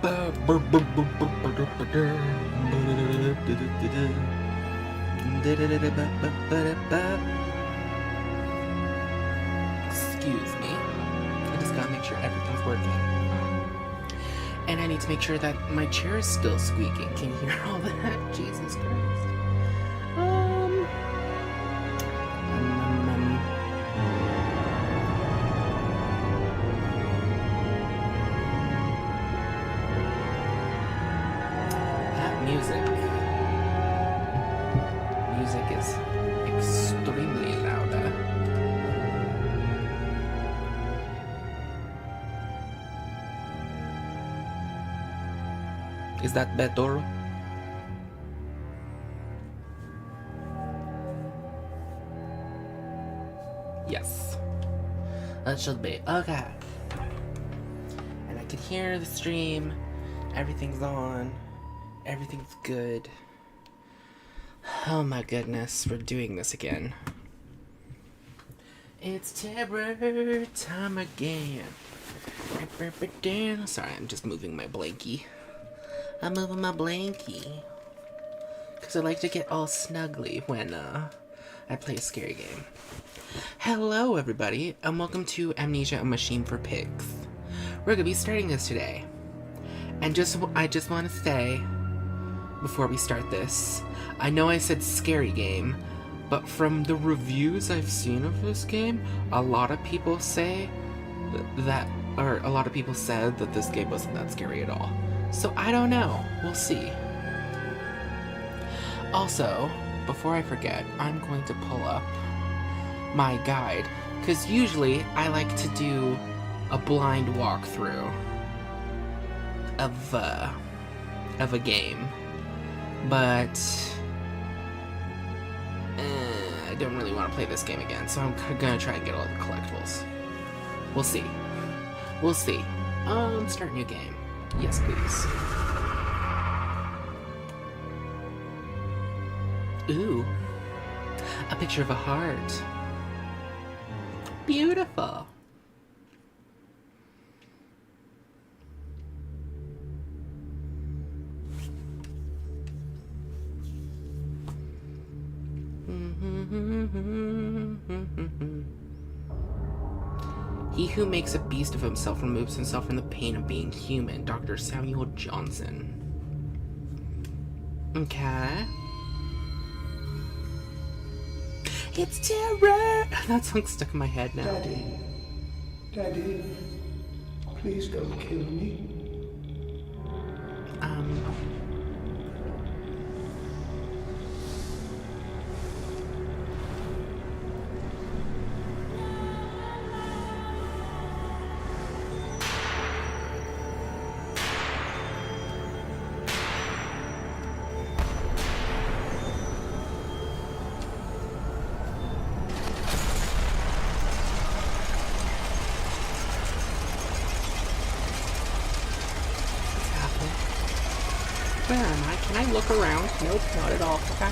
Excuse me. I just gotta make sure everything's working. And I need to make sure that my chair is still squeaking. Can you hear all that? Jesus Christ. That music is extremely loud. Is that better? Yes. That should be. Okay. And I can hear the stream. Everything's on. Everything's good. Oh my goodness, we're doing this again. It's terror time again. Sorry, I'm just moving my blankie. I'm moving my blankie. Because I like to get all snuggly when I play a scary game. Hello everybody, and welcome to Amnesia, a Machine for Pigs. We're going to be starting this today. And I just want to say, before we start this, I know I said scary game, but from the reviews I've seen of this game, a lot of people say a lot of people said that this game wasn't that scary at all. So I don't know. We'll see. Also, before I forget, I'm going to pull up my guide, because usually I like to do a blind walkthrough of a game, but I don't really want to play this game again, so I'm gonna try and get all the collectibles. We'll see. We'll see. Start new game. Yes, please. Ooh. A picture of a heart. Beautiful. He who makes a beast of himself removes himself from the pain of being human. Dr. Samuel Johnson. Okay. It's terror! That song's stuck in my head now. Daddy, please don't kill me. Where am I? Can I look around? Nope, not at all. Okay.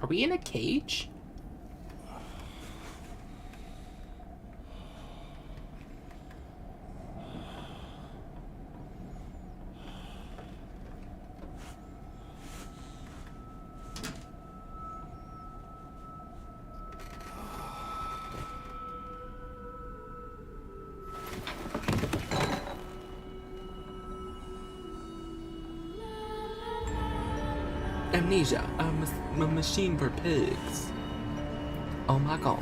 Are we in a cage? Amnesia, a machine for pigs. Oh my god.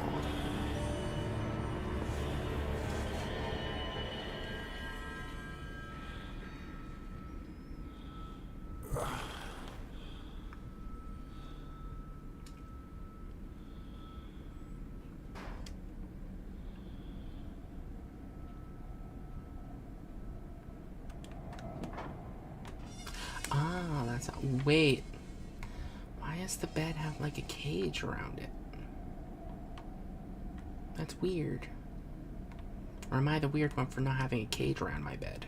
Ah, that's not. Wait. Why does the bed have like a cage around it? That's weird. Or am I the weird one for not having a cage around my bed?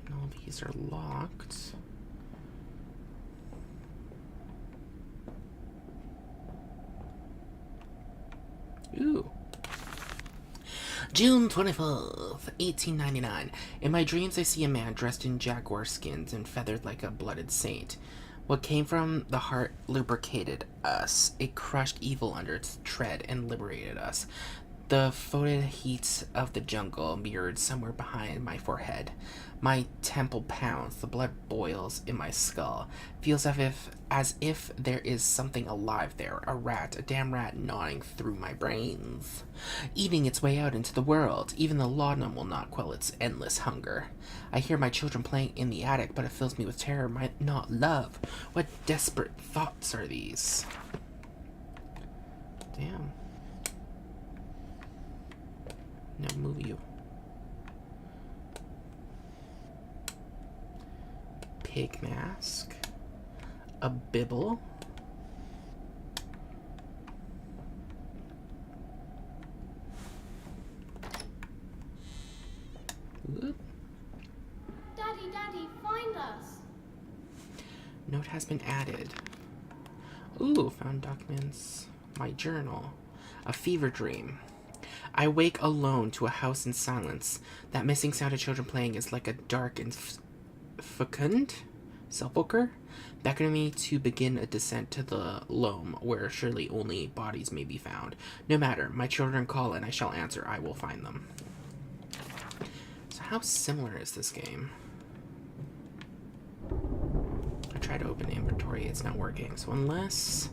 And all these are locked. Ooh. June 24th, 1899. In my dreams, I see a man dressed in jaguar skins and feathered like a blooded saint. What came from the heart lubricated us. It crushed evil under its tread and liberated us. The foetid heat of the jungle mirrored somewhere behind my forehead. My temple pounds, the blood boils in my skull. Feels as if there is something alive there, a rat, a damn rat gnawing through my brains, eating its way out into the world. Even the laudanum will not quell its endless hunger. I hear my children playing in the attic, but it fills me with terror, not love. What desperate thoughts are these? Damn. No, move you. Pig mask. A bibble. Whoop. Daddy, find us. Note has been added. Ooh, found documents. My journal. A fever dream. I wake alone to a house in silence. That missing sound of children playing is like a dark and fecund sepulchre, beckoning me to begin a descent to the loam, where surely only bodies may be found. No matter, my children call and I shall answer. I will find them. So how similar is this game? I tried to open inventory, it's not working. So unless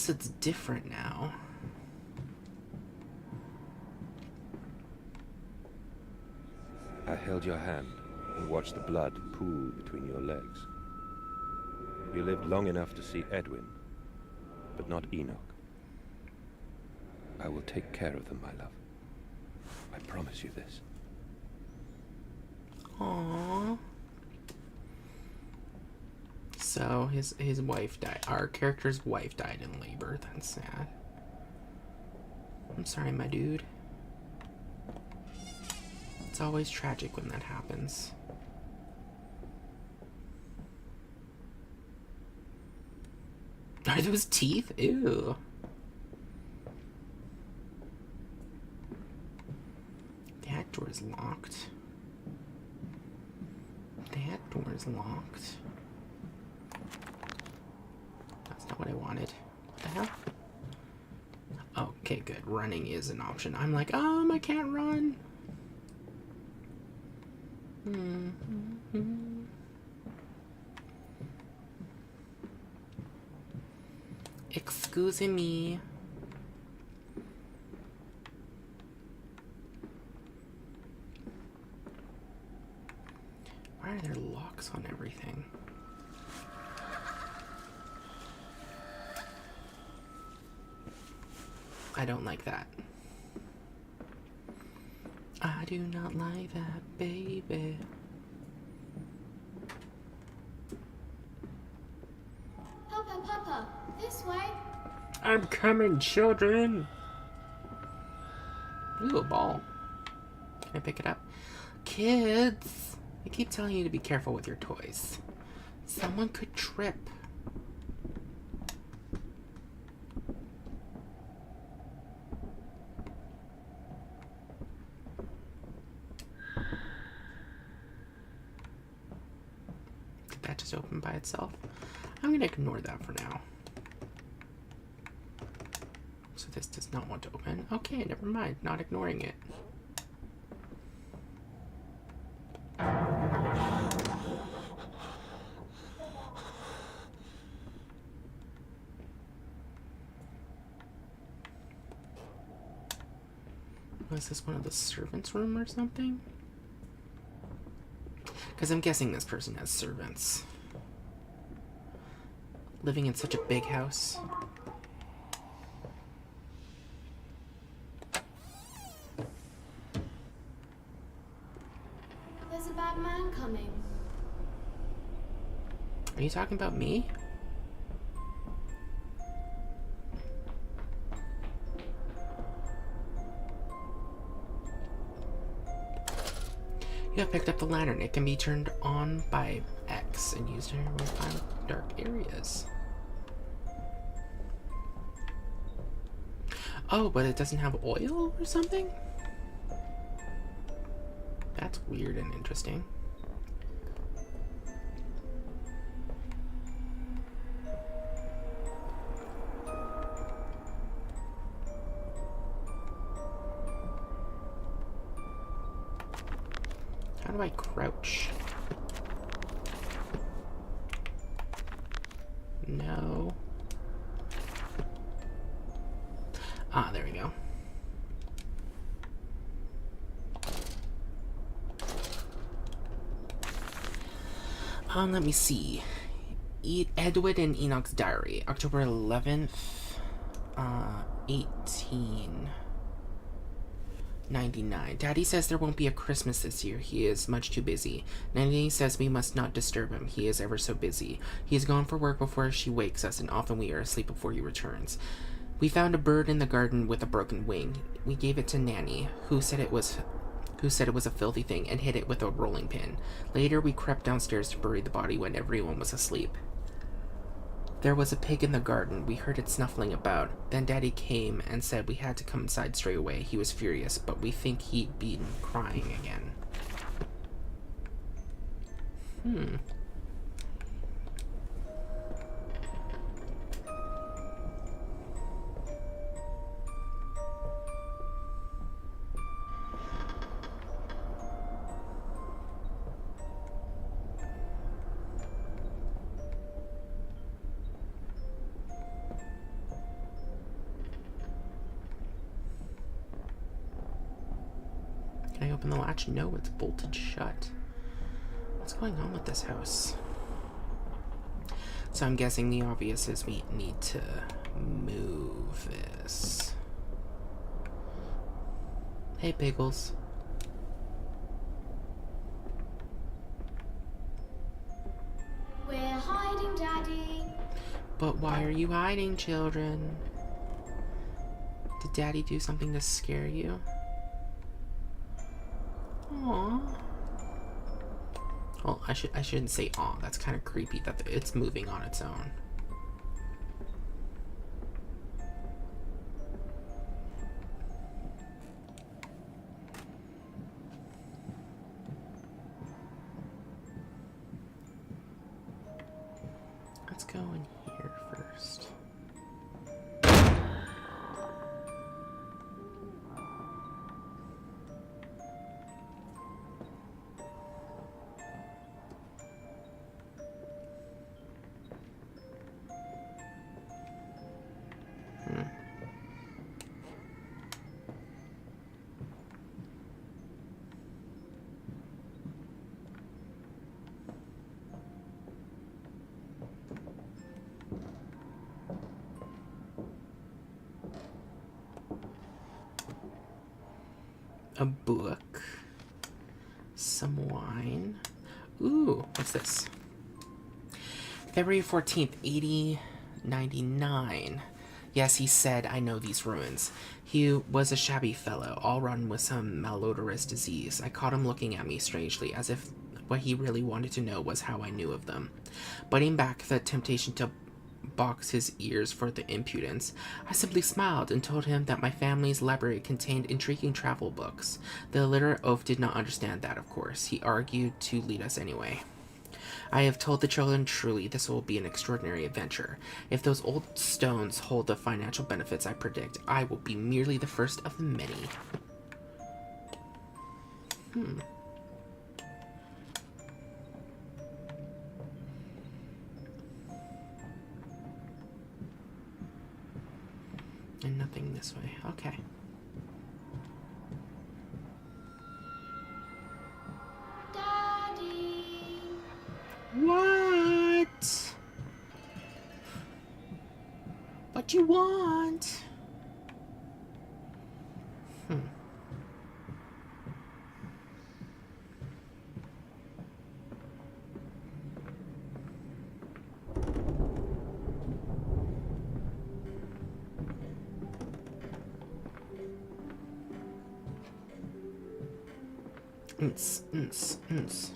it's different now. I held your hand and watched the blood pool between your legs. You lived long enough to see Edwin, but not Enoch. I will take care of them, my love. I promise you this. Aww. So his wife died. Our character's wife died in labor. That's sad. I'm sorry, my dude. It's always tragic when that happens. Are those teeth? Ew. That door's locked. That door's locked. That's not what I wanted. What the hell? Okay, good. Running is an option. I'm like, I can't run. Excuse me. Why are there locks on everything? I don't like that. I do not like that, baby. Papa, this way. I'm coming, children. Ooh, a ball. Can I pick it up? Kids, I keep telling you to be careful with your toys. Someone could trip. Did that just open by itself? I'm gonna ignore that for now. So this does not want to open. Okay, never mind. Not ignoring it. Was this one of the servants' room or something? Because I'm guessing this person has servants. Living in such a big house. There's a bad man Are you talking about me? You have picked up the lantern. It can be turned on by X and used to find dark areas. Oh, but it doesn't have oil or something? That's weird and interesting. How do I crouch? No. Ah, there we go. Let me see. Edward and Enoch's Diary, October 11th, 1899. Daddy says there won't be a Christmas this year. He is much too busy. Nanny says we must not disturb him. He is ever so busy. He is gone for work before she wakes us, and often we are asleep before he returns. We found a bird in the garden with a broken wing. We gave it to Nanny, who said it was a filthy thing and hid it with a rolling pin. Later, we crept downstairs to bury the body when everyone was asleep. There was a pig in the garden. We heard it snuffling about. Then Daddy came and said we had to come inside straight away. He was furious, but we think he'd been crying again. Can I open the latch? No, it's bolted shut. What's going on with this house? So I'm guessing the obvious is we need to move this. Hey, Pickles. We're hiding, Daddy. But why are you hiding, children? Did Daddy do something to scare you? Aww. Well, I shouldn't say aw. That's kind of creepy that it's moving on its own. Let's go in here first. A book, some wine. Ooh, what's this? February 14th, 8099. Yes, he said, I know these ruins. He was a shabby fellow, all rotten with some malodorous disease. I caught him looking at me strangely, as if what he really wanted to know was how I knew of them. Biting back the temptation to box his ears for the impudence, I simply smiled and told him that my family's library contained intriguing travel books. The illiterate oaf did not understand that, of course. He argued to lead us anyway. I have told the children, truly, this will be an extraordinary adventure. If those old stones hold the financial benefits I predict, I will be merely the first of the many. And nothing this way. Okay. Daddy. What? What you want? Ns, ns, ns.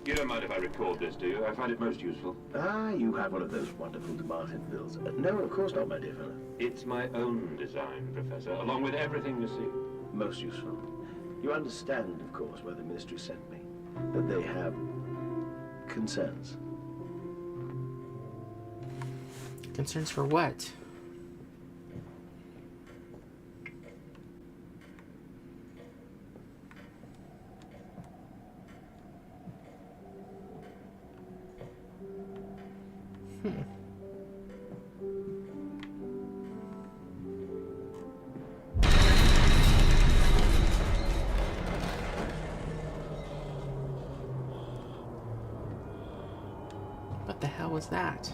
You don't mind if I record this, do you? I find it most useful. Ah, you have one of those wonderful Martinvilles. No, of course not, my dear fellow. It's my own design, Professor, along with everything you see. Most useful. You understand, of course, why the Ministry sent me. That they have concerns. Concerns for what? What the hell was that?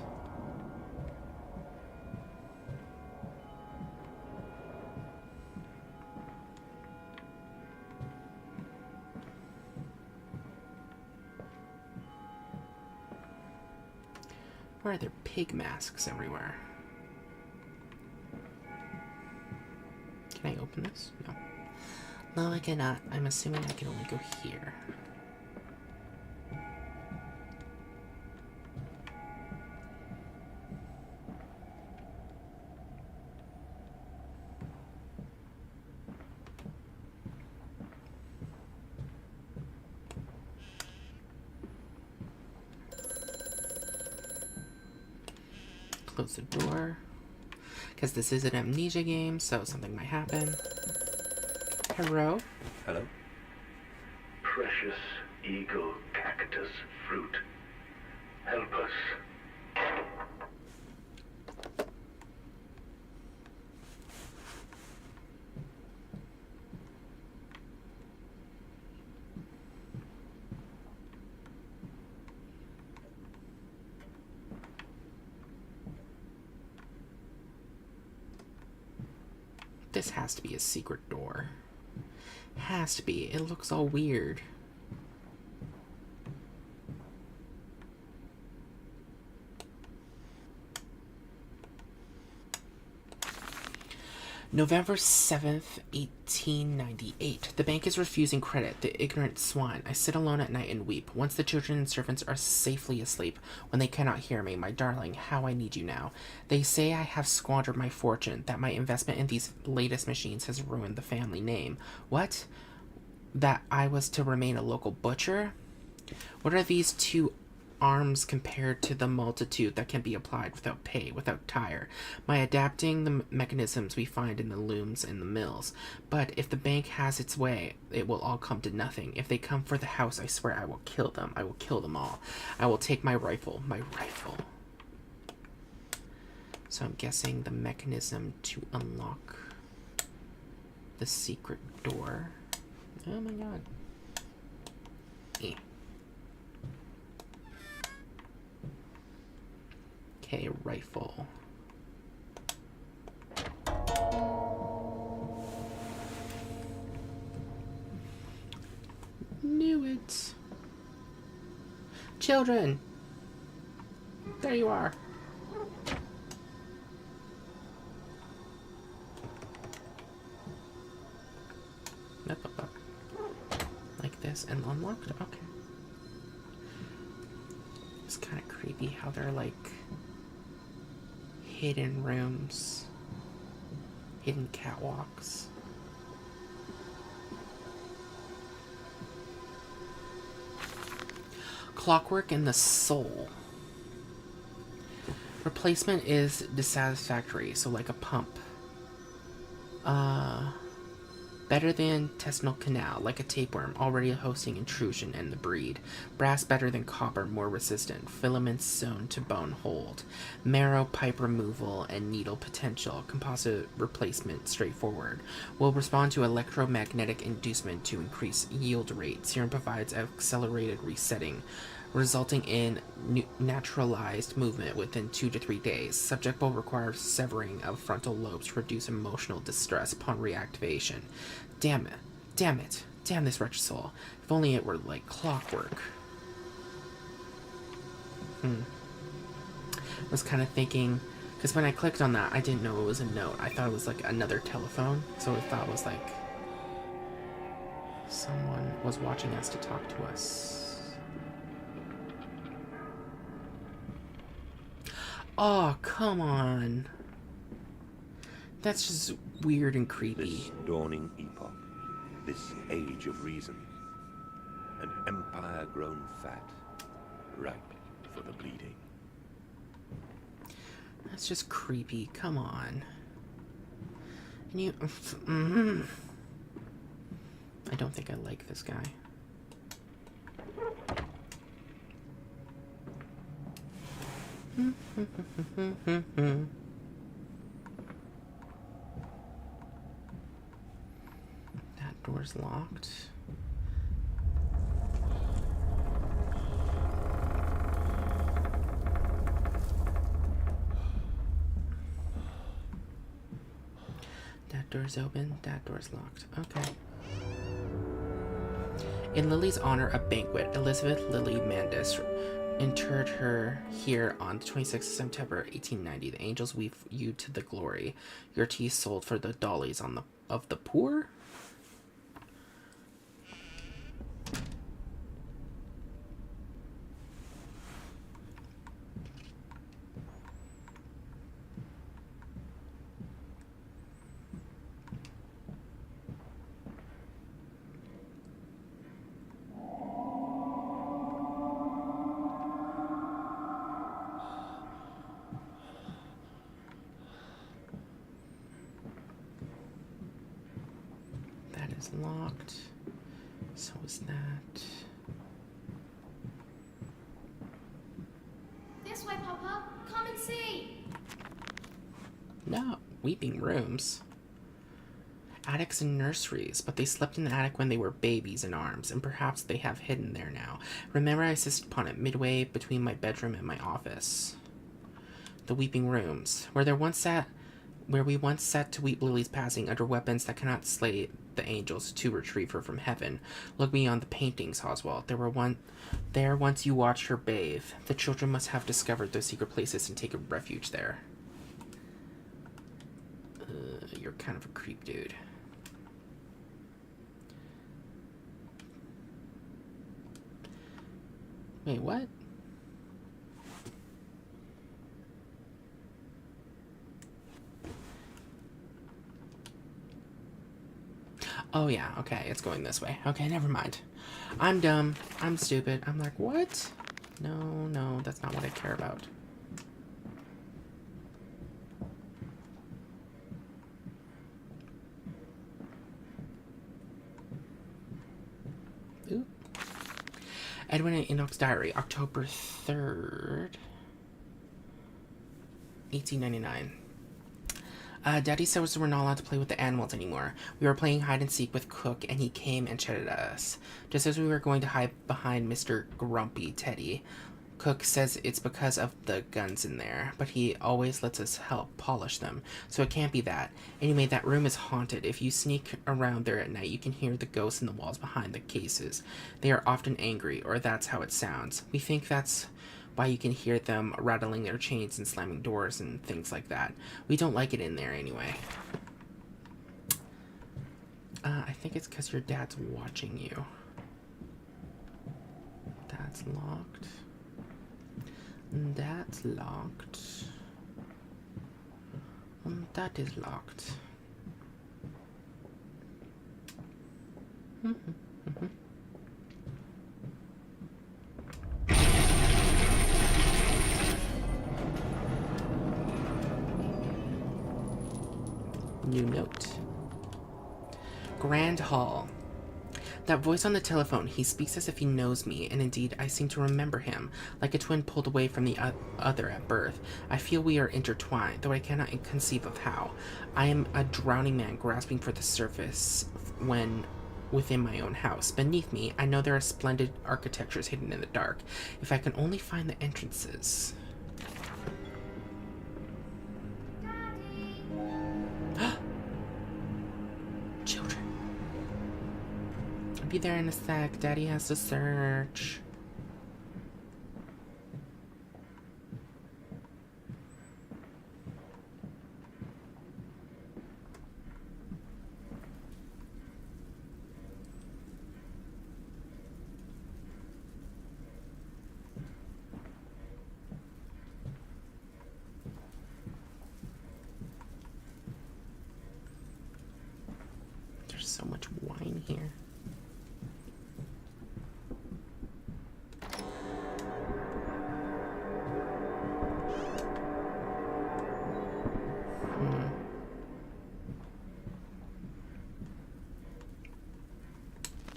Why are there pig masks everywhere? Can I open this? No. No, I cannot. I'm assuming I can only go here. Close the door. Because this is an Amnesia game, so something might happen. Hello? Hello? Precious eagle cactus fruit. Help us. This has to be a secret door. Has to be. It looks all weird. November 7th, 1898. The bank is refusing credit. The ignorant swine. I sit alone at night and weep. Once the children and servants are safely asleep, when they cannot hear me, my darling, how I need you now. They say I have squandered my fortune, that my investment in these latest machines has ruined the family name. What? That I was to remain a local butcher? What are these two arms compared to the multitude that can be applied without pay, without tire? My adapting the mechanisms we find in the looms and the mills. But if the bank has its way, it will all come to nothing. If they come for the house, I swear I will kill them. I will kill them all. I will take my rifle. My rifle. So I'm guessing the mechanism to unlock the secret door. Oh my god. Okay, rifle. Knew it. Children! There you are. Like this and unlocked? Okay. It's kind of creepy how they're like hidden rooms, hidden catwalks. Clockwork in the soul. Replacement is dissatisfactory, so like a pump. Better than intestinal canal, like a tapeworm, already hosting intrusion and the breed. Brass better than copper, more resistant. Filaments sewn to bone hold. Marrow pipe removal and needle potential. Composite replacement straightforward. Will respond to electromagnetic inducement to increase yield rate. Serum provides accelerated resetting, resulting in naturalized movement within 2 to 3 days. Subject will require severing of frontal lobes to reduce emotional distress upon reactivation. Damn it. Damn it. Damn this wretched soul. If only it were like clockwork. Was kind of thinking, because when I clicked on that, I didn't know it was a note. I thought it was like another telephone, so I thought it was like someone was watching us to talk to us. Oh, come on. That's just weird and creepy. This dawning epoch, this age of reason, an empire grown fat, ripe for the bleeding. That's just creepy. Come on. And you... I don't think I like this guy. That door's locked. That door's open. That door's locked. Okay. In Lily's honor, a banquet. Elizabeth Lily Mandis interred her here on the 26th of September, 1890. The angels weave you to the glory. Your tea sold for the dollies of the poor? Is locked. So is that. This way, Papa. Come and see. No, weeping rooms. Attics and nurseries, but they slept in the attic when they were babies in arms, and perhaps they have hidden there now. Remember, I insisted upon it midway between my bedroom and my office. The weeping rooms, where we once sat to weep Lily's passing under weapons that cannot slay the angels to retrieve her from heaven. Look beyond the paintings, Oswald. There once you watched her bathe. The children must have discovered those secret places and taken refuge there. You're kind of a creep, dude. Wait, what? Oh yeah, okay, it's going this way. Okay, never mind. I'm dumb. I'm stupid. I'm like, what? No, that's not what I care about. Ooh. Edwin and Enoch's diary, October 3rd, 1899. Daddy said we're not allowed to play with the animals anymore. We were playing hide and seek with Cook, and he came and shouted at us. Just as we were going to hide behind Mr. Grumpy Teddy. Cook says it's because of the guns in there, but he always lets us help polish them, so it can't be that. Anyway, that room is haunted. If you sneak around there at night, you can hear the ghosts in the walls behind the cases. They are often angry, or that's how it sounds. We think that's why you can hear them rattling their chains and slamming doors and things like that. We don't like it in there anyway. I think it's because your dad's watching you. That's locked. That's locked. That is locked. New note. Grand Hall. That voice on the telephone, he speaks as if he knows me, and indeed I seem to remember him, like a twin pulled away from the other at birth. I feel we are intertwined, though I cannot conceive of how. I am a drowning man grasping for the surface when within my own house. Beneath me, I know there are splendid architectures hidden in the dark. If I can only find the entrances. Children. I'll be there in a sec. Daddy has to search. so much wine here.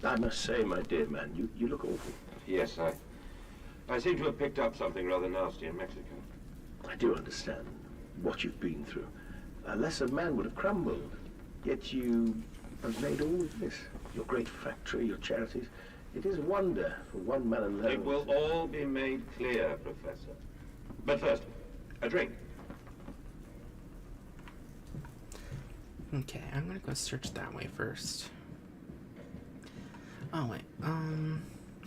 I must say, my dear man, you look awful. Yes, I seem to have picked up something rather nasty in Mexico. I do understand what you've been through. A lesser man would have crumbled. Yet you have made all of this. Your great factory, your charities. It is a wonder for one man alone. It will all be made clear, Professor. But first, a drink. Okay, I'm gonna go search that way first. Oh, wait.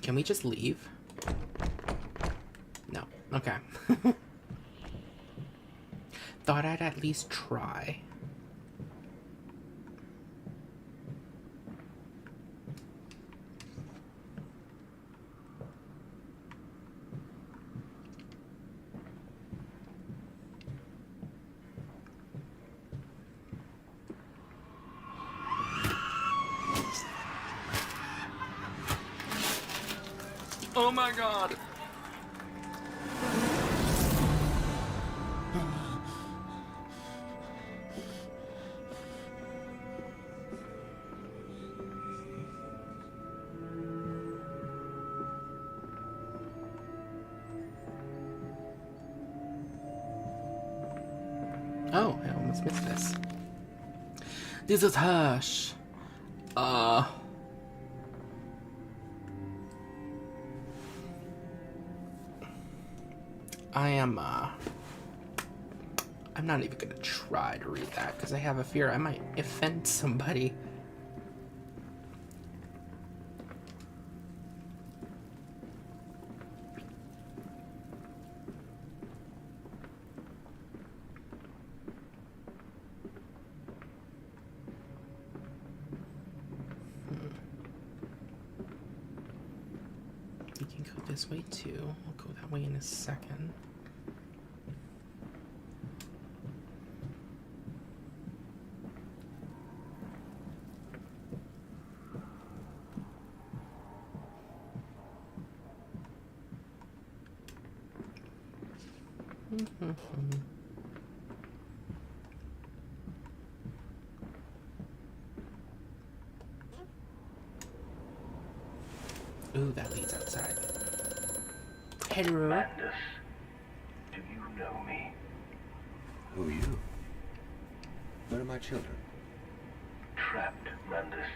Can we just leave? No. Okay. Thought I'd at least try. Oh my god! Oh, I almost missed this. This is Hush. I'm not even gonna try to read that because I have a fear I might offend somebody. We can go this way too. I'll go that way in a second. Ooh, that leads outside. Hello. Madness, do you know me? Who are you? Where are my children? Trapped, Mandus,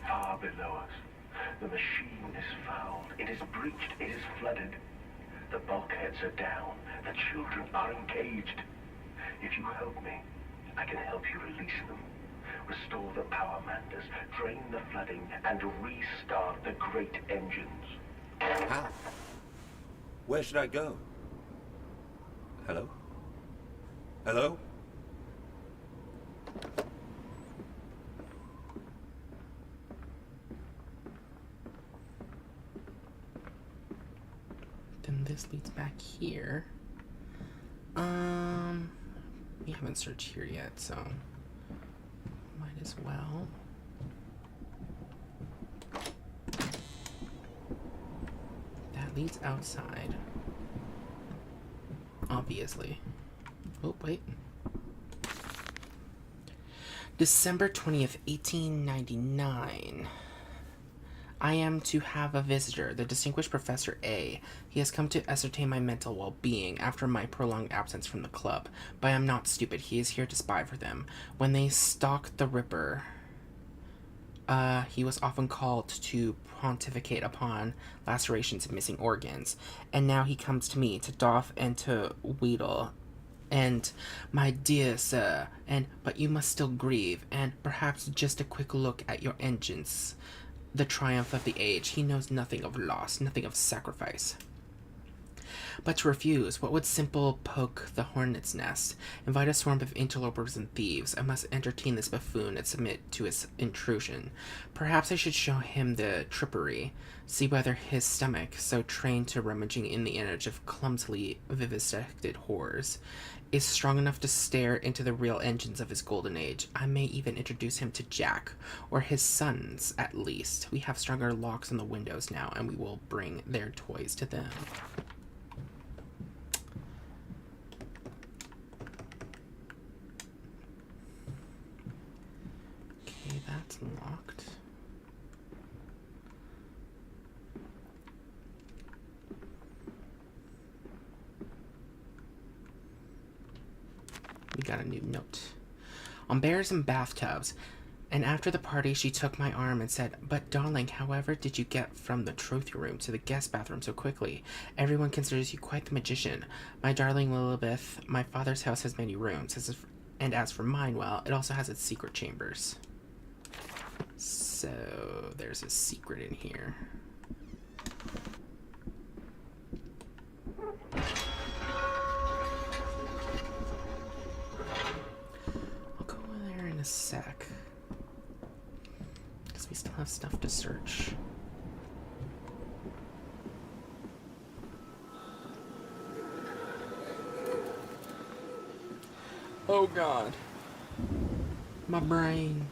far below us. The machine is fouled. It is breached. It is flooded. The bulkheads are down. The children are engaged. If you help me, I can help you release them. Restore the power, Mandus, drain the flooding, and restart the great engines. How? Where should I go? Hello? Hello? Then this leads back here. We haven't searched here yet, so might as well. That leads outside. Obviously. Oh, wait. December 20th, 1899. I am to have a visitor, the distinguished Professor A. He has come to ascertain my mental well-being after my prolonged absence from the club. But I am not stupid. He is here to spy for them. When they stalked the Ripper, he was often called to pontificate upon lacerations and missing organs. And now he comes to me to doff and to wheedle. And, my dear sir, but you must still grieve, and perhaps just a quick look at your engines. The triumph of the age. He knows nothing of loss, nothing of sacrifice. But to refuse, what would simple poke the hornet's nest? Invite a swarm of interlopers and thieves. I must entertain this buffoon and submit to his intrusion. Perhaps I should show him the trippery, see whether his stomach, so trained to rummaging in the innards of clumsily vivisected whores, is strong enough to stare into the real engines of his golden age. I may even introduce him to Jack, or his sons, at least. We have stronger locks on the windows now, and we will bring their toys to them. Okay, that's locked. We got a new note. On bears and bathtubs. And after the party, she took my arm and said, "But darling, however did you get from the trophy room to the guest bathroom so quickly? Everyone considers you quite the magician. My darling Lilibeth, my father's house has many rooms, and as for mine, well, it also has its secret chambers." So, there's a secret in here. I'll go in there in a sec. Because we still have stuff to search. Oh god. My brain.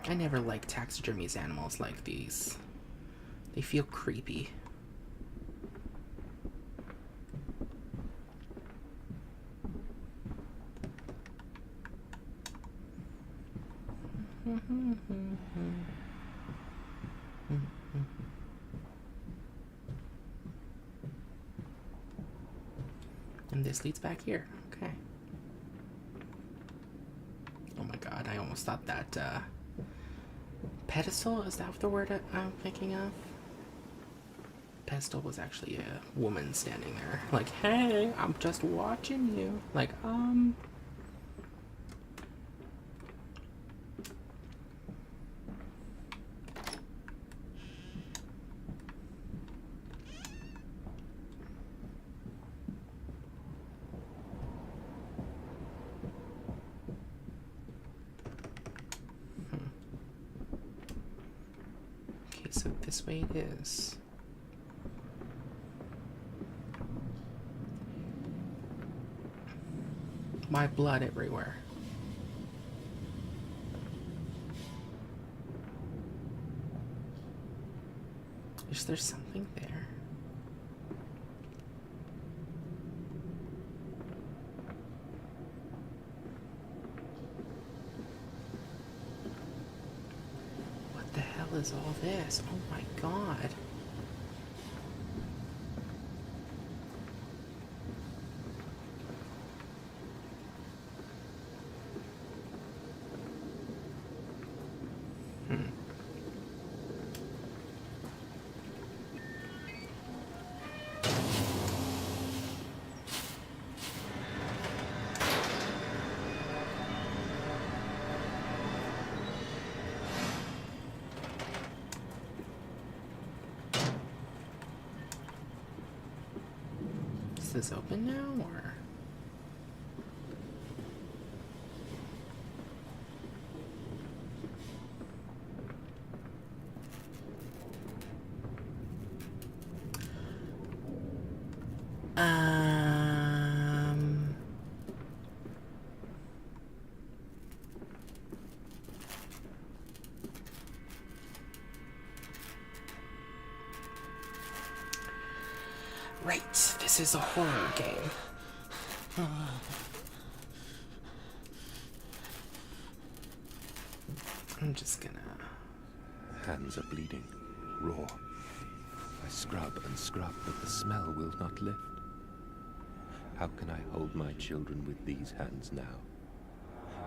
I never liked taxidermies animals like these. They feel creepy. And this leads back here. Okay. Oh my god, I almost thought that, pedestal? Is that the word I'm thinking of? Pedestal was actually a woman standing there. Like, hey, I'm just watching you. Like, Okay, so this way it is. My blood everywhere. Is there something there? What the hell is all this? Oh my god. Is this open now, or? Right, this is a horror game. I'm just gonna... Hands are bleeding, raw. I scrub and scrub, but the smell will not lift. How can I hold my children with these hands now?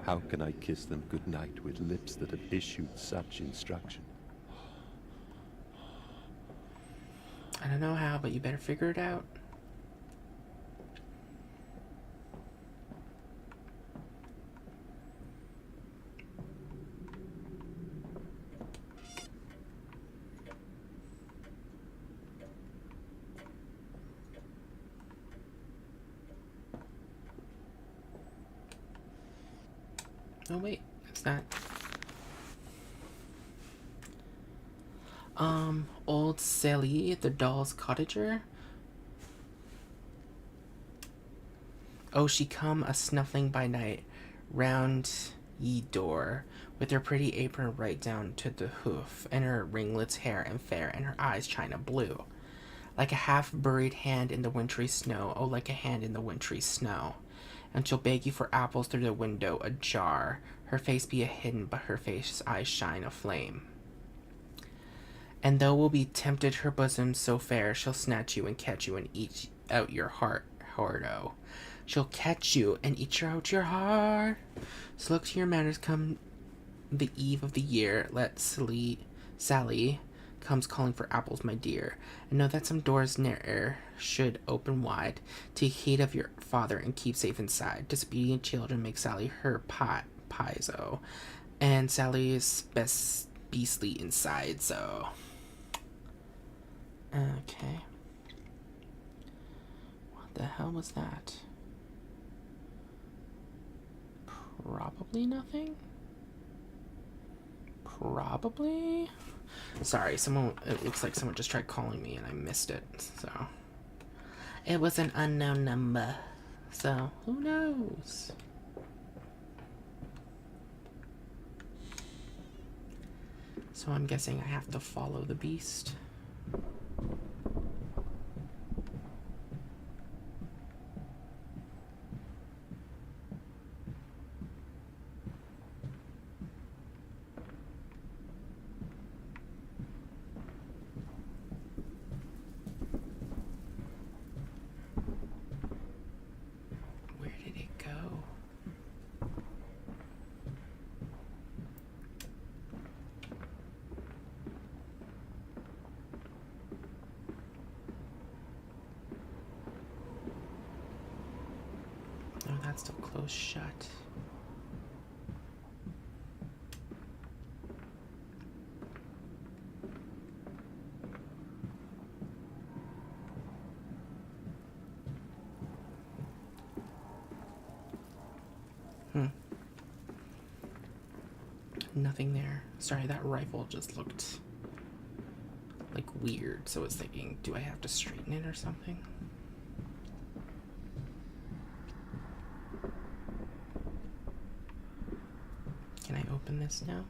How can I kiss them goodnight with lips that have issued such instruction? I don't know how, but you better figure it out. Oh wait, it's not. Old Sally, the doll's cottager. Oh, she come a snuffling by night, round ye door, with her pretty apron right down to the hoof, and her ringlets hair and fair, and her eyes china blue, like a half-buried hand in the wintry snow, oh, like a hand in the wintry snow. And she'll beg you for apples through the window ajar, her face be a hidden, but her face eyes shine aflame. And though will be tempted her bosom so fair, she'll snatch you and catch you and eat out your heart, Hordo. She'll catch you and eat out your heart. So look to your manners come the eve of the year. Let Sally comes calling for apples, my dear. And know that some doors ne'er should open wide. Take heed of your father and keep safe inside. Disobedient children make Sally her piezo. And Sally is best beastly inside, so... Okay. What the hell was that? Probably nothing? Probably? Sorry, it looks like someone just tried calling me and I missed it, so. It was an unknown number, so who knows? So I'm guessing I have to follow the beast. Where did it go? Oh, that's still closed shut. Nothing there. Sorry, that rifle just looked like weird, so I was thinking, do I have to straighten it or something? Can I open this now?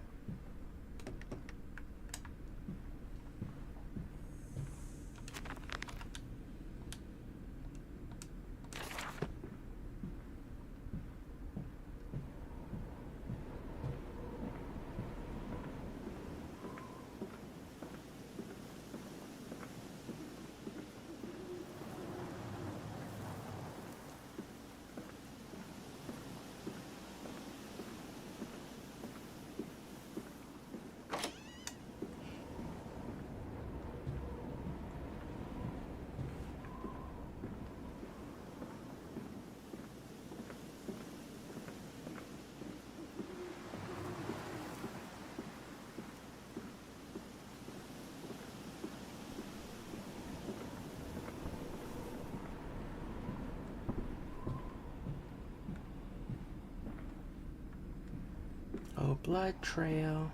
Oh, blood trail.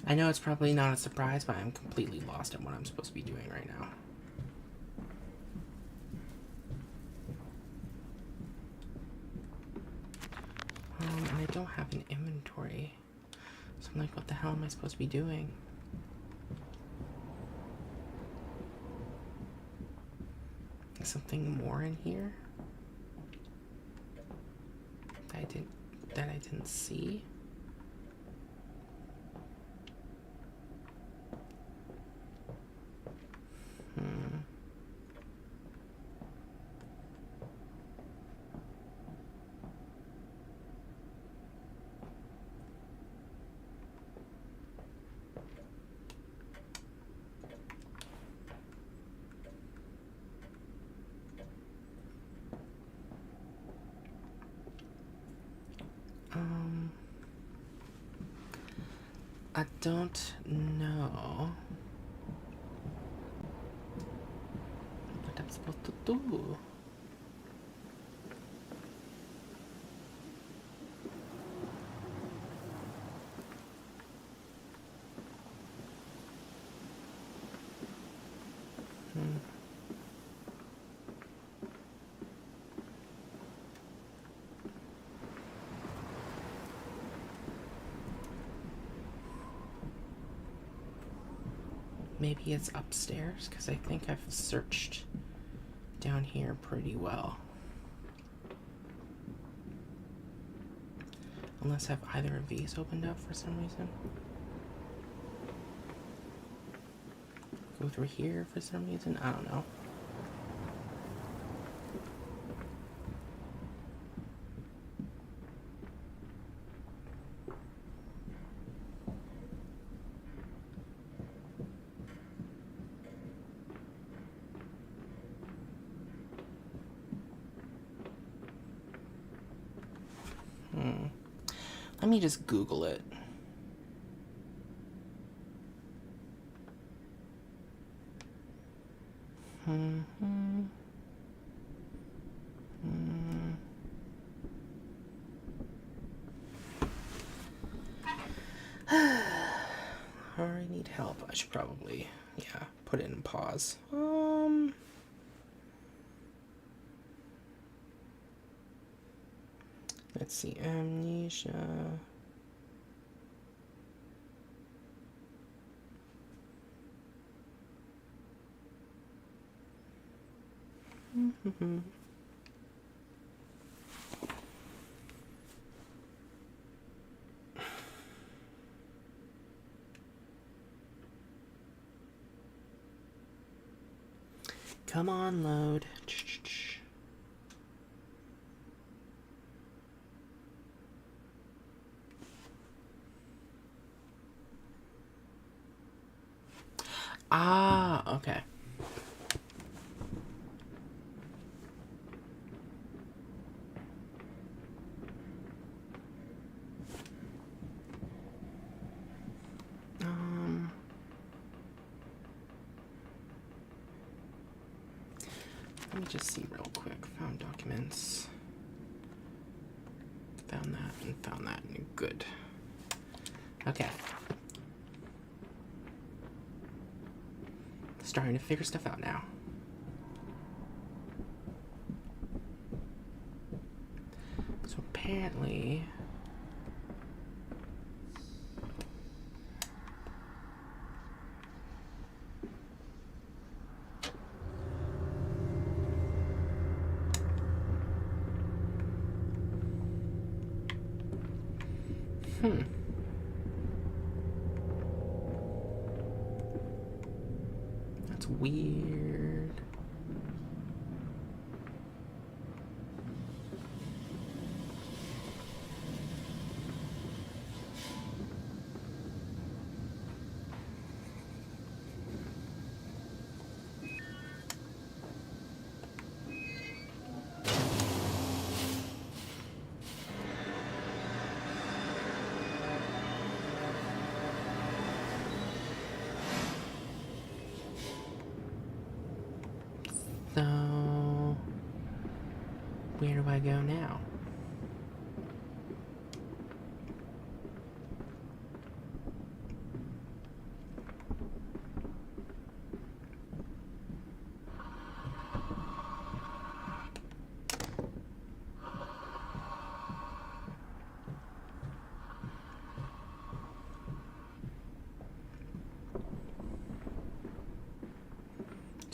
I know it's probably not a surprise, but I'm completely lost at what I'm supposed to be doing right now. And I don't have an inventory. So I'm like, what the hell am I supposed to be doing? Is something more in here that I didn't see? I don't know what I'm supposed to do. Maybe it's upstairs, because I think I've searched down here pretty well. Unless have either of these opened up for some reason. Go through here for some reason, I don't know. Let me just Google it. I need help. I should probably, yeah, put it in pause. Let's see, Amnesia. Come on, load. Ah, okay. Let me just see real quick. Found documents. Found that and found that. Good. Okay. Starting to figure stuff out now. So apparently... That's weird. So, where do I go now?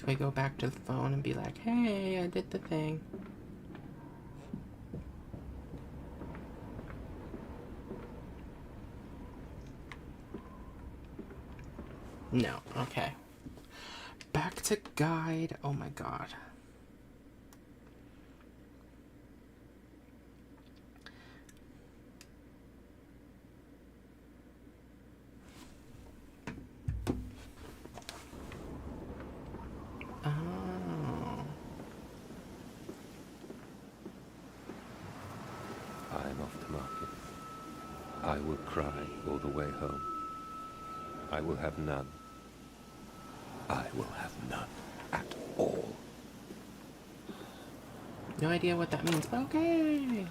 we go back to the phone and be like, hey, I did the thing. No, okay. Back to guide. Oh my god. Oh. I am off to market. I will cry all the way home. I will have none. I will have none at all. No idea what that means, but okay.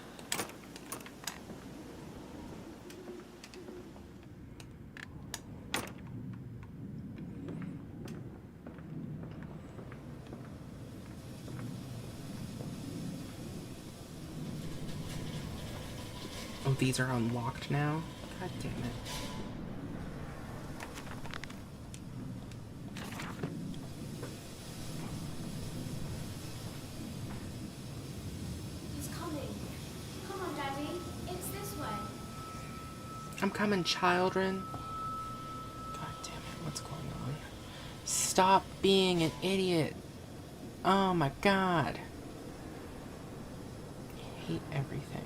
Oh, these are unlocked now? God damn it. He's coming. Come on, Daddy. It's this way. I'm coming, children. God damn it, what's going on? Stop being an idiot. Oh my god. I hate everything.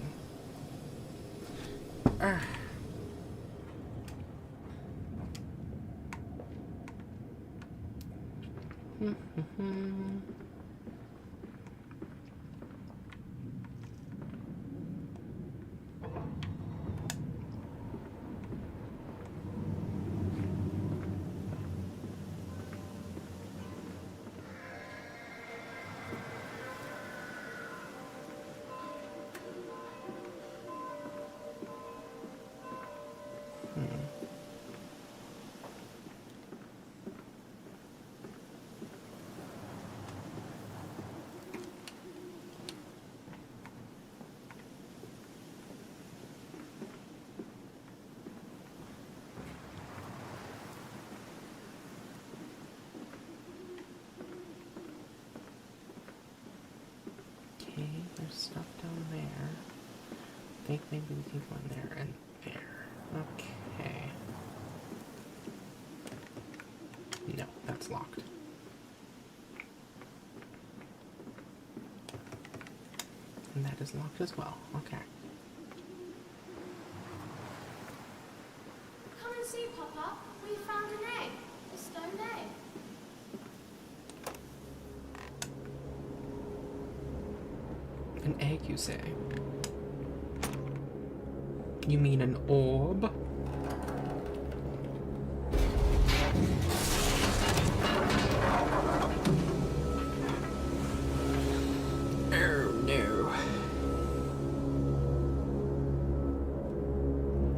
Ugh. Okay, there's stuff down there. I think maybe we can go in there and there. Okay. No, that's locked. And that is locked as well. Okay. Come and see, Papa. We found an egg. A stone egg. An egg, you say? You mean an orb? Oh no.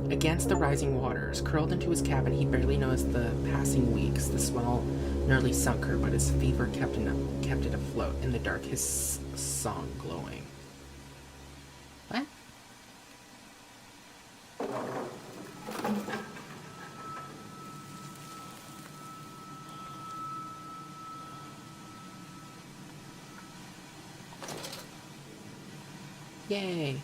Against the rising waters, curled into his cabin, he barely noticed the passing weeks. The swell nearly sunk her, but his fever kept it afloat. In the dark, his song glowing. What? Yay.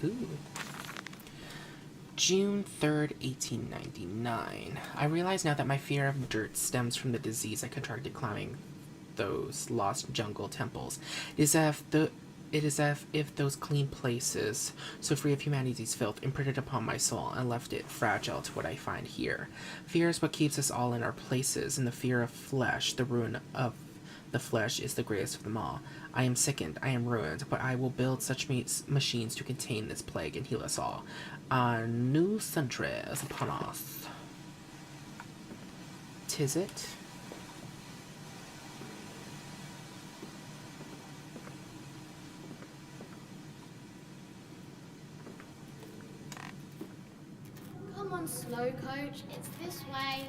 Ooh. June 3rd, 1899. I realize now that my fear of dirt stems from the disease I contracted climbing those lost jungle temples. It is as if those clean places, so free of humanity's filth, imprinted upon my soul and left it fragile to what I find here. Fear is what keeps us all in our places, and the fear of flesh, the ruin of the flesh, is the greatest of them all. I am sickened, I am ruined, but I will build such machines to contain this plague and heal us all. A new century is upon us. 'Tis it? Come on, slow coach. It's this way.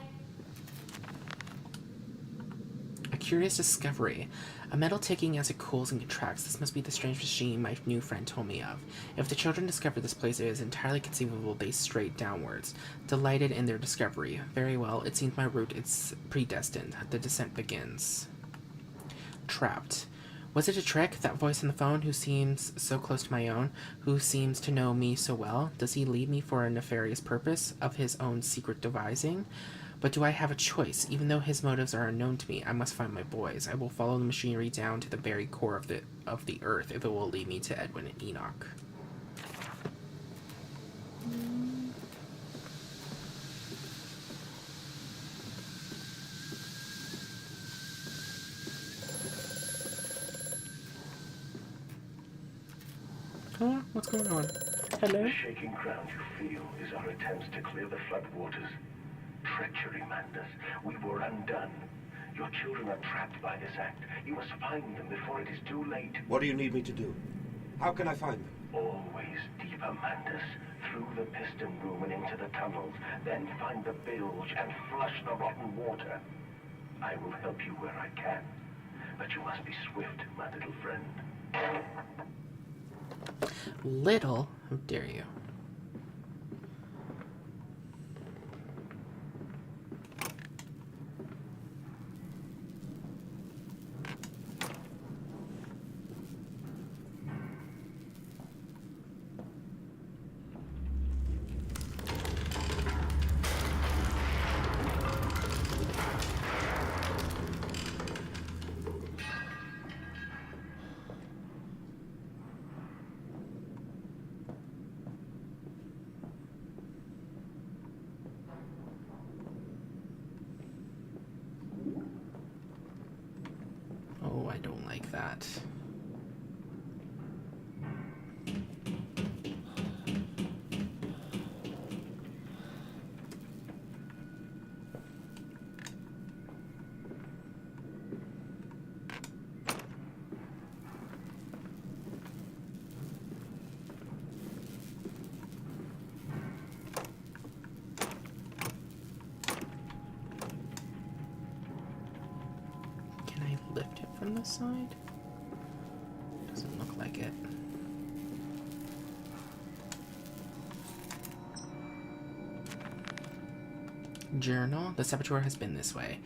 curious discovery. A metal ticking as it cools and contracts. This must be the strange machine my new friend told me of. If the children discover this place, it is entirely conceivable they straight downwards. Delighted in their discovery. Very well, it seems my route is predestined. The descent begins. Trapped. Was it a trick, that voice on the phone, who seems so close to my own, who seems to know me so well? Does he lead me for a nefarious purpose of his own secret devising? But do I have a choice? Even though his motives are unknown to me, I must find my boys. I will follow the machinery down to the very core of the earth, if it will lead me to Edwin and Enoch. Huh? What's going on? Hello? The shaking ground you feel is our attempts to clear the flood waters. Treachery, Mandus. We were undone. Your children are trapped by this act. You must find them before it is too late. What do you need me to do? How can I find them? Always deeper, Mandus. Through the piston room and into the tunnels. Then find the bilge and flush the rotten water. I will help you where I can. But you must be swift, my little friend. Little? How dare you? Oh, I don't like that. Can I lift it from the side? Doesn't look like it. Journal. The saboteur has been this way.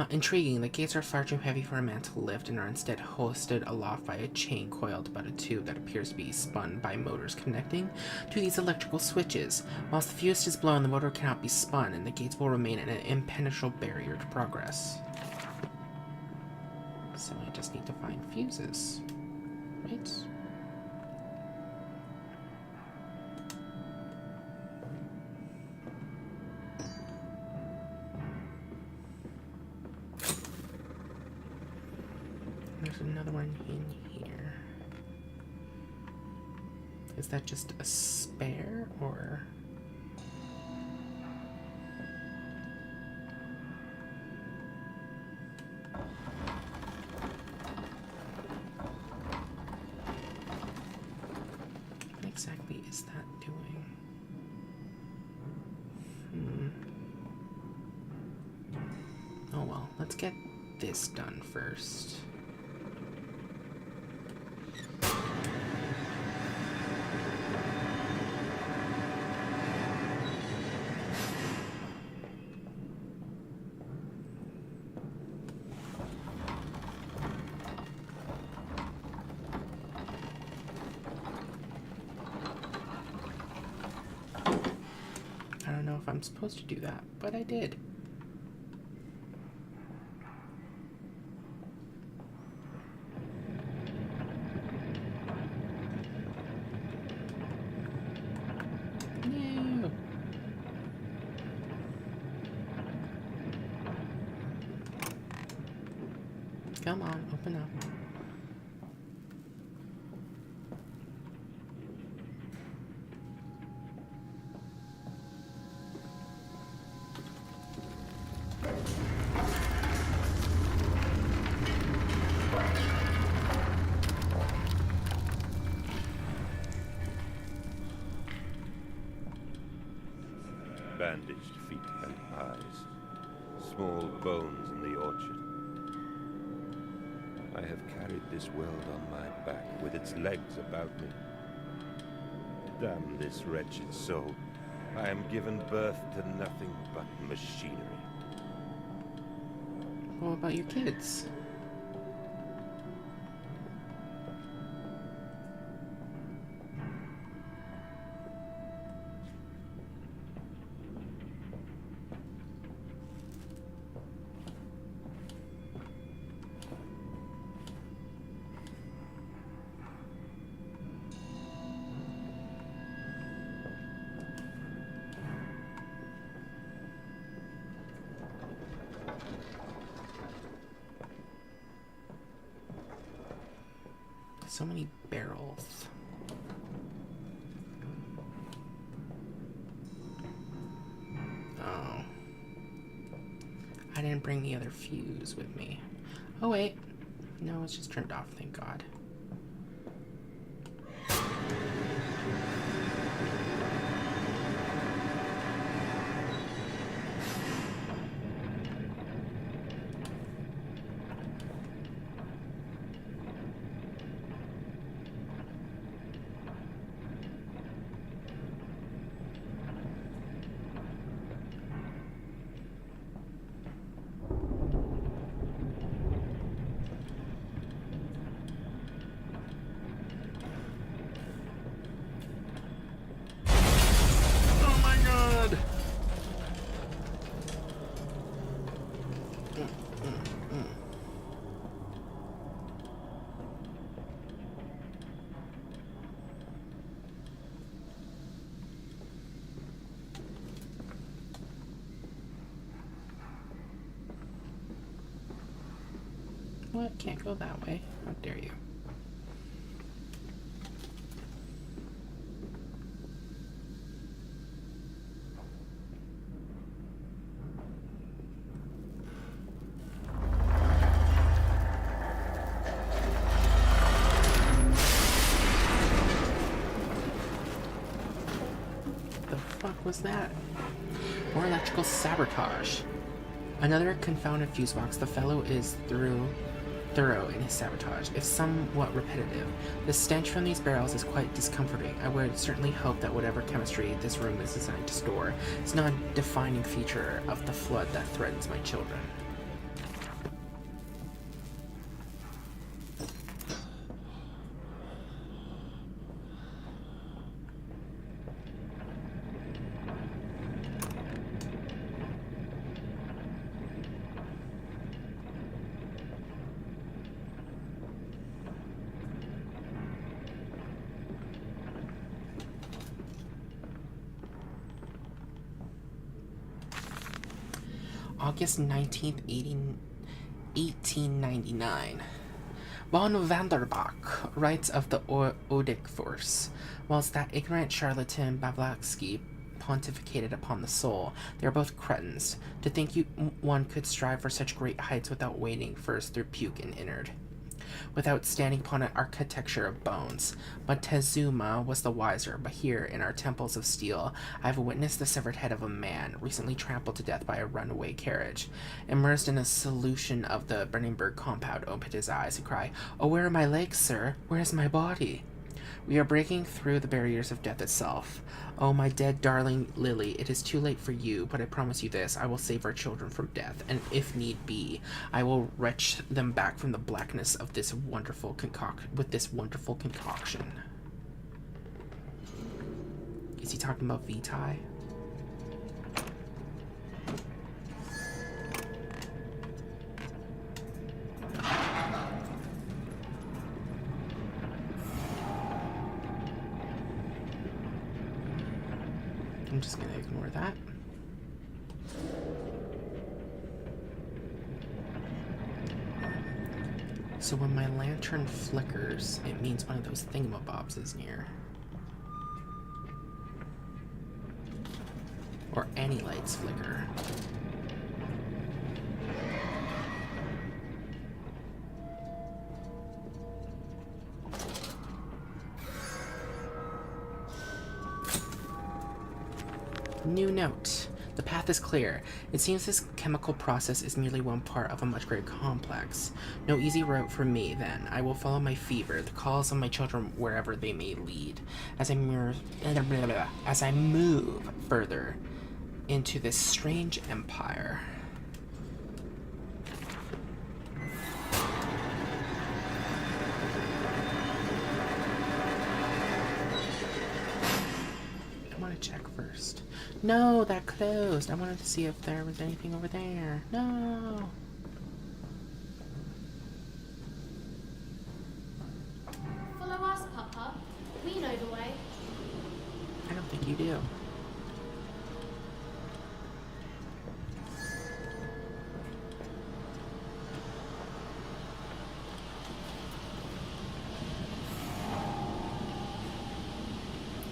Intriguing. The gates are far too heavy for a man to lift and are instead hoisted aloft by a chain coiled about a tube that appears to be spun by motors connecting to these electrical switches. Whilst the fuse is blown, the motor cannot be spun, and the gates will remain an impenetrable barrier to progress. So I just need to find fuses, right? There's another one in here. Is that just a spare, or? What exactly is that doing? Oh well, let's get this done first. I don't know if I'm supposed to do that, but I did. No. Come on, open up. Bandaged feet and eyes. Small bones in the orchard. I have carried this world on my back with its legs about me. Damn this wretched soul. I am given birth to nothing but machinery. What about your kids? So many barrels. Oh. I didn't bring the other fuse with me. Oh wait. No, it's just turned off, thank God. Oh my God! What? Can't go that way. How dare you? The fuck was that? More electrical sabotage. Another confounded fuse box. The fellow is thorough in his sabotage, if somewhat repetitive. The stench from these barrels is quite discomforting. I would certainly hope that whatever chemistry this room is designed to store is not a defining feature of the flood that threatens my children. August 19th, 1899. Von Vanderbach writes of the Odic Force. Whilst that ignorant charlatan Blavatsky pontificated upon the soul, they are both cretins. To think one could strive for such great heights without wading first through puke and innard, without standing upon an architecture of bones. Montezuma was the wiser, but here, in our temples of steel, I have witnessed the severed head of a man, recently trampled to death by a runaway carriage. Immersed in a solution of the Brennenburg compound, opened his eyes and cried, "Oh, where are my legs, sir? Where is my body?" We are breaking through the barriers of death itself. Oh, my dead darling Lily, it is too late for you, but I promise you this, I will save our children from death, and if need be, I will wrench them back from the blackness of this wonderful concoction. Is he talking about Vitae? I'm just going to ignore that. So when my lantern flickers, it means one of those thingamabobs is near. Or any lights flicker. New note. The path is clear. It seems this chemical process is merely one part of a much greater complex. No easy route for me, then. I will follow my fever, the calls of my children wherever they may lead. As I move further into this strange empire. I want to check first. No, that closed. I wanted to see if there was anything over there. No. Follow us, Papa. We know the way. I don't think you do.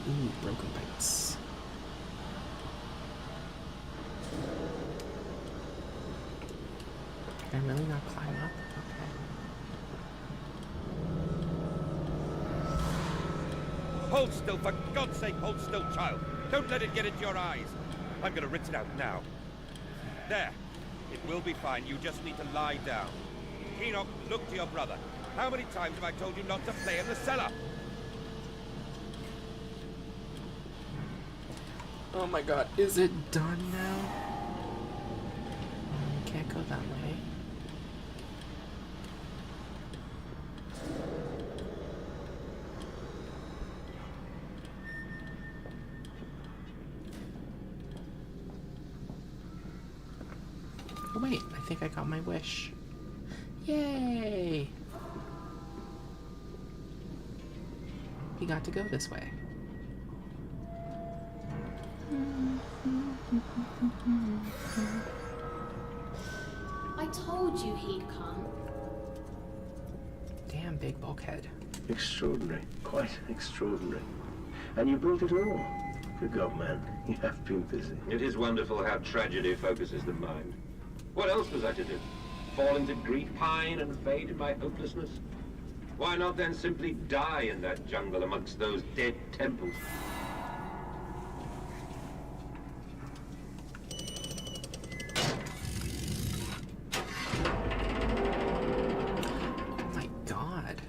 Ooh, broken pipes. Can I really not climb up? Okay. Hold still, for God's sake, hold still, child. Don't let it get into your eyes. I'm gonna rinse it out now. There. It will be fine. You just need to lie down. Enoch, look to your brother. How many times have I told you not to play in the cellar? Oh my god, is it done now? We can't go that way. Oh wait, I think I got my wish. Yay! We got to go this way. I told you he'd come. Damn big bulkhead. Extraordinary. Quite extraordinary. And you built it all. Good God, man. You have been busy. It is wonderful how tragedy focuses the mind. What else was I to do? Fall into grief, pine, and fade in my hopelessness? Why not then simply die in that jungle amongst those dead temples? Oh my god.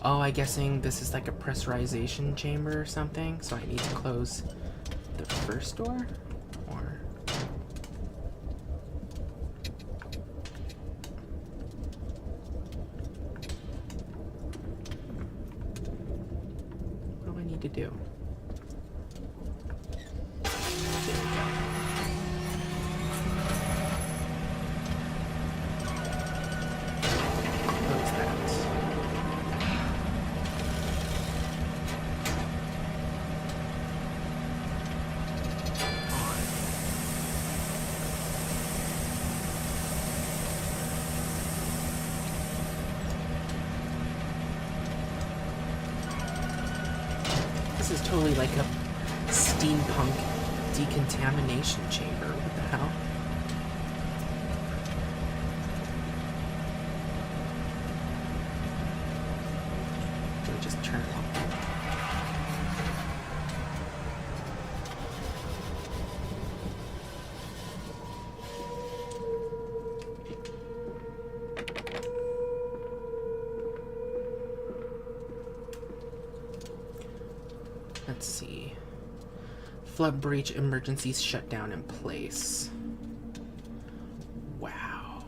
Oh, I'm guessing this is like a pressurization chamber or something, so I need to close the first door? Or... what do I need to do? There we go. Close that. This is totally like a steampunk decontamination chamber. What the hell? Do I just turn it off? Let's see. Flood breach emergency shutdown in place. Wow.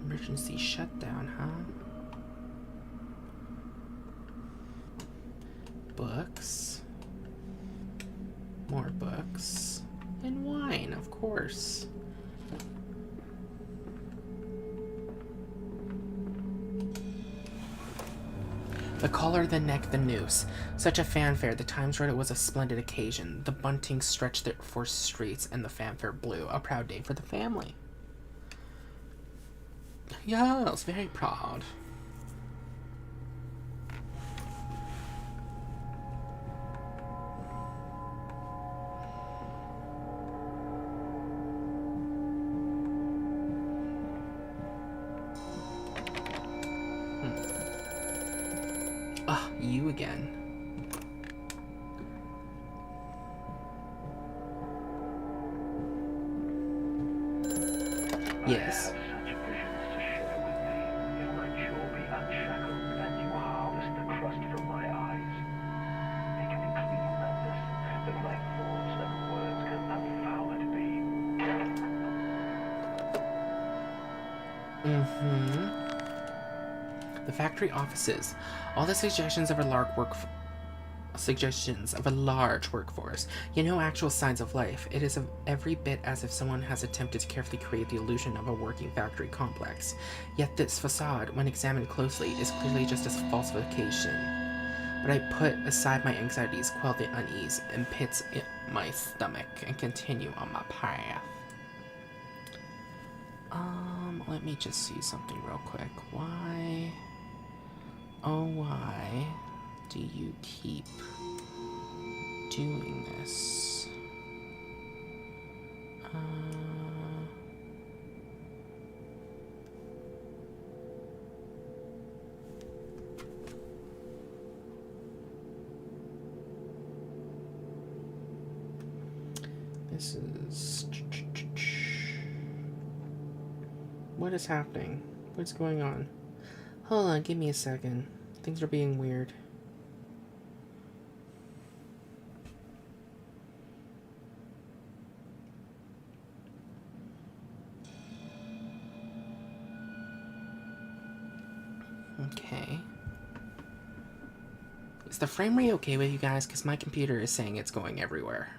Emergency shutdown, huh? Books. More books. And wine, of course. The collar, the neck, the noose. Such a fanfare. The Times wrote it was a splendid occasion. The bunting stretched their forced streets, and the fanfare blew. A proud day for the family. Yes, very proud. you again. Yes. I have such visions to share with thee. If my jaw be unshackled and you harvest the crust from my eyes, make me clean madness, that my thoughts and words can unfouled be. The factory offices. All the suggestions of a large workforce, yet no actual signs of life. It is every bit as if someone has attempted to carefully create the illusion of a working factory complex. Yet this facade, when examined closely, is clearly just a falsification. But I put aside my anxieties, quell the unease, and pits in my stomach, and continue on my path. Let me just see something real quick. Why, oh why do you keep doing this? This is... What is happening? What's going on? Hold on, give me a second. Things are being weird. Okay. Is the frame rate okay with you guys? Because my computer is saying it's going everywhere.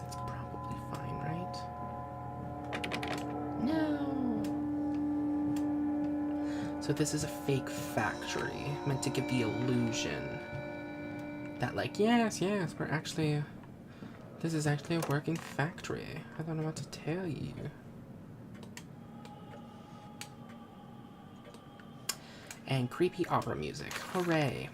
It's probably fine, right? No! So this is a fake factory, meant to give the illusion that, like, yes, we're actually... This is actually a working factory. I don't know what to tell you. And creepy opera music. Hooray.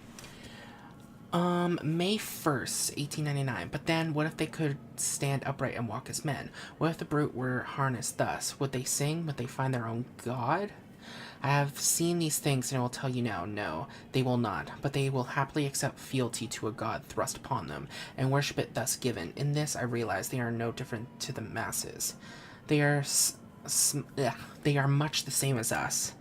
May 1st, 1899. But then, what if they could stand upright and walk as men? What if the brute were harnessed thus? Would they sing? Would they find their own god? I have seen these things and I will tell you now, no, they will not, but they will happily accept fealty to a god thrust upon them, and worship it thus given. In this I realize they are no different to the masses. They are much the same as us.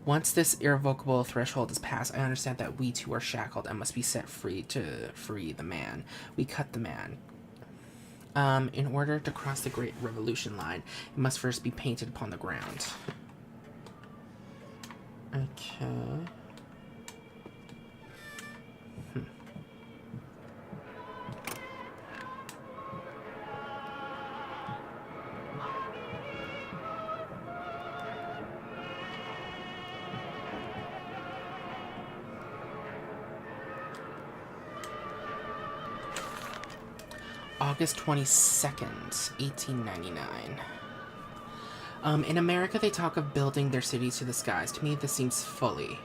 Once this irrevocable threshold is passed, I understand that we too are shackled and must be set free to free the man. We cut the man. In order to cross the Great Revolution line, it must first be painted upon the ground. Okay. August 22nd, 1899. In America, they talk of building their cities to the skies. To me, this seems folly.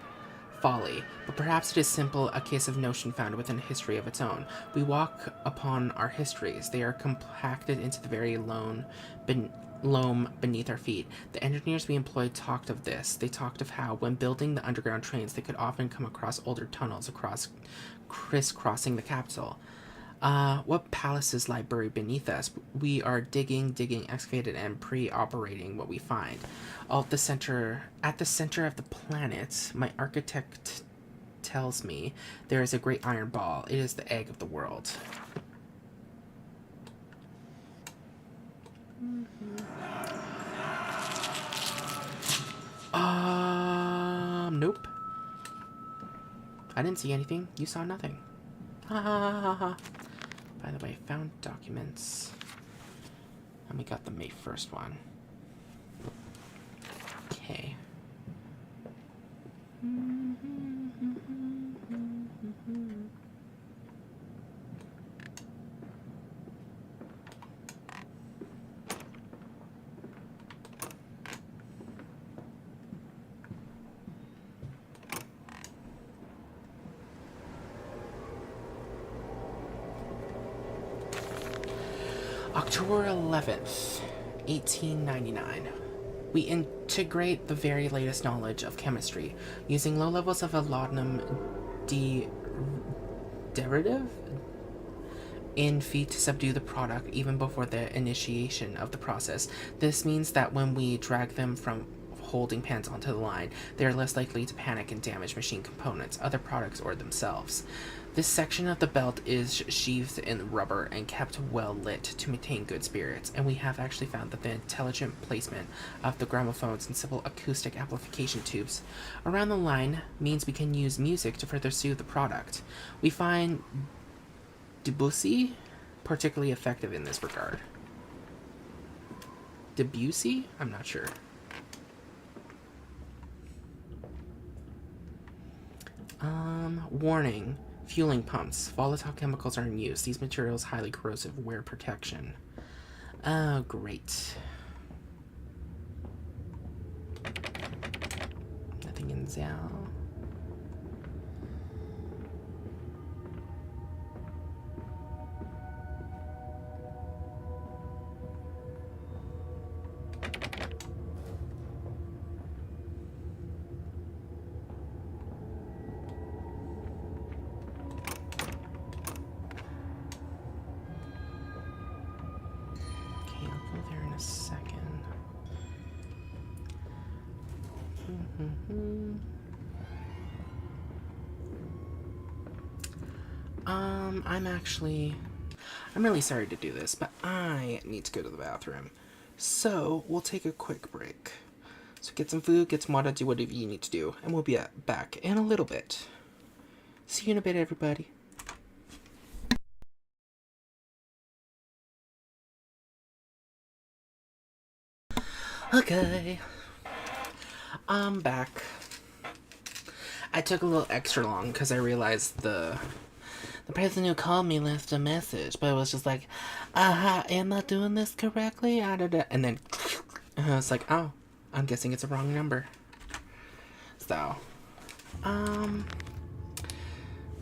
But perhaps it is simple a case of notion found within a history of its own. We walk upon our histories. They are compacted into the very loam beneath our feet. The engineers we employed talked of this. They talked of how, when building the underground trains, they could often come across older tunnels crisscrossing the capital. What palaces lie buried beneath us? We are digging, excavated, and pre-operating what we find. At the center of the planet, my architect tells me there is a great iron ball. It is the egg of the world. Nope. I didn't see anything. You saw nothing. Ha ha ha ha ha. By the way, found documents. And we got the May 1st one. Okay. October 11th, 1899. We integrate the very latest knowledge of chemistry using low levels of a laudanum derivative in feed to subdue the product even before the initiation of the process. This means that when we drag them from holding pans onto the line, they are less likely to panic and damage machine components, other products, or themselves. This section of the belt is sheathed in rubber and kept well lit to maintain good spirits, and we have actually found that the intelligent placement of the gramophones and simple acoustic amplification tubes around the line means we can use music to further soothe the product. We find Debussy particularly effective in this regard. Debussy? I'm not sure. Warning. Fueling pumps. Volatile chemicals are in use. These materials highly corrosive. Wear protection. Oh, great. Nothing in Zell. I'm really sorry to do this, but I need to go to the bathroom. So, we'll take a quick break. So get some food, get some water, do whatever you need to do, and we'll be back in a little bit. See you in a bit, everybody. Okay. I'm back. I took a little extra long because I realized the person who called me left a message, but it was just like, am I doing this correctly? And then I was like, oh, I'm guessing it's a wrong number. So,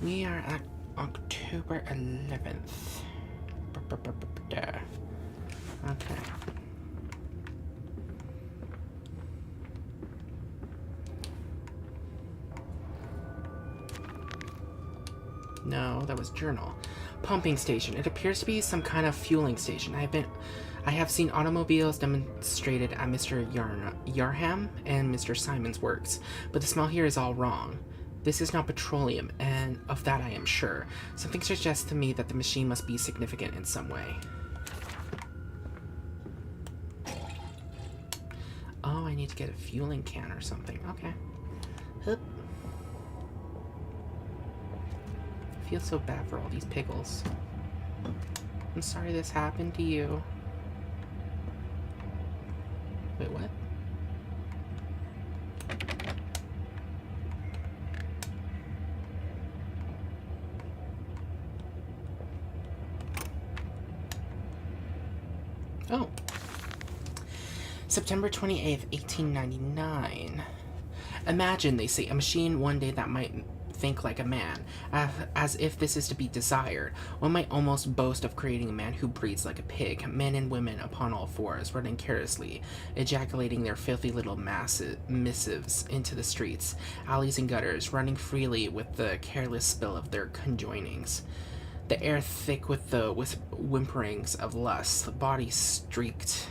we are at October 11th. Okay. No, that was journal. Pumping station. It appears to be some kind of fueling station. I have seen automobiles demonstrated at Mr. Yarham and Mr. Simon's works, but the smell here is all wrong. This is not petroleum, and of that I am sure. Something suggests to me that the machine must be significant in some way. Oh, I need to get a fueling can or something. Okay. Hup. I feel so bad for all these pickles. I'm sorry this happened to you. Wait, what? Oh. September 28th, 1899. Imagine, they say, a machine one day that might think like a man, as if this is to be desired. One might almost boast of creating a man who breathes like a pig, men and women upon all fours, running carelessly, ejaculating their filthy little missives into the streets, alleys and gutters, running freely with the careless spill of their conjoinings. The air thick with the whimperings of lust, bodies streaked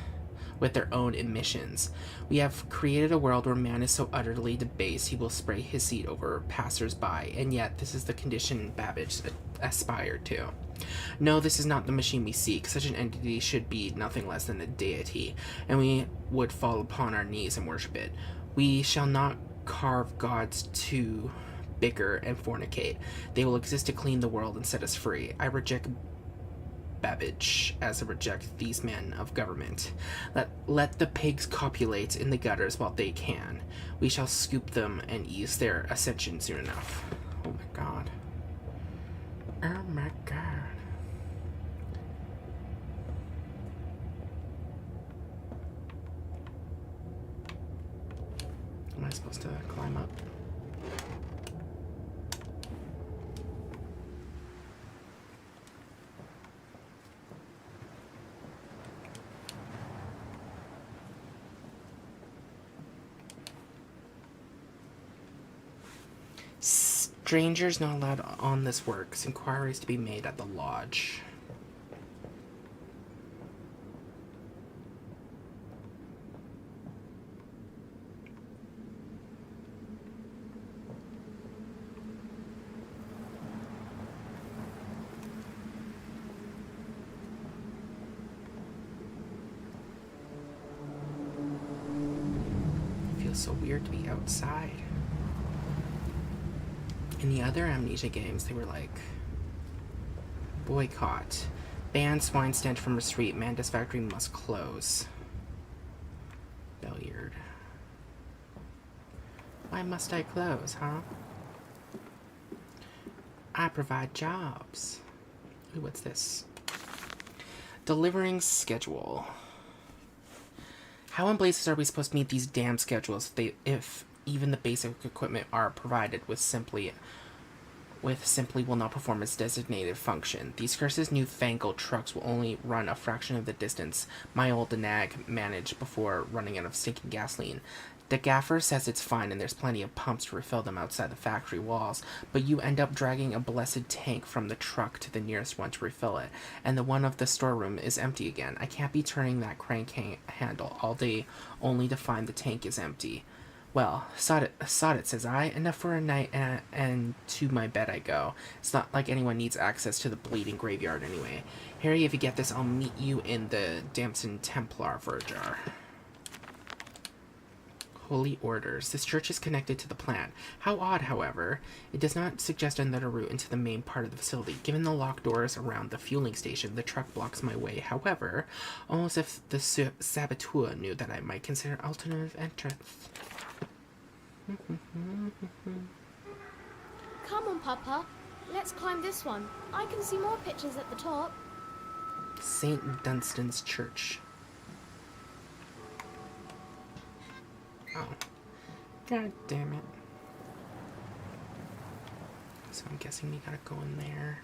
with their own emissions. We have created a world where man is so utterly debased he will spray his seed over passers-by, and yet this is the condition Babbage aspired to. No, this is not the machine we seek. Such an entity should be nothing less than a deity, and we would fall upon our knees and worship it. We shall not carve gods to bicker and fornicate. They will exist to clean the world and set us free. I reject Babbage as I reject these men of government. Let the pigs copulate in the gutters while they can. We shall scoop them and ease their ascension soon enough. Oh my god. Oh my god. Am I supposed to climb up? Strangers not allowed on this works. Inquiries to be made at the lodge. It feels so weird to be outside. In the other Amnesia games, they were like, boycott. Ban swine stench from the street. Mantis factory must close. Billiard. Why must I close, huh? I provide jobs. Ooh, what's this? Delivering schedule. How in blazes are we supposed to meet these damn schedules if even the basic equipment are provided with simply will not perform its designated function? These cursed newfangled trucks will only run a fraction of the distance my old nag managed before running out of stinking gasoline. The gaffer says it's fine and there's plenty of pumps to refill them outside the factory walls, but you end up dragging a blessed tank from the truck to the nearest one to refill it, and the one of the storeroom is empty again. I can't be turning that crank handle all day only to find the tank is empty. Well, sod it, says I. Enough for a night, and to my bed I go. It's not like anyone needs access to the bleeding graveyard anyway. Harry, if you get this, I'll meet you in the Damson Templar for a jar. Holy orders. This church is connected to the plant. How odd, however. It does not suggest another route into the main part of the facility. Given the locked doors around the fueling station, the truck blocks my way. However, almost if the saboteur knew that I might consider alternative entrance. Come on, Papa. Let's climb this one. I can see more pictures at the top. St. Dunstan's Church. Oh. God damn it. So I'm guessing we gotta go in there.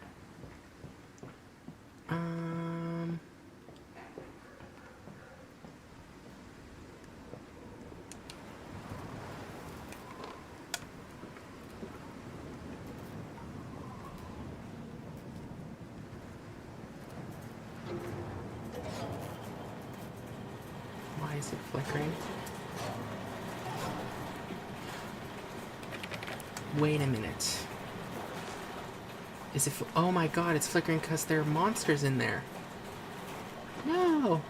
Why is it flickering? Wait a minute. Is it... oh my god, it's flickering because there are monsters in there. No!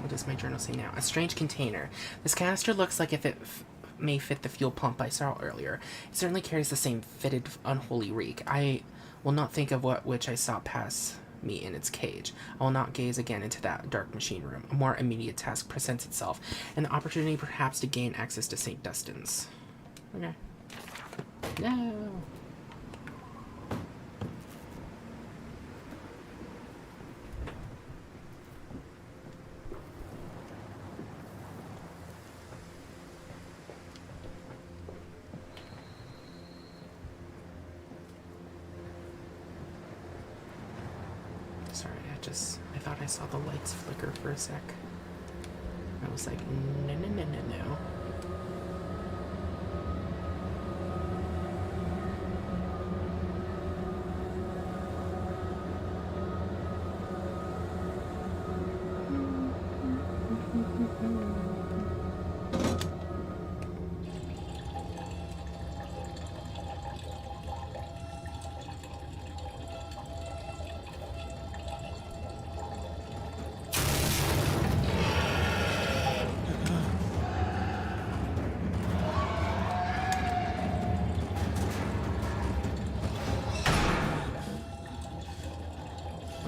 What does my journal say now? A strange container. This canister looks like if it may fit the fuel pump I saw earlier. It certainly carries the same fitted, unholy reek. I will not think of which I saw pass me in its cage. I will not gaze again into that dark machine room. A more immediate task presents itself, and the opportunity perhaps to gain access to St. Dunstan's. Okay. No! I thought I saw the lights flicker for a sec. I was like, no, no, no, no, no.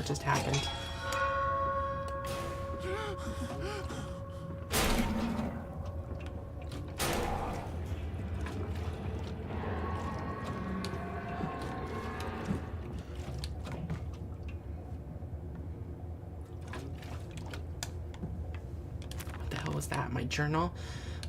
Just happened. What the hell was that? My journal?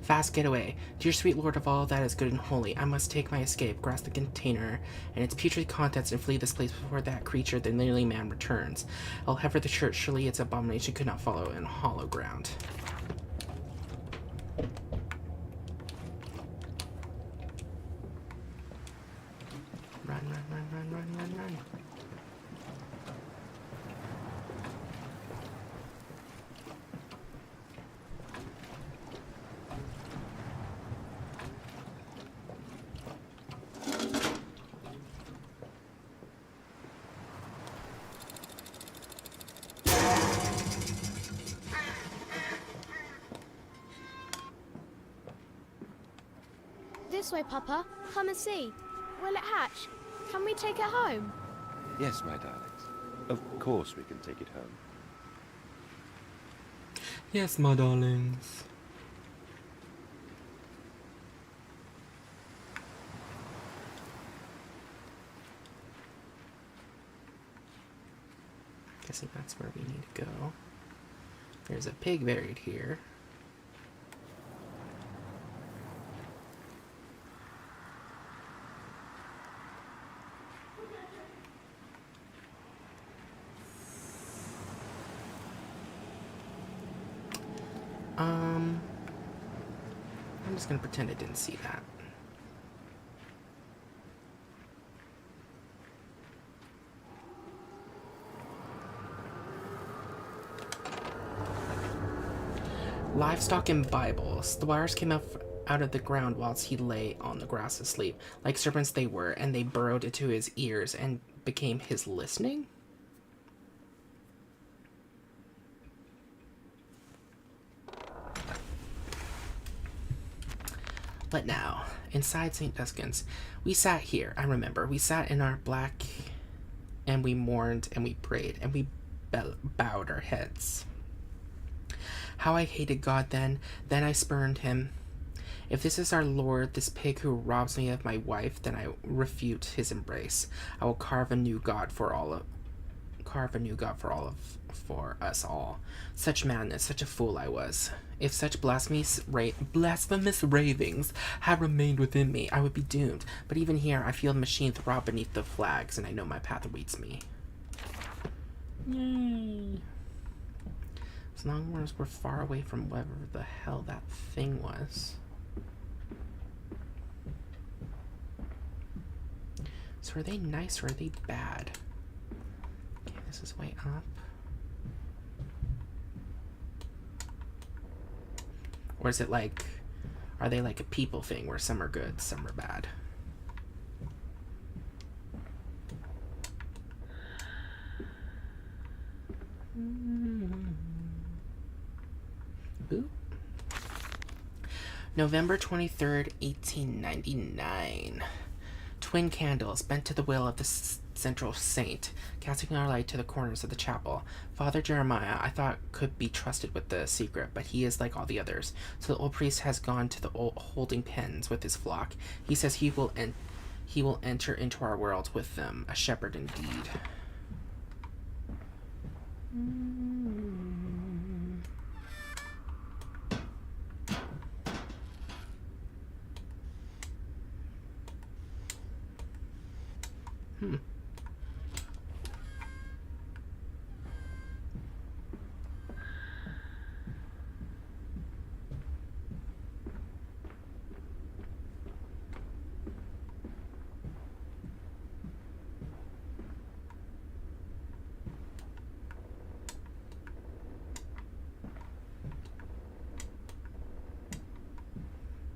Fast getaway. Dear sweet lord of all that is good and holy, I must take my escape, grasp the container and its putrid contents, and flee this place before that creature, the nearly man, returns. I'll heifer the church, surely its abomination could not follow in hollow ground. this way, Papa. Come and see. Will it hatch? Can we take it home? Yes, my darlings. Of course we can take it home. Yes, my darlings. Guessing that's where we need to go. There's a pig buried here. I'm just gonna pretend I didn't see that. Livestock and Bibles. The wires came up out of the ground whilst he lay on the grass asleep. Like serpents they were, and they burrowed into his ears and became his listening? But now, inside St. Duskin's, we sat here, I remember. We sat in our black, and we mourned, and we prayed, and we bowed our heads. How I hated God then I spurned him. If this is our Lord, this pig who robs me of my wife, then I refute his embrace. I will carve a new God for us all. Such madness, such a fool I was. If such blasphemous ravings had remained within me, I would be doomed. But even here, I feel the machine throb beneath the flags, and I know my path awaits me. Yay. As long as we're far away from whatever the hell that thing was. So are they nice or are they bad? Okay, this is way up. Or is it like, are they like a people thing where some are good, some are bad? Ooh. November 23rd, 1899. Twin candles bent to the will of the central saint, casting our light to the corners of the chapel. Father Jeremiah, I thought, could be trusted with the secret, but he is like all the others. So the old priest has gone to the old holding pens with his flock. He says he will enter into our world with them, a shepherd indeed.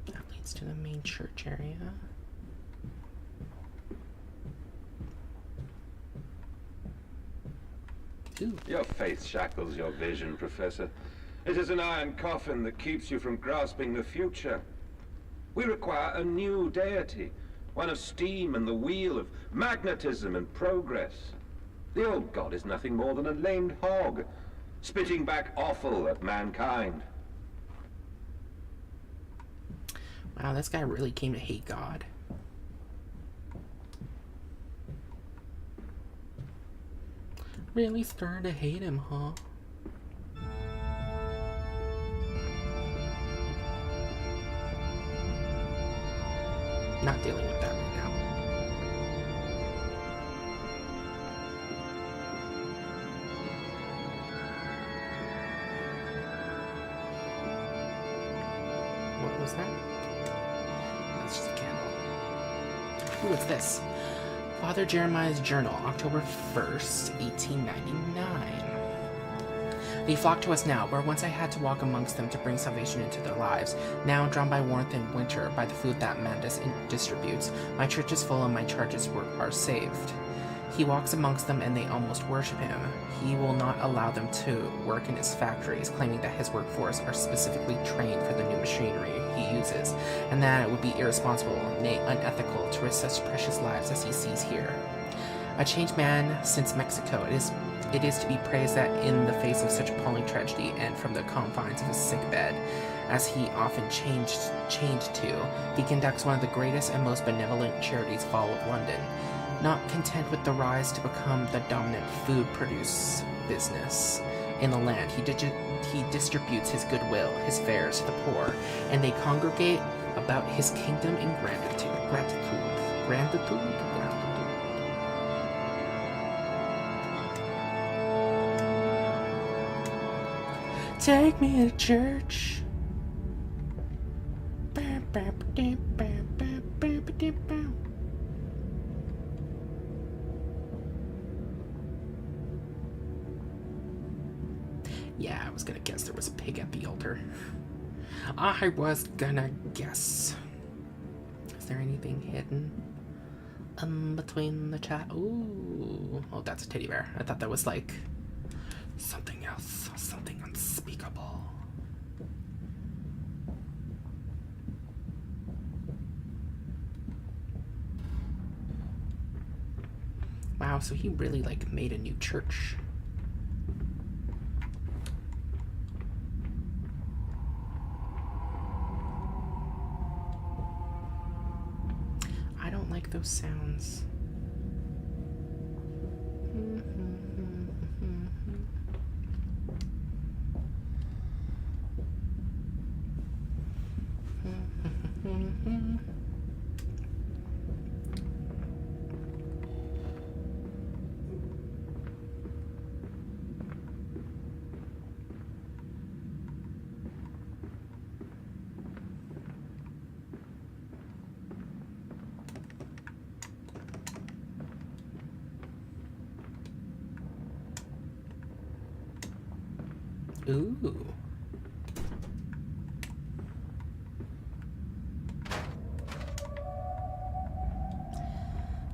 That leads to the main church area. Ooh. Your faith shackles your vision, Professor. It is an iron coffin that keeps you from grasping the future. We require a new deity, one of steam and the wheel, of magnetism and progress. The old god is nothing more than a lamed hog, spitting back offal at mankind. Wow, this guy really came to hate God. Really started to hate him, huh? Not dealing with that right now. What was that? That's just a candle. Ooh, what's this? Father Jeremiah's Journal, October 1st, 1899. They flock to us now, where once I had to walk amongst them to bring salvation into their lives. Now, drawn by warmth and winter, by the food that Mandus distributes, my church is full and my charges are saved. He walks amongst them and they almost worship him. He will not allow them to work in his factories, claiming that his workforce are specifically trained for the new machinery he he uses, and that it would be irresponsible, nay, unethical, to risk such precious lives as he sees here. A changed man since Mexico, it is to be praised that in the face of such appalling tragedy, and from the confines of his sick bed, as he often chained to, he conducts one of the greatest and most benevolent charities of all of London. Not content with the rise to become the dominant food produce business in the land, he distributes his goodwill, his fares to the poor, and they congregate about his kingdom in gratitude. Take me to church. Yeah, I was gonna guess there was a pig at the altar. I was gonna guess. Is there anything hidden between the chat? Ooh. Oh, that's a teddy bear. I thought that was like something else, something unspeakable. Wow, so he really like made a new church. I don't like those sounds. Ooh.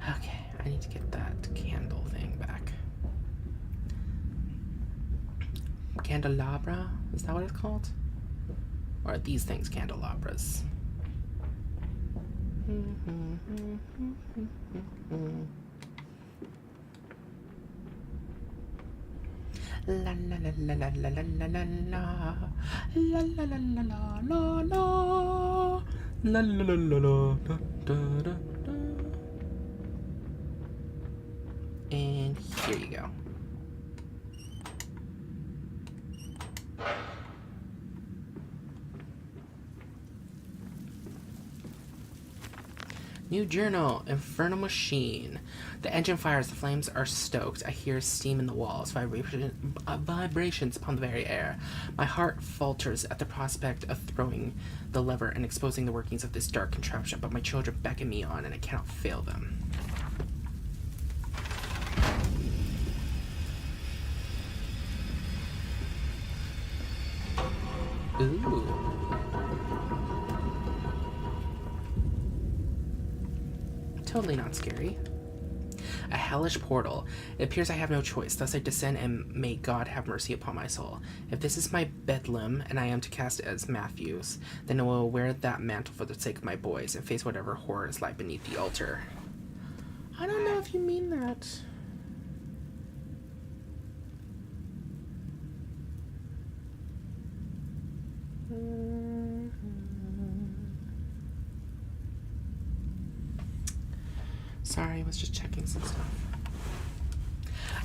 Okay, I need to get that candle thing back. Candelabra? Is that what it's called? Or are these things candelabras? La la la la la la la la la la la la la la la la la la la la da da da. And here you go. New journal, Infernal Machine. The engine fires, the flames are stoked. I hear steam in the walls, vibrations upon the very air. My heart falters at the prospect of throwing the lever and exposing the workings of this dark contraption, but my children beckon me on, and I cannot fail them. Ooh. Totally not scary. A hellish portal. It appears I have no choice, thus I descend, and may God have mercy upon my soul. If this is my bedlam, and I am to cast as Matthews, then I will wear that mantle for the sake of my boys, and face whatever horrors lie beneath the altar. I don't know if you mean that. Sorry, I was just checking some stuff.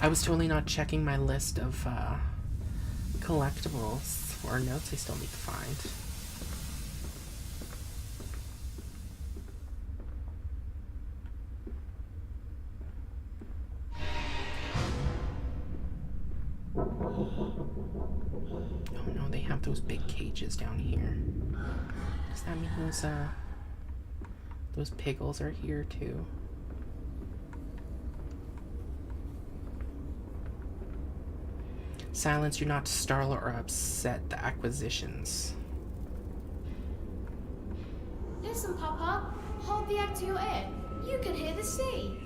I was totally not checking my list of collectibles or notes I still need to find. Oh no, they have those big cages down here. Does that mean those piggles are here too? Silence, do not startle or upset the acquisitions. Listen, Papa. Hold the egg to your ear. You can hear the sea.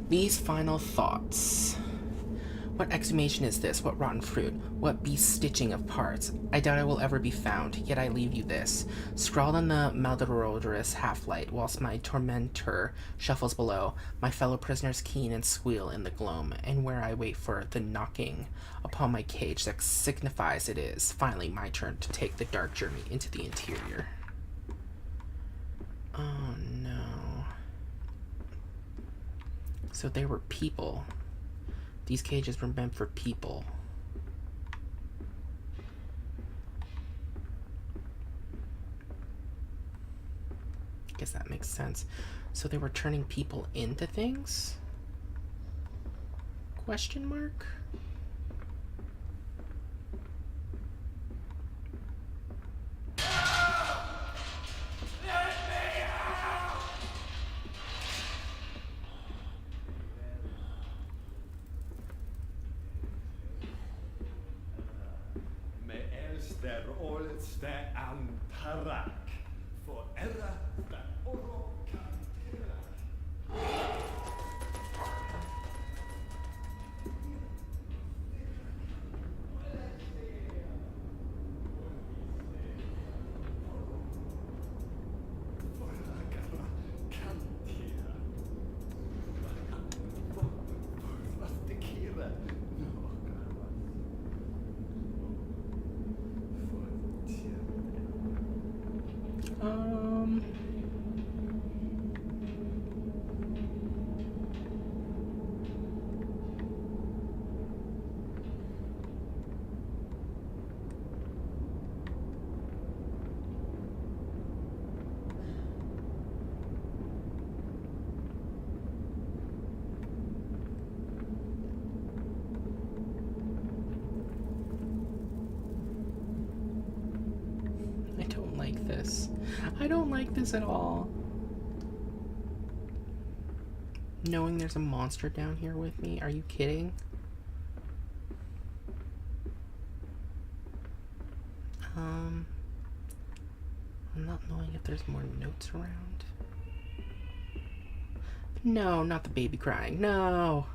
These final thoughts. What exhumation is this? What rotten fruit? What be-stitching of parts? I doubt I will ever be found, yet I leave you this. Scrawled on the malodorous half-light, whilst my tormentor shuffles below, my fellow prisoners keen and squeal in the gloam, and where I wait for the knocking upon my cage that signifies it is finally my turn to take the dark journey into the interior. Oh no. So they were people. These cages were meant for people. I guess that makes sense. So they were turning people into things? Question mark? I don't like this at all. Knowing there's a monster down here with me, are you kidding? I'm not knowing if there's more notes around. No, not the baby crying. No.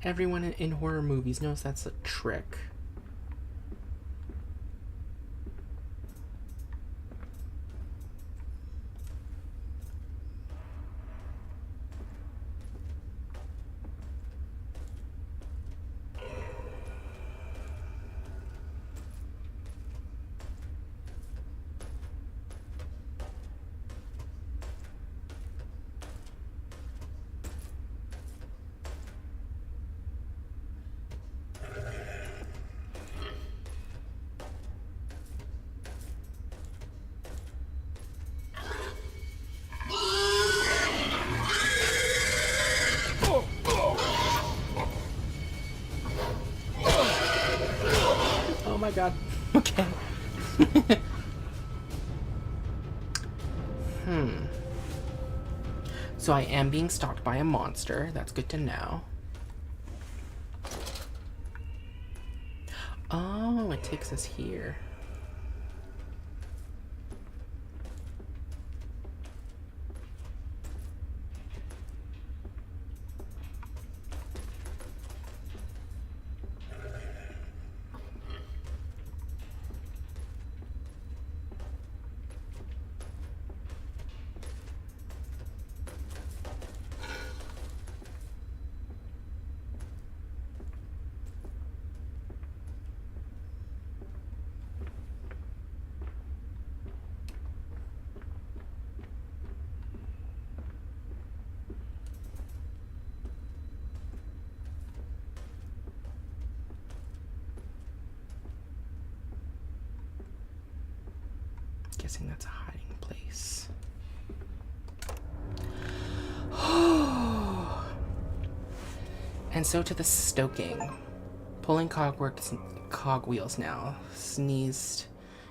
Everyone in horror movies knows that's a trick. Oh my god. Okay. So I am being stalked by a monster. That's good to know. Oh, it takes us here. Guessing that's a hiding place. And so to the stoking. Pulling cogwheels now. Sneezed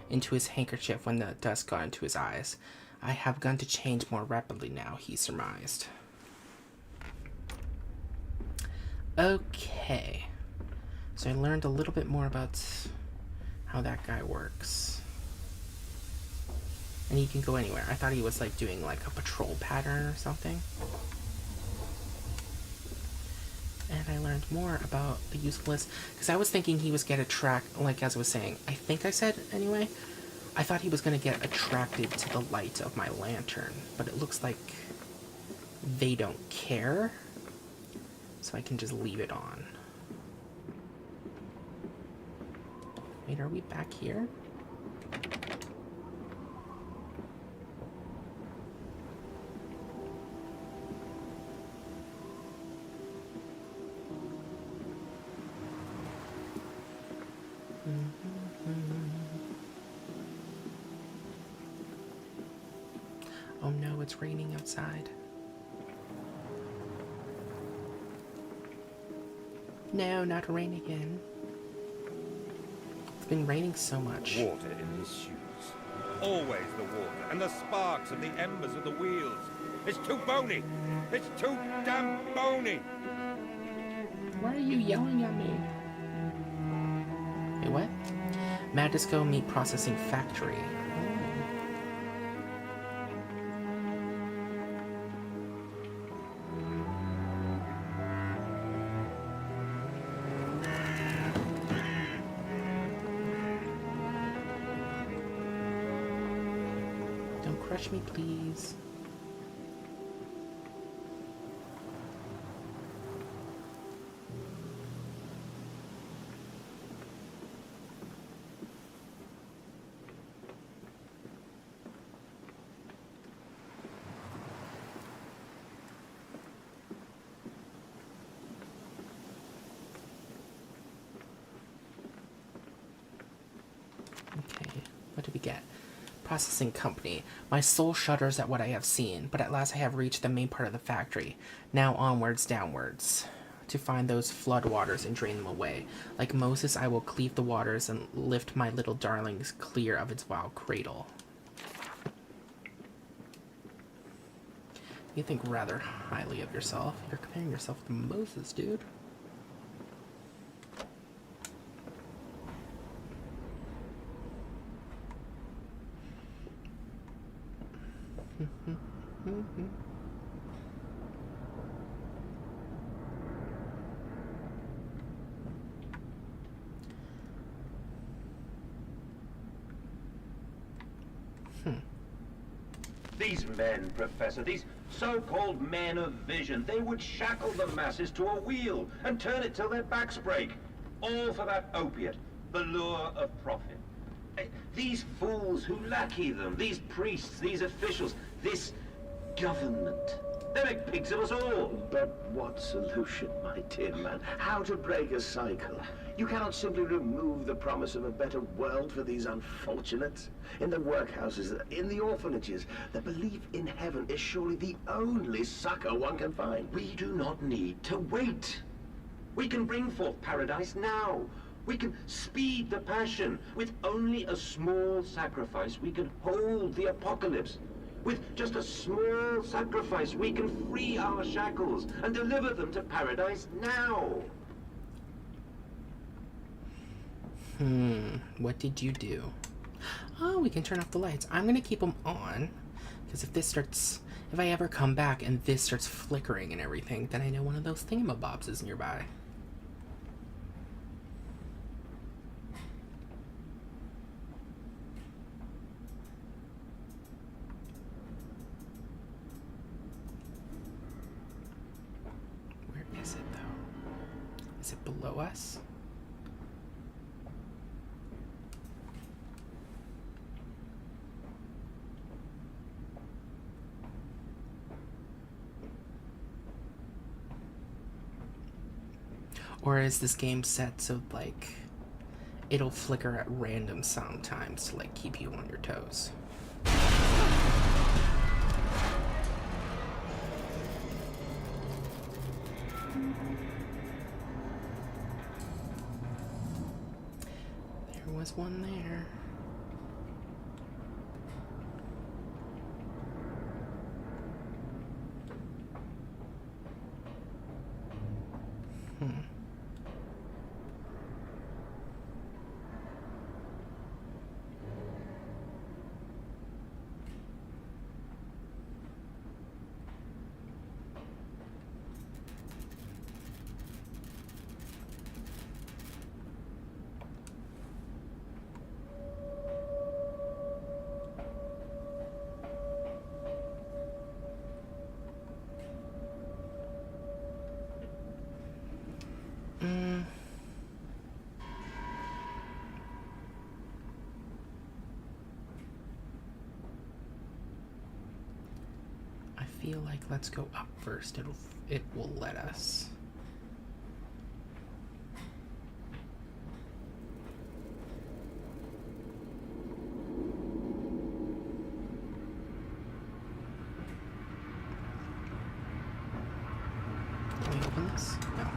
into his handkerchief when the dust got into his eyes. I have begun to change more rapidly now, he surmised. Okay. So I learned a little bit more about how that guy works. And he can go anywhere. I thought he was like doing like a patrol pattern or something. And I learned more about the usefulness, because I was thinking he was get attracted, like as I was saying, I think I said anyway, I thought he was going to get attracted to the light of my lantern, but it looks like they don't care, so I can just leave it on. Wait, are we back here? Oh no, it's raining outside. No, not rain again. It's been raining so much. Water in his shoes. Always the water, and the sparks of the embers of the wheels. It's too bony! It's too damn bony! Why are you yelling at me? Wait, what? Mad Disco Meat Processing Factory. Don't crush me, please. Okay, what did we get? Processing company. My soul shudders at what I have seen, but at last I have reached the main part of the factory. Now onwards, downwards, to find those flood waters and drain them away. Like Moses, I will cleave the waters and lift my little darlings clear of its wild cradle. You think rather highly of yourself. You're comparing yourself to Moses, dude. These men, Professor, these so-called men of vision, they would shackle the masses to a wheel and turn it till their backs break. All for that opiate, the lure of profit. These fools who lackey them, these priests, these officials, this government, they make pigs of us all. But what solution, my dear man? How to break a cycle? You cannot simply remove the promise of a better world for these unfortunates. In the workhouses, in the orphanages, the belief in heaven is surely the only succor one can find. We do not need to wait. We can bring forth paradise now. We can speed the passion. With only a small sacrifice, we can hold the apocalypse. With just a small sacrifice, we can free our shackles and deliver them to paradise now. What did you do? Oh, we can turn off the lights. I'm gonna keep them on, because if I ever come back and this starts flickering and everything, then I know one of those thingamabobs is nearby. Where is it, though? Is it below us? Or is this game set so, like, it'll flicker at random sometimes to, like, keep you on your toes? There was one there. feel like let's go up first. It will let us. Can we open this? No.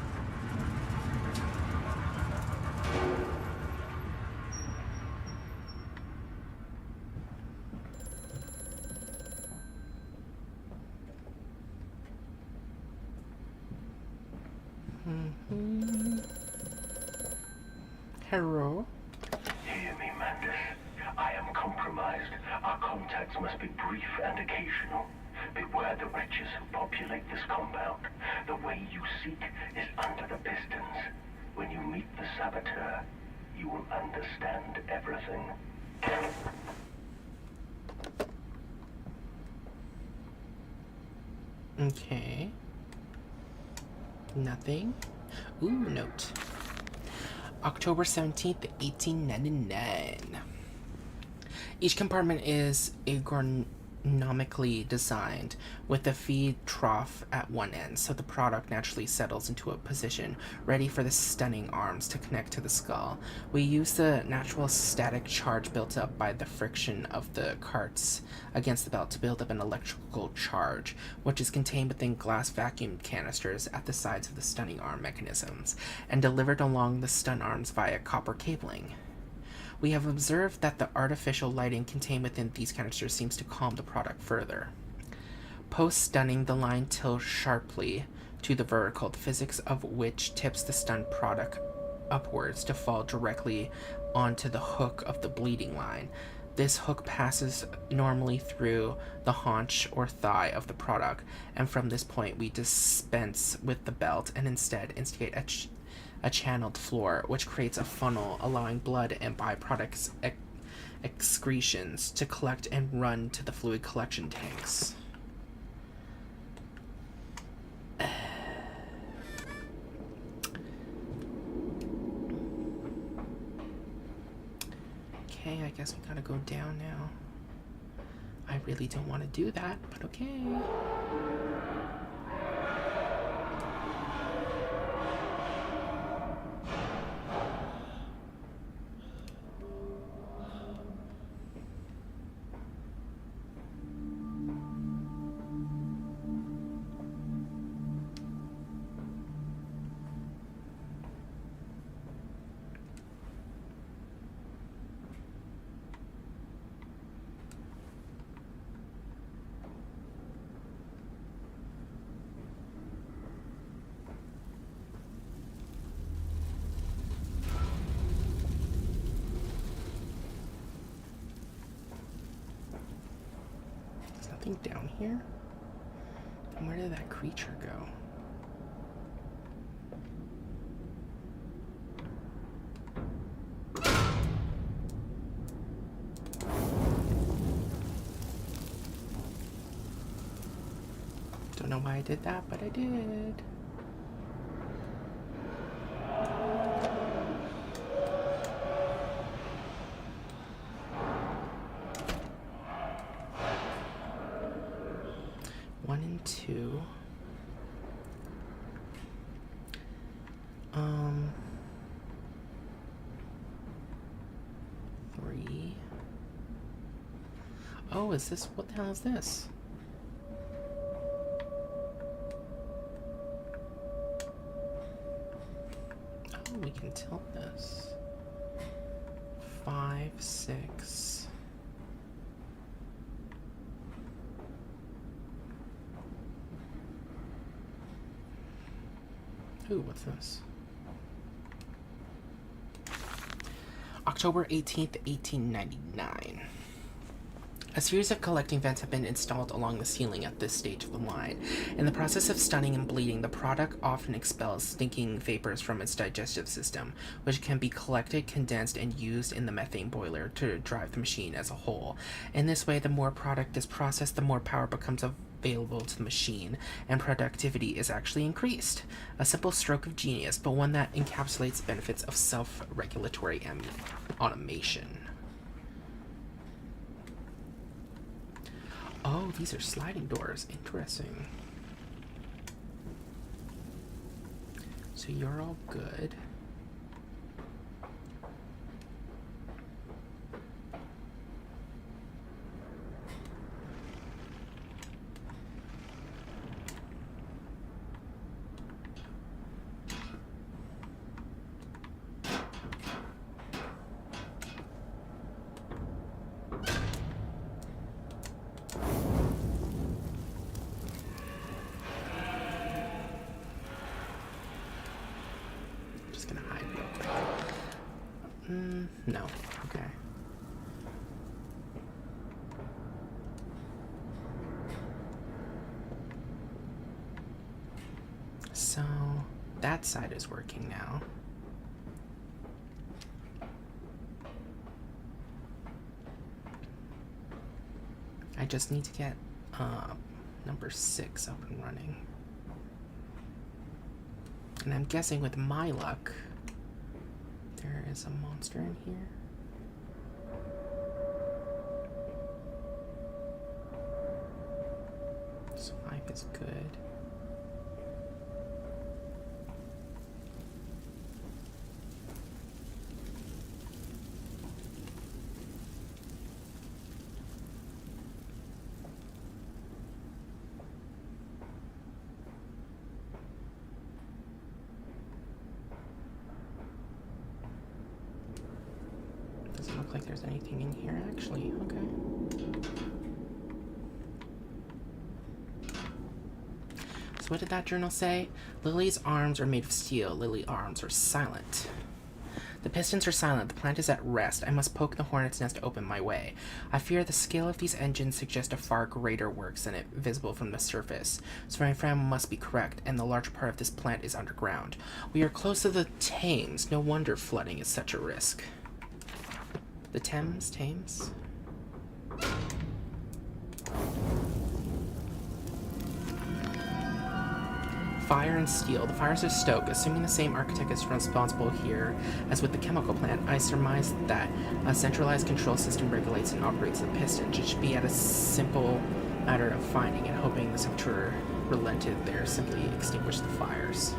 Hello? Hear me, Mandus. I am compromised. Our contacts must be brief and occasional. Beware the wretches who populate this compound. The way you seek is under the pistons. When you meet the saboteur, you will understand everything. Okay. Nothing. Ooh, note. October 17th, 1899. Each compartment is ergonomically designed with a feed trough at one end, so the product naturally settles into a position ready for the stunning arms to connect to the skull. We use the natural static charge built up by the friction of the carts against the belt to build up an electrical charge, which is contained within glass vacuum canisters at the sides of the stunning arm mechanisms, and delivered along the stun arms via copper cabling. We have observed that the artificial lighting contained within these canisters seems to calm the product further. Post-stunning, the line tilts sharply to the vertical, the physics of which tips the stun product upwards to fall directly onto the hook of the bleeding line. This hook passes normally through the haunch or thigh of the product, and from this point we dispense with the belt and instead instigate a channeled floor, which creates a funnel, allowing blood and byproducts excretions to collect and run to the fluid collection tanks. Okay, I guess we gotta go down now. I really don't want to do that, but okay. Down here? And where did that creature go? Don't know why I did that, but I did. Two. Three. Oh, is this, what the hell is this? Oh, we can tilt this. 5, 6. Ooh, what's this? October 18th, 1899. A series of collecting vents have been installed along the ceiling at this stage of the line. In the process of stunning and bleeding, the product often expels stinking vapors from its digestive system, which can be collected, condensed, and used in the methane boiler to drive the machine as a whole. In this way, the more product is processed, the more power becomes available to the machine, and productivity is actually increased. A simple stroke of genius, but one that encapsulates the benefits of self-regulatory automation. Oh, these are sliding doors. Interesting. So you're all good. Just gonna hide real quick. No. Okay. So that side is working now. I just need to get number 6 up and running. And I'm guessing with my luck, there is a monster in here. So 5 is good. Doesn't look like there's anything in here, actually. Okay. So what did that journal say? Lily's arms are made of steel. Lily's arms are silent. The pistons are silent. The plant is at rest. I must poke the hornet's nest to open my way. I fear the scale of these engines suggests a far greater works than it visible from the surface. So my friend must be correct, and the larger part of this plant is underground. We are close to the Thames. No wonder flooding is such a risk. The Thames? Fire and steel. The fires of Stoke, assuming the same architect is responsible here as with the chemical plant, I surmise that a centralized control system regulates and operates the pistons. It should be a simple matter of finding and hoping the temperature relented there simply extinguish the fires.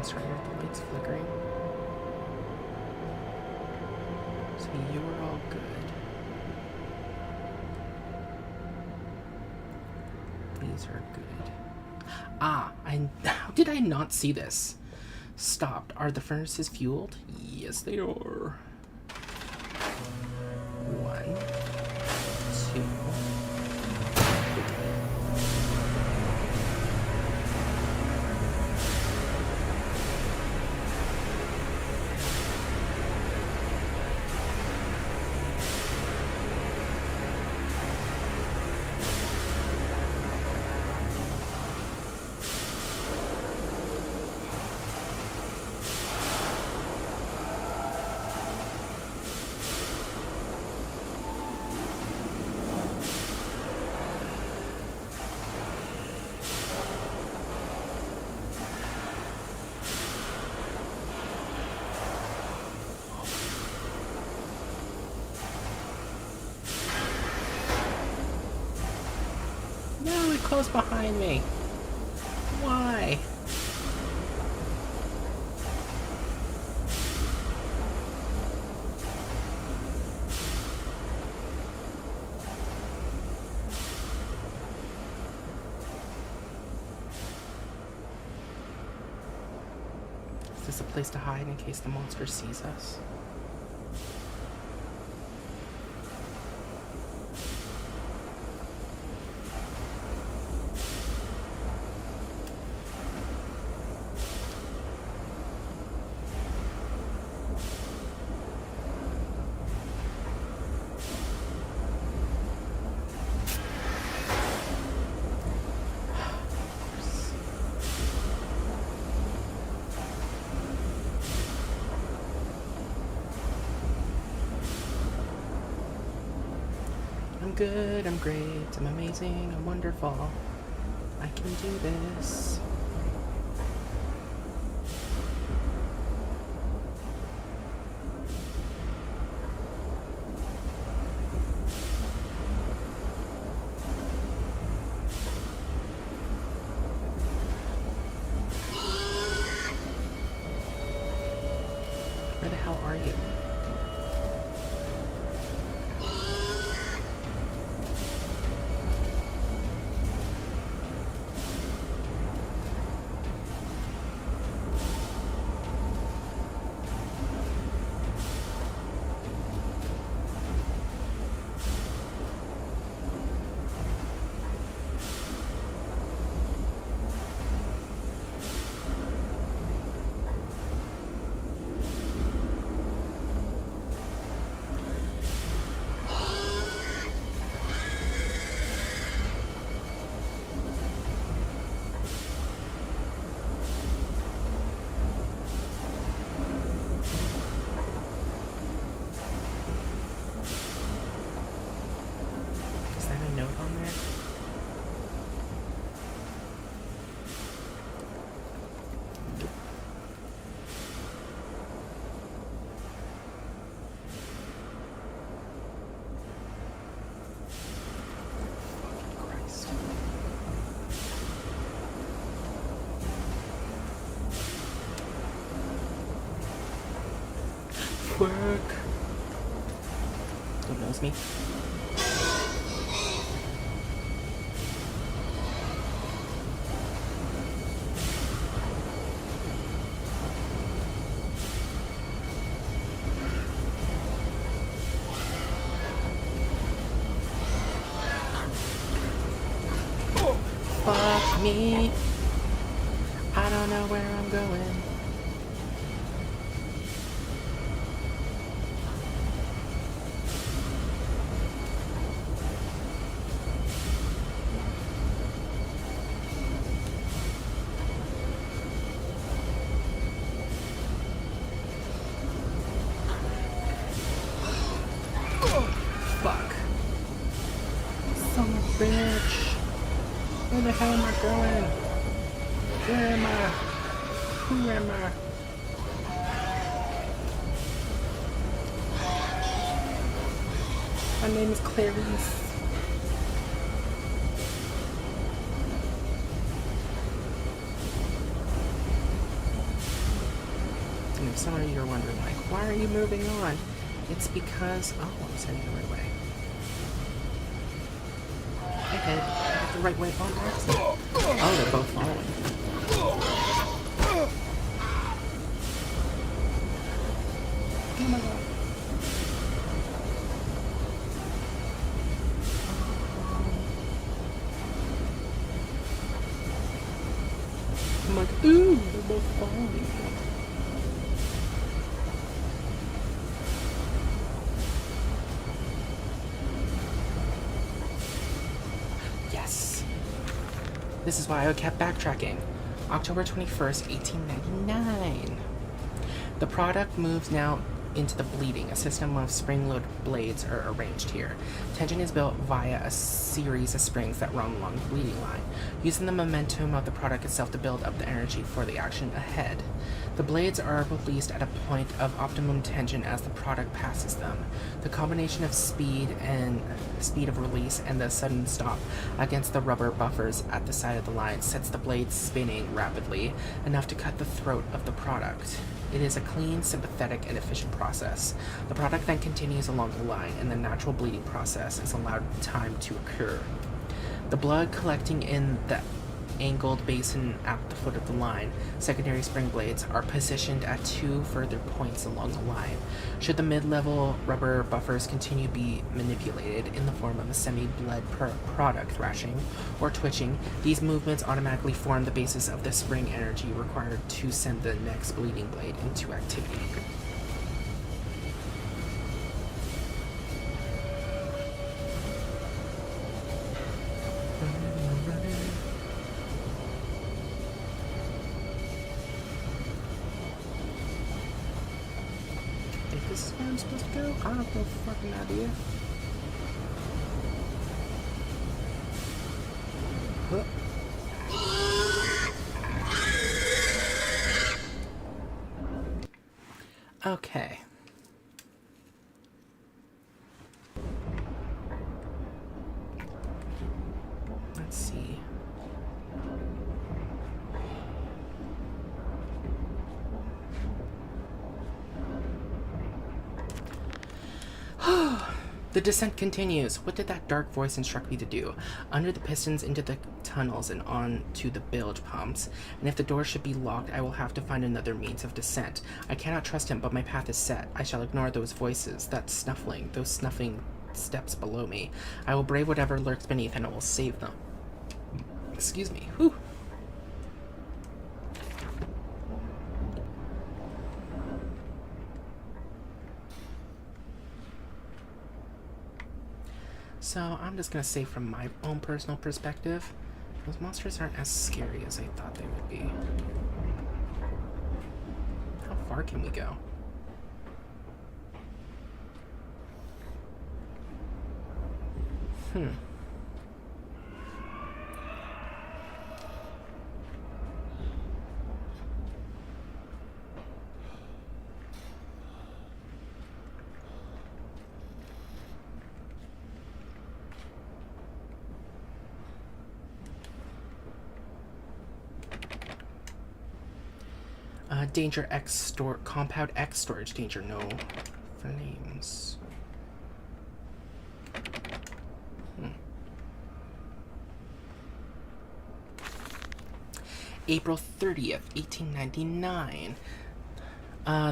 Starting with the lights flickering. So you are all good. These are good. Ah, how did I not see this? Stopped. Are the furnaces fueled? Yes, they are. 1, 2. No, it closed behind me. Why? Is this a place to hide in case the monster sees us? good, I'm great, I'm amazing, I'm wonderful. I can do this. Where the hell are you? Work. Still knows me. Fuck me. I don't know where I'm going. Fuck. Son of a bitch. Where the hell am I going? Where am I? Who am I? My name is Clarice. And if some of you are wondering, like, why are you moving on? It's because, oh, I was heading the right way. I head the right way on accident. Oh, they're both following. Oh my god. I'm like, ooh, they're both following me. This is why I kept backtracking. October 21st, 1899. The product moves now into the bleeding. A system of spring-loaded blades are arranged here. Tension is built via a series of springs that run along the bleeding line, using the momentum of the product itself to build up the energy for the action ahead. The blades are released at a point of optimum tension as the product passes them. The combination of speed of release and the sudden stop against the rubber buffers at the side of the line sets the blades spinning rapidly, enough to cut the throat of the product. It is a clean, sympathetic, and efficient process. The product then continues along the line, and the natural bleeding process is allowed time to occur. The blood collecting in the angled basin at the foot of the line. Secondary spring blades are positioned at two further points along the line. Should the mid-level rubber buffers continue to be manipulated in the form of a semi-bled product thrashing or twitching, these movements automatically form the basis of the spring energy required to send the next bleeding blade into activity. This is where I'm supposed to go? I have no fucking idea. Okay. Let's see. The descent continues. What did that dark voice instruct me to do? Under the pistons, into the tunnels, and on to the bilge pumps. And if the door should be locked, I will have to find another means of descent. I cannot trust him, but my path is set. I shall ignore those voices, that snuffling, those snuffing steps below me. I will brave whatever lurks beneath, and I will save them. Excuse me. Whew. So I'm just gonna say from my own personal perspective, those monsters aren't as scary as I thought they would be. How far can we go? Danger X store, compound X storage danger, no flames. April 30th, 1899.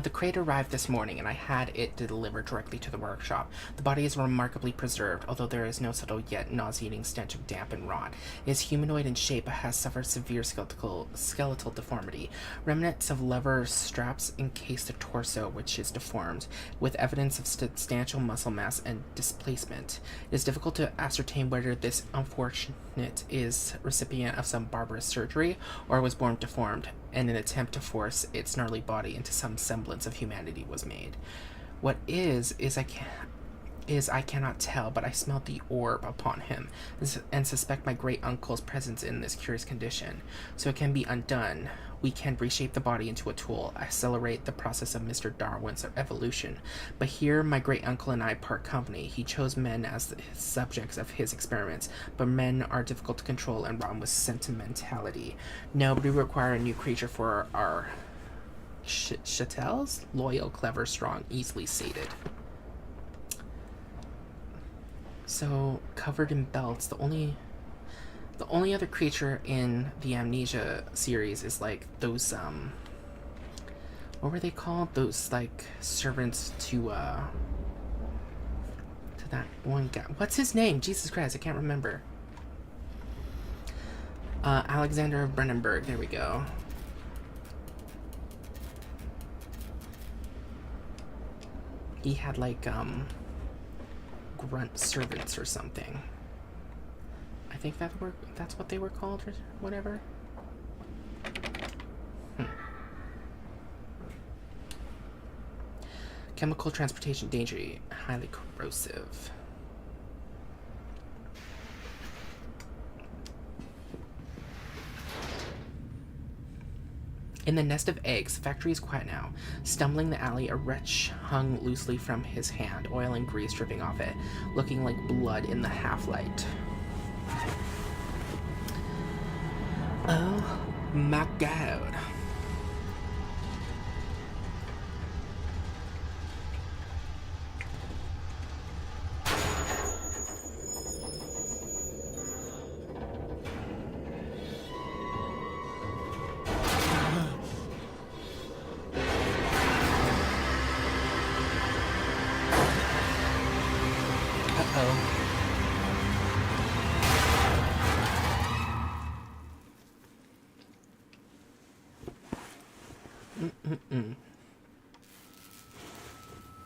The crate arrived this morning, and I had it delivered directly to the workshop. The body is remarkably preserved, although there is no subtle yet nauseating stench of damp and rot. It is humanoid in shape, but has suffered severe skeletal deformity. Remnants of lever straps encase the torso, which is deformed, with evidence of substantial muscle mass and displacement. It is difficult to ascertain whether this unfortunate is recipient of some barbarous surgery, or was born deformed, and an attempt to force its gnarly body into some semblance of humanity was made. What I cannot tell, but I smelled the orb upon him, and suspect my great uncle's presence in this curious condition. So it can be undone. We can reshape the body into a tool, accelerate the process of Mr. Darwin's evolution. But here my great uncle and I part company. He chose men as the subjects of his experiments, but men are difficult to control and rotten with sentimentality. No, but we require a new creature for our chatels? Loyal, clever, strong, easily sated. So, covered in belts, the only other creature in the Amnesia series is like those what were they called? Those like servants to that one guy. What's his name? Jesus Christ, I can't remember. Alexander of Brennenburg, there we go. He had like grunt servants or something. I think that's what they were called or whatever. Chemical transportation danger, highly corrosive. In the nest of eggs, the factory is quiet now. Stumbling the alley, a wretch hung loosely from his hand, oil and grease dripping off it, looking like blood in the half-light. Oh my god.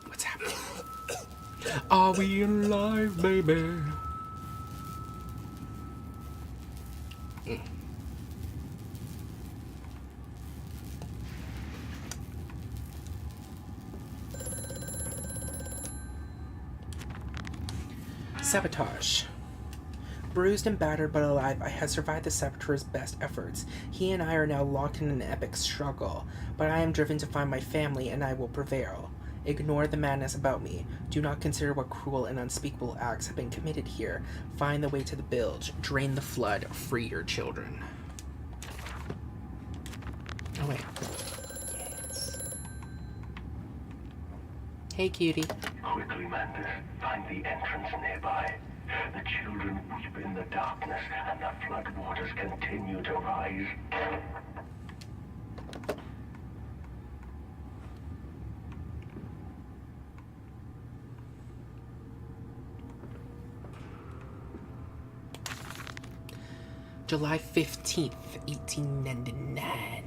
What's happening? Are we alive, baby? Sabotage. bruised and battered but alive, I have survived the Saboteur's best efforts. He and I are now locked in an epic struggle, but I am driven to find my family, and I will prevail. Ignore the madness about me. Do not consider what cruel and unspeakable acts have been committed here. Find the way to the bilge. Drain the flood. Free your children. Oh, wait. Yes. Hey, cutie. Quickly, Mantis. Find the entrance nearby. The children weep in the darkness, and the flood waters continue to rise. July 15th, 1899.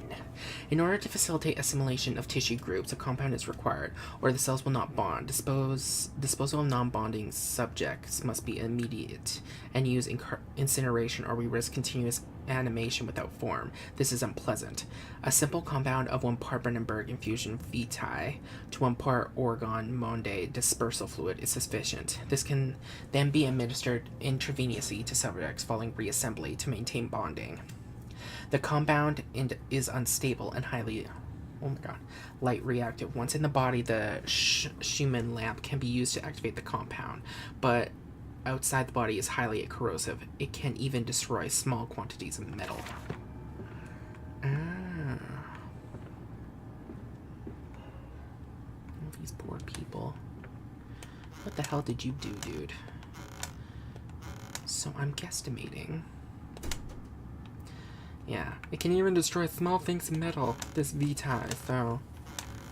In order to facilitate assimilation of tissue groups, a compound is required, or the cells will not bond. Disposal of non-bonding subjects must be immediate, and use incineration, or we risk continuous animation without form. This is unpleasant. A simple compound of 1 part Brandenburg infusion vitae to 1 part Orgon Monde dispersal fluid is sufficient. This can then be administered intravenously to subjects following reassembly to maintain bonding. The compound is unstable and highly light reactive. Once in the body, the Schumann lamp can be used to activate the compound, but outside the body is highly corrosive. It can even destroy small quantities of metal. Ah. These poor people. What the hell did you do, dude? So I'm guesstimating. Yeah, it can even destroy small things of metal, this vitae, so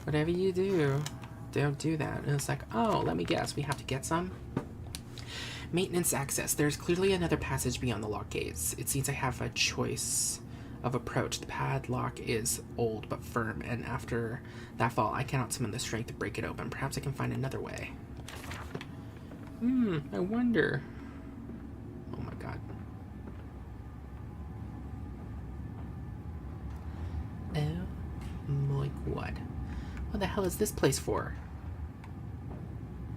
whatever you do, don't do that. And it's like, oh, let me guess, we have to get some? Maintenance access. There's clearly another passage beyond the lock gates. It seems I have a choice of approach. The padlock is old but firm, and after that fall, I cannot summon the strength to break it open. Perhaps I can find another way. I wonder. Oh my god. Oh my god. What the hell is this place for?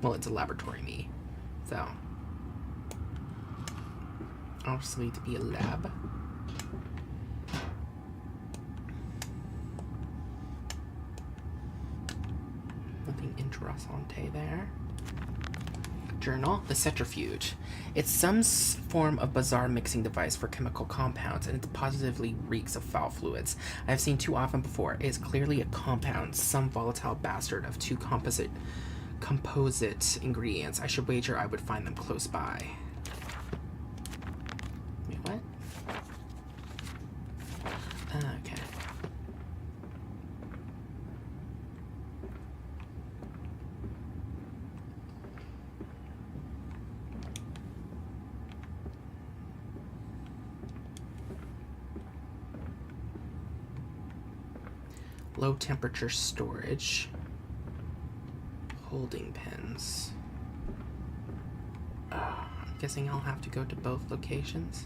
Well, it's a laboratory, me. So. Obviously to be a lab. Nothing interessante there. Journal, the centrifuge. It's some form of bizarre mixing device for chemical compounds, and it positively reeks of foul fluids. I've seen too often before. It is clearly a compound, some volatile bastard of 2 composite ingredients. I should wager I would find them close by. Wait, what? Okay. Low temperature storage. Holding pens. I'm guessing I'll have to go to both locations.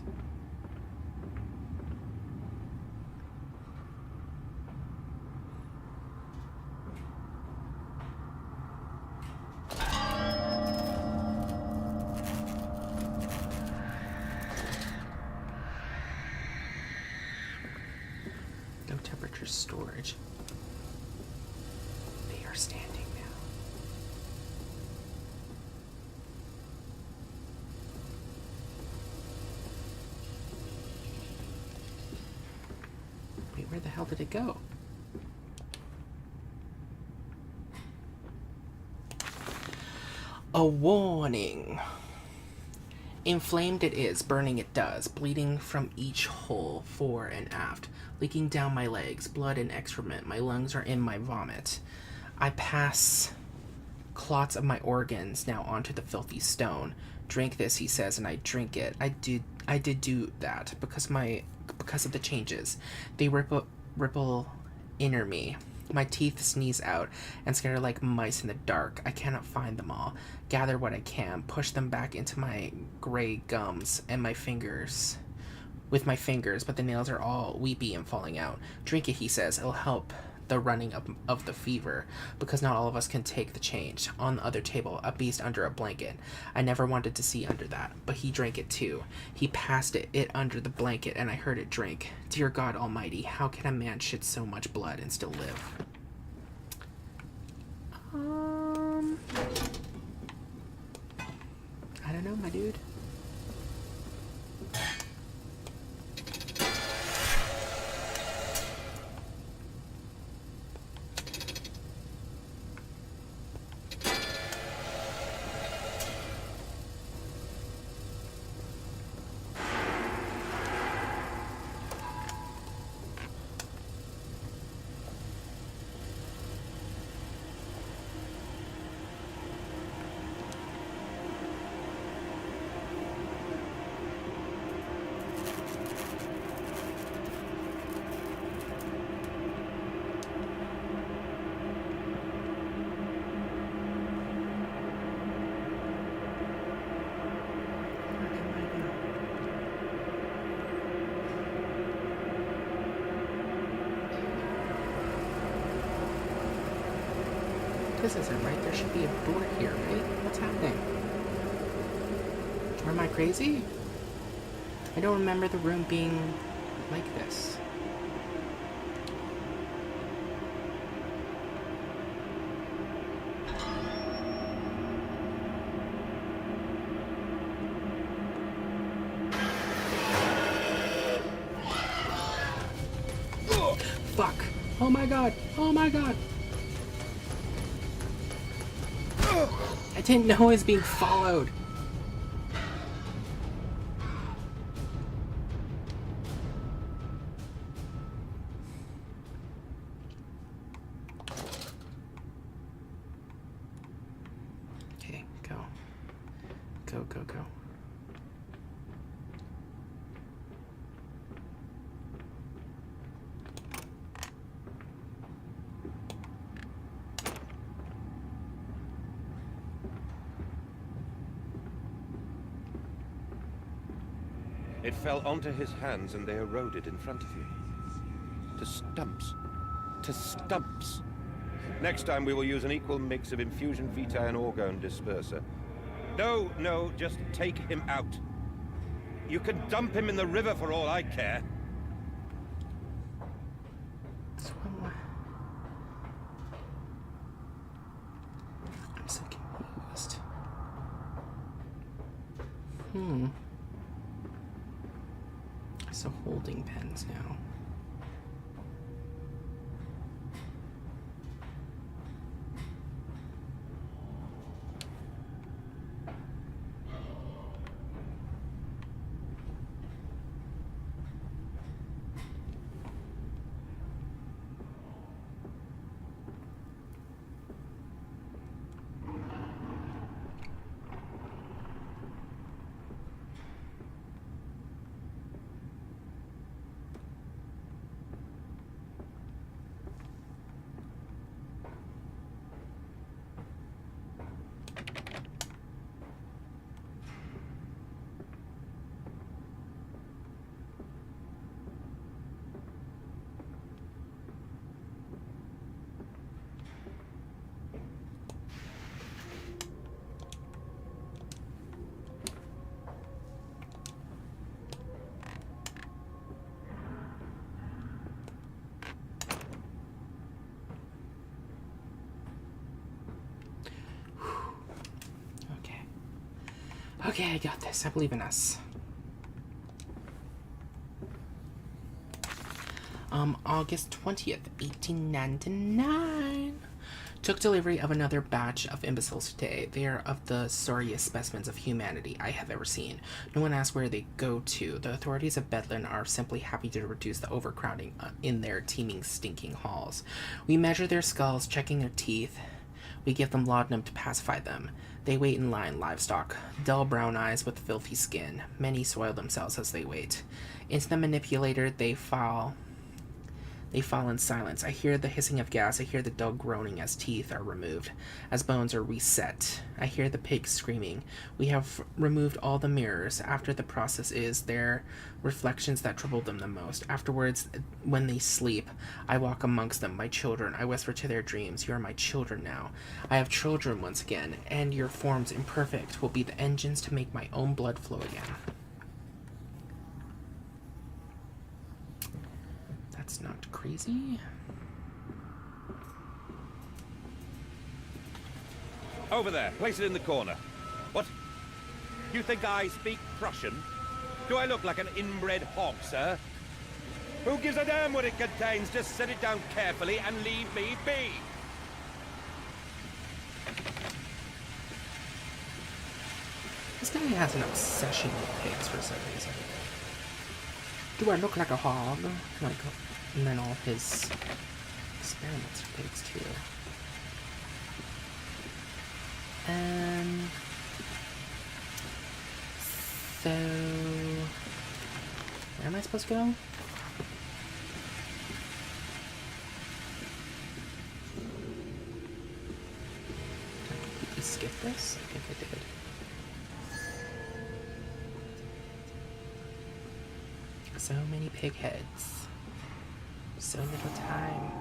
Low temperature storage. They are standing now. Wait, where the hell did it go? A warning. Inflamed it is, burning it does, bleeding from each hole, fore and aft, leaking down my legs, blood and excrement, my lungs are in my vomit. I pass clots of my organs now onto the filthy stone. Drink this, he says, and I drink it. I did do that because of the changes. They ripple inner me. My teeth sneeze out and scatter like mice in the dark. I cannot find them all. Gather what I can, push them back into my gray gums and my fingers. With my fingers, but the nails are all weepy and falling out. Drink it, he says. It'll help the running of the fever, because not all of us can take the change. On the other table, a beast under a blanket. I never wanted to see under that, but he drank it too. He passed it under the blanket, and I heard it drink. Dear God Almighty, how can a man shit so much blood and still live? I don't know, my dude. This isn't right. There should be a door here, right? What's happening? Or am I crazy? I don't remember the room being like this. Fuck! Oh my god! Oh my god! I didn't know I was being followed. Okay, go. Go, go, go. It fell onto his hands and they eroded in front of you. To stumps. To stumps. Next time we will use an equal mix of infusion vitae and orgone disperser. No, no, just take him out. You can dump him in the river for all I care. I'm so confused. So holding pens now. Okay, I got this. I believe in us. August 20th, 1899. Took delivery of another batch of imbeciles today. They are of the sorriest specimens of humanity I have ever seen. No one asks where they go to. The authorities of Bedlam are simply happy to reduce the overcrowding in their teeming, stinking halls. We measure their skulls, checking their teeth. We give them laudanum to pacify them. They wait in line, livestock, dull brown eyes with filthy skin. Many soil themselves as they wait. Into the manipulator they file They fall in silence. I hear the hissing of gas. I hear the dog groaning as teeth are removed, as bones are reset. I hear the pig screaming. We have removed all the mirrors. After the process is their reflections that trouble them the most. Afterwards, when they sleep, I walk amongst them, my children. I whisper to their dreams, you are my children now. I have children once again, and your forms imperfect will be the engines to make my own blood flow again. That's not crazy. Over there. Place it in the corner. What? You think I speak Prussian? Do I look like an inbred hog, sir? Who gives a damn what it contains? Just set it down carefully and leave me be. This guy has an obsession with pigs for some reason. Do I look like a hog? Like, and then all his experiments with pigs too. So where am I supposed to go? Did I completely skip this? I think I did. So many pig heads. So little time.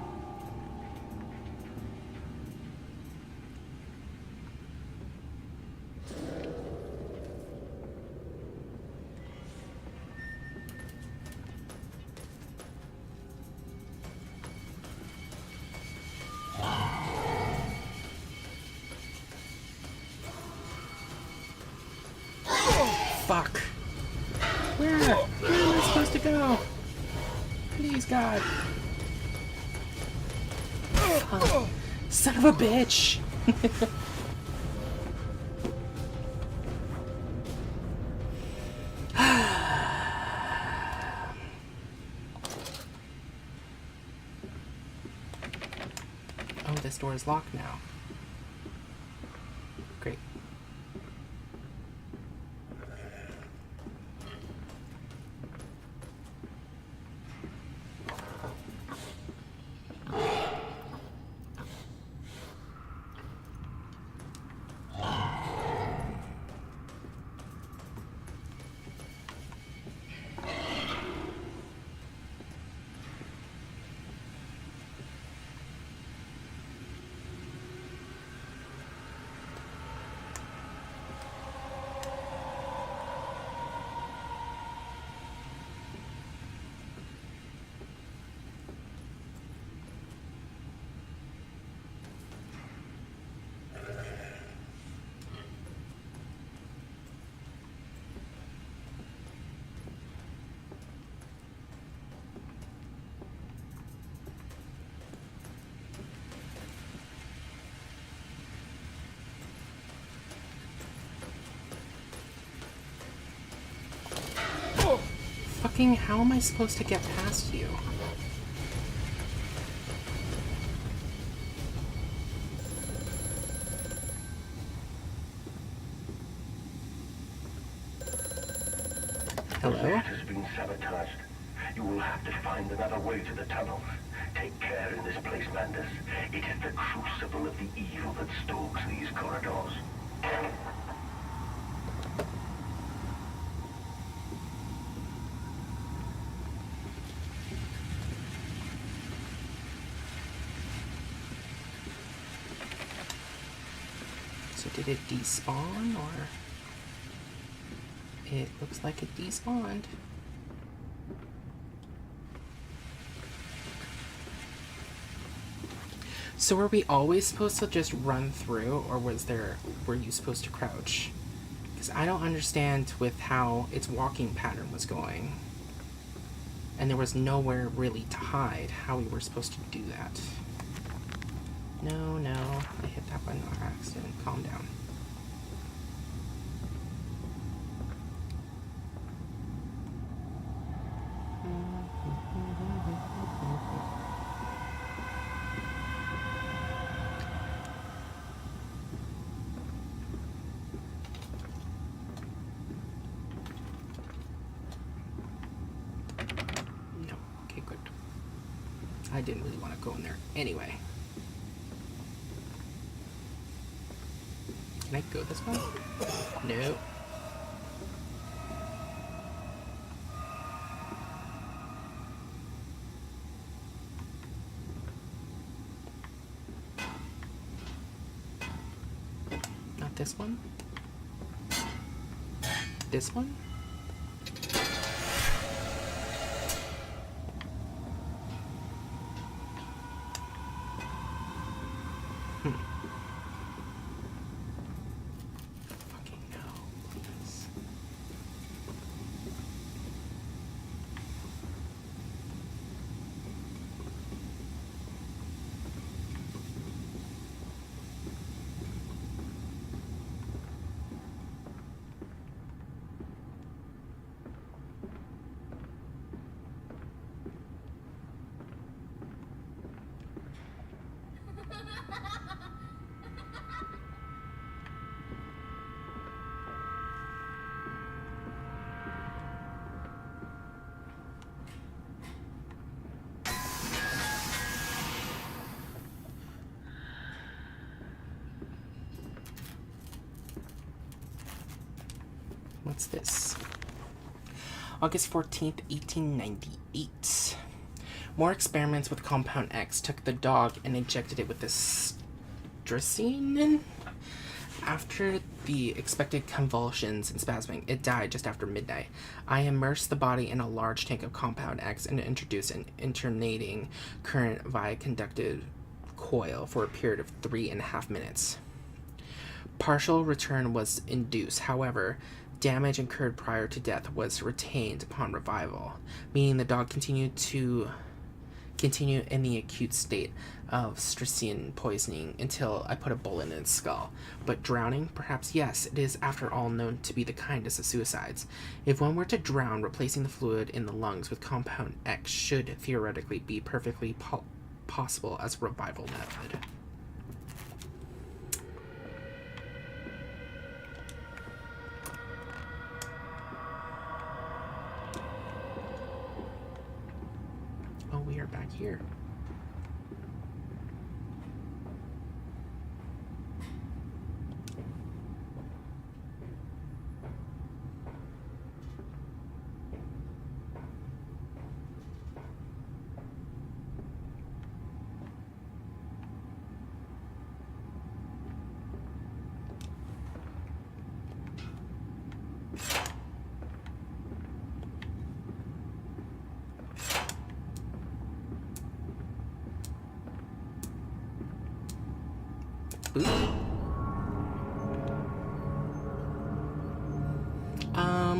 Fuck. Where am I supposed to go? Please, God. Oh, son of a bitch. Oh, this door is locked now. Great. Fucking, how am I supposed to get past you? The Hello? lift has been sabotaged. You will have to find another way to the tunnels. Take care in this place, Mandus. It is the crucible of the evil that stalks these corridors. So did it despawn, or? It looks like it despawned. So were we always supposed to just run through, or were you supposed to crouch? Because I don't understand with how its walking pattern was going. And there was nowhere really to hide how we were supposed to do that. No, I hit that button on accident. Calm down. No. Okay, good. I didn't really want to go in there anyway. Can I go this way? No. Not this one? This one? Fucking no, please. What's this? August 14th, 1898. More experiments with Compound X took the dog and injected it with the strychnine. After the expected convulsions and spasming, it died just after midnight. I immersed the body in a large tank of Compound X and introduced an alternating current via conductive coil for a period of 3.5 minutes. Partial return was induced, however, damage incurred prior to death was retained upon revival, meaning the dog continued in the acute state of strychnine poisoning until I put a bullet in its skull. But drowning? Perhaps yes, it is after all known to be the kindest of suicides. If one were to drown, replacing the fluid in the lungs with Compound X should theoretically be perfectly possible as a revival method. Oh, we are back here.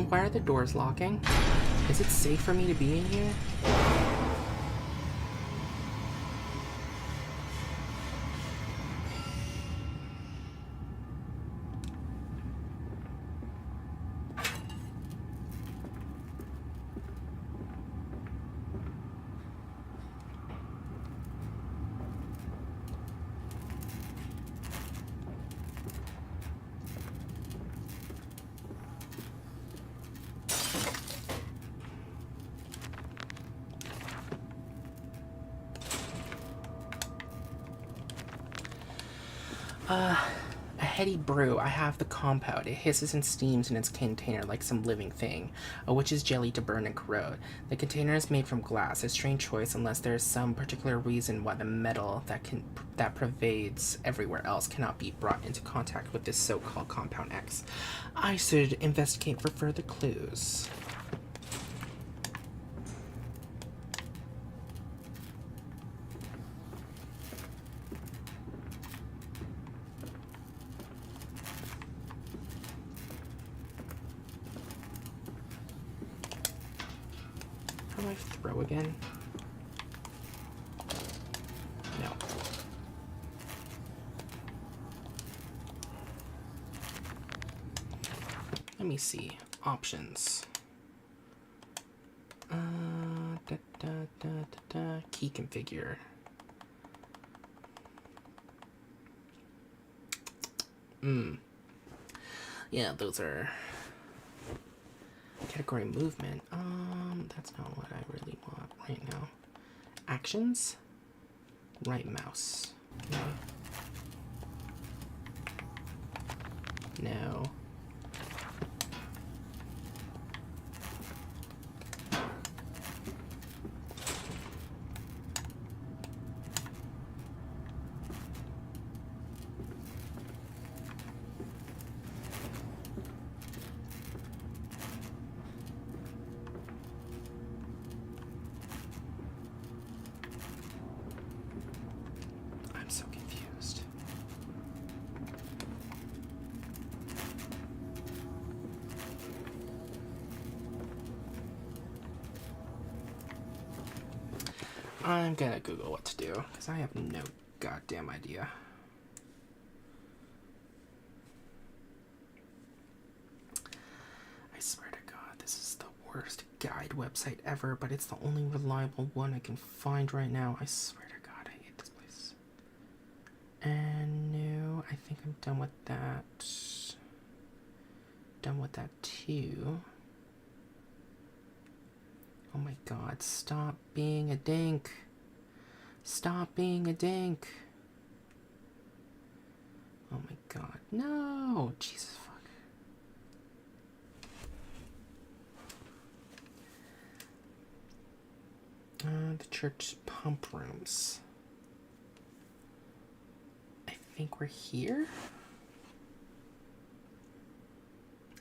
Why are the doors locking? Is it safe for me to be in here? A heady brew. I have the compound. It hisses and steams in its container like some living thing. A witch's jelly to burn and corrode. The container is made from glass, a strange choice unless there is some particular reason why the metal that pervades everywhere else cannot be brought into contact with this so-called Compound X. I should investigate for further clues. How do I throw again? No. Let me see. Options. Key configure. Yeah, those are category movement. That's not what I really want right now. Actions? Right mouse. No. I'm so confused. I'm gonna Google what to do, because I have no goddamn idea. I swear to God, this is the worst guide website ever, but it's the only reliable one I can find right now. I swear to God, I hate this place. And no, I think I'm done with that. Done with that too. Oh my God, stop being a dink. Stop being a dink. Oh my God, no. Jesus fuck. The church pump rooms. I think we're here.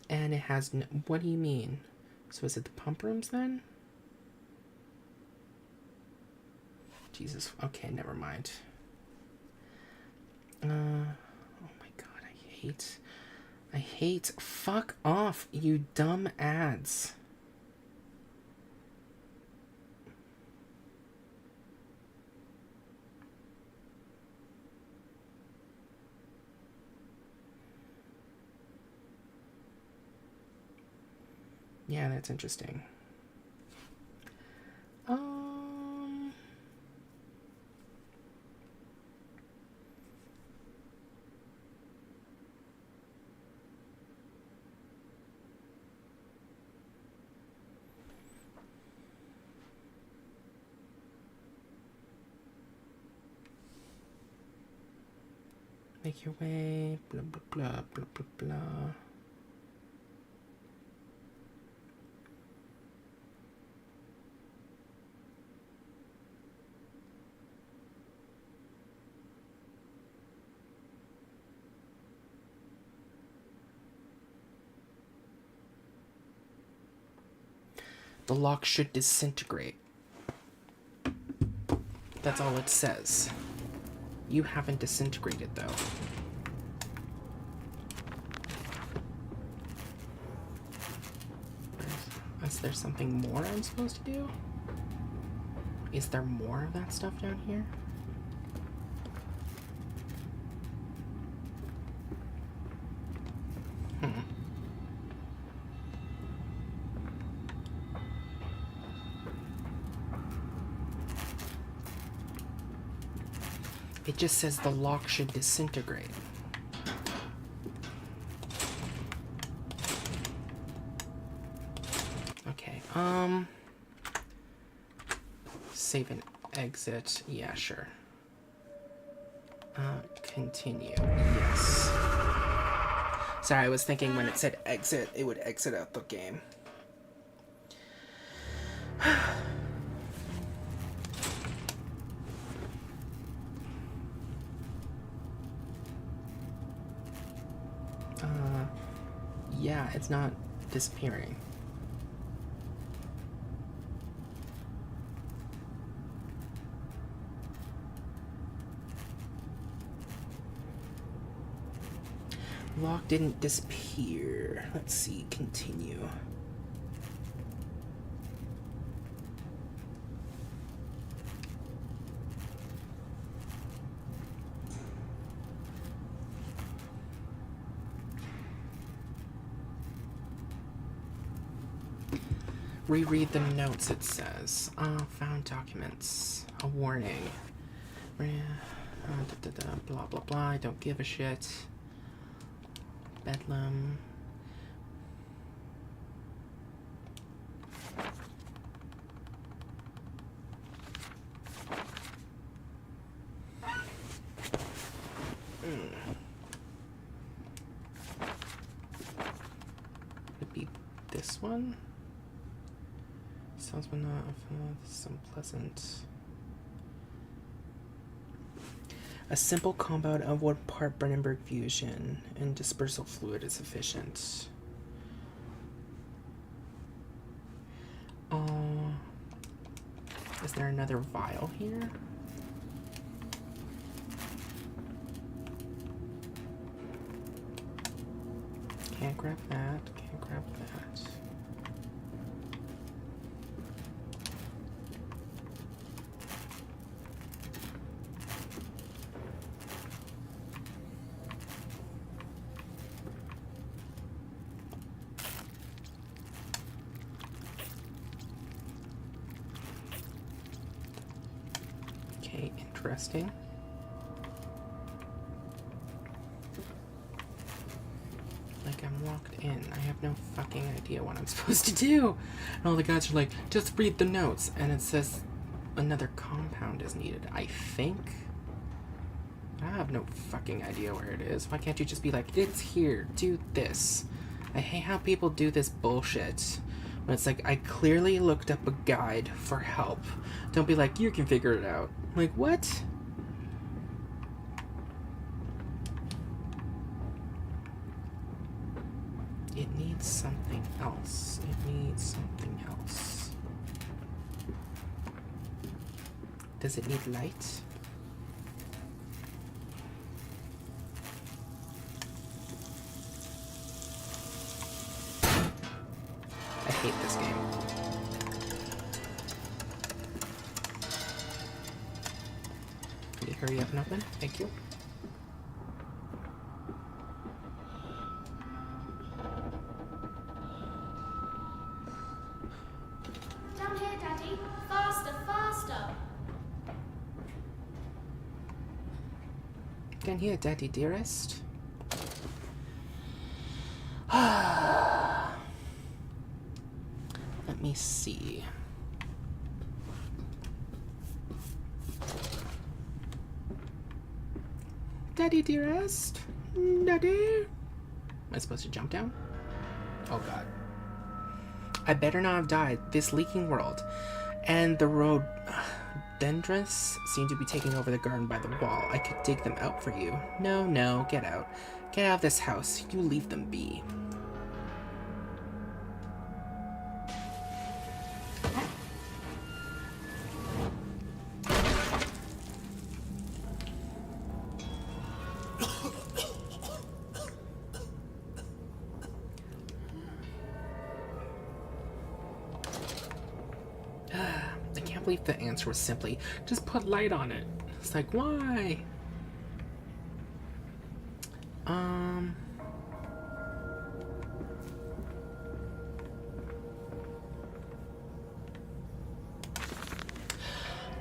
And it has no, what do you mean? So is it the pump rooms then? Jesus, okay, never mind. Oh my God, I hate, fuck off, you dumb ads. Yeah, that's interesting. Make your way, blah, blah, blah, blah, blah, blah. The lock should disintegrate. That's all it says. You haven't disintegrated, though. Is there something more I'm supposed to do? Is there more of that stuff down here? It just says the lock should disintegrate. Okay, save and exit. Yeah, sure. Continue. Yes. Sorry, I was thinking when it said exit, it would exit out the game. Yeah, it's not disappearing. Lock didn't disappear. Let's see, continue. Reread the notes, it says. Found documents. A warning. Blah, blah, blah. I don't give a shit. Bedlam. one? Sounds but not some pleasant. A simple compound of 1 part Brandenburg fusion and dispersal fluid is sufficient. Is there another vial here? Can't grab that, can't grab that. Okay, interesting. Like, I'm locked in. I have no fucking idea what I'm supposed to do. And all the guys are like, just read the notes. And it says another compound is needed, I think. I have no fucking idea where it is. Why can't you just be like, it's here, do this? I hate how people do this bullshit. When it's like, I clearly looked up a guide for help. Don't be like, you can figure it out. Like, what? It needs something else. It needs something else. Does it need light? I hate this game. Can you hurry up and open? Thank you. Down here, Daddy. Faster, faster. Down here, Daddy dearest. Let me see. Daddy dearest? Daddy? Am I supposed to jump down? Oh god. I better not have died. This leaking world. And the rhododendrons seem to be taking over the garden by the wall. I could dig them out for you. No, no, get out. Get out of this house. You leave them be. I can't believe the answer was simply, just put light on it. It's like, why?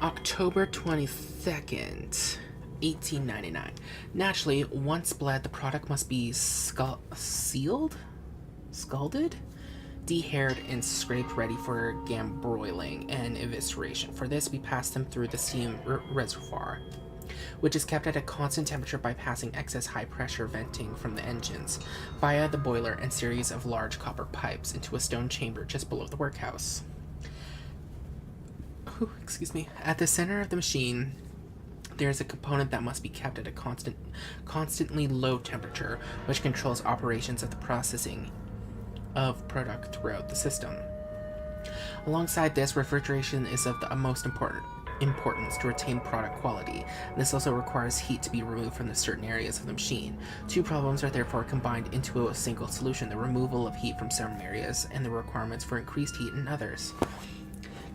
October 22nd, 1899. Naturally, once bled, the product must be scalded, de-haired, and scraped ready for gambroiling and evisceration. For this, we pass them through the steam reservoir, which is kept at a constant temperature by passing excess high-pressure venting from the engines via the boiler and series of large copper pipes into a stone chamber just below the workhouse. Ooh, excuse me. At the center of the machine, there is a component that must be kept at a constantly low temperature, which controls operations of the processing of product throughout the system. Alongside this, refrigeration is of the utmost importance to retain product quality. This also requires heat to be removed from the certain areas of the machine. Two problems are therefore combined into a single solution: the removal of heat from some areas and the requirements for increased heat in others.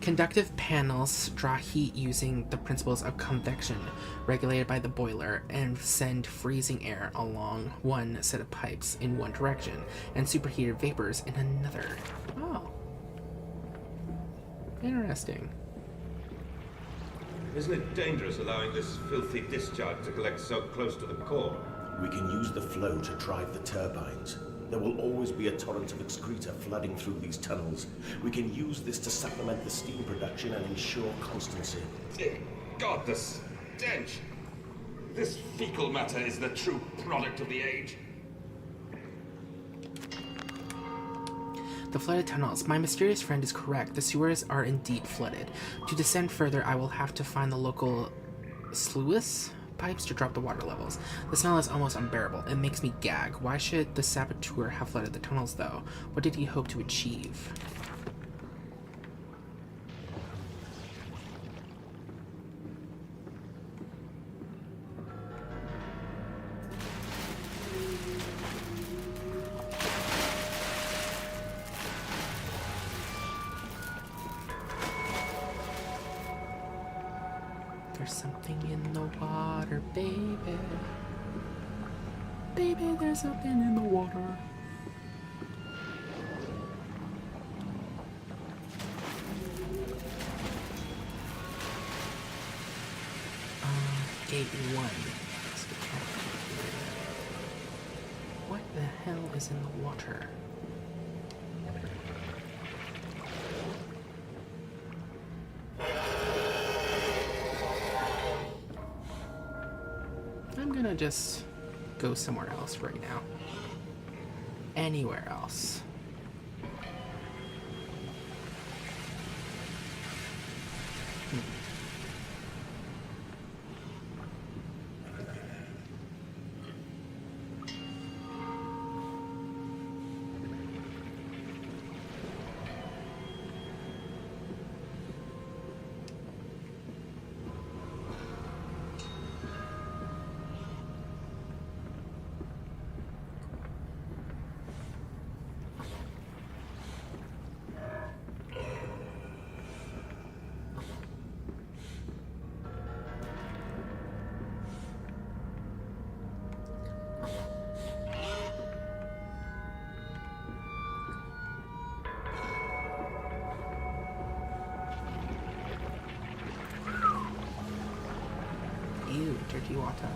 Conductive panels draw heat using the principles of convection, regulated by the boiler, and send freezing air along one set of pipes in one direction, and superheated vapors in another. Oh. Interesting. Isn't it dangerous allowing this filthy discharge to collect so close to the core? We can use the flow to drive the turbines. There will always be a torrent of excreta flooding through these tunnels. We can use this to supplement the steam production and ensure constancy. God, the stench! This fecal matter is the true product of the age. The flooded tunnels. My mysterious friend is correct. The sewers are indeed flooded. To descend further, I will have to find the local sluice pipes to drop the water levels. The smell is almost unbearable. It makes me gag. Why should the saboteur have flooded the tunnels, though? What did he hope to achieve? There's something in the water, baby. Baby, there's something in the water. Gate 1. What the hell is in the water? I'm gonna just go somewhere else right now. Anywhere else. Ew, dirty water.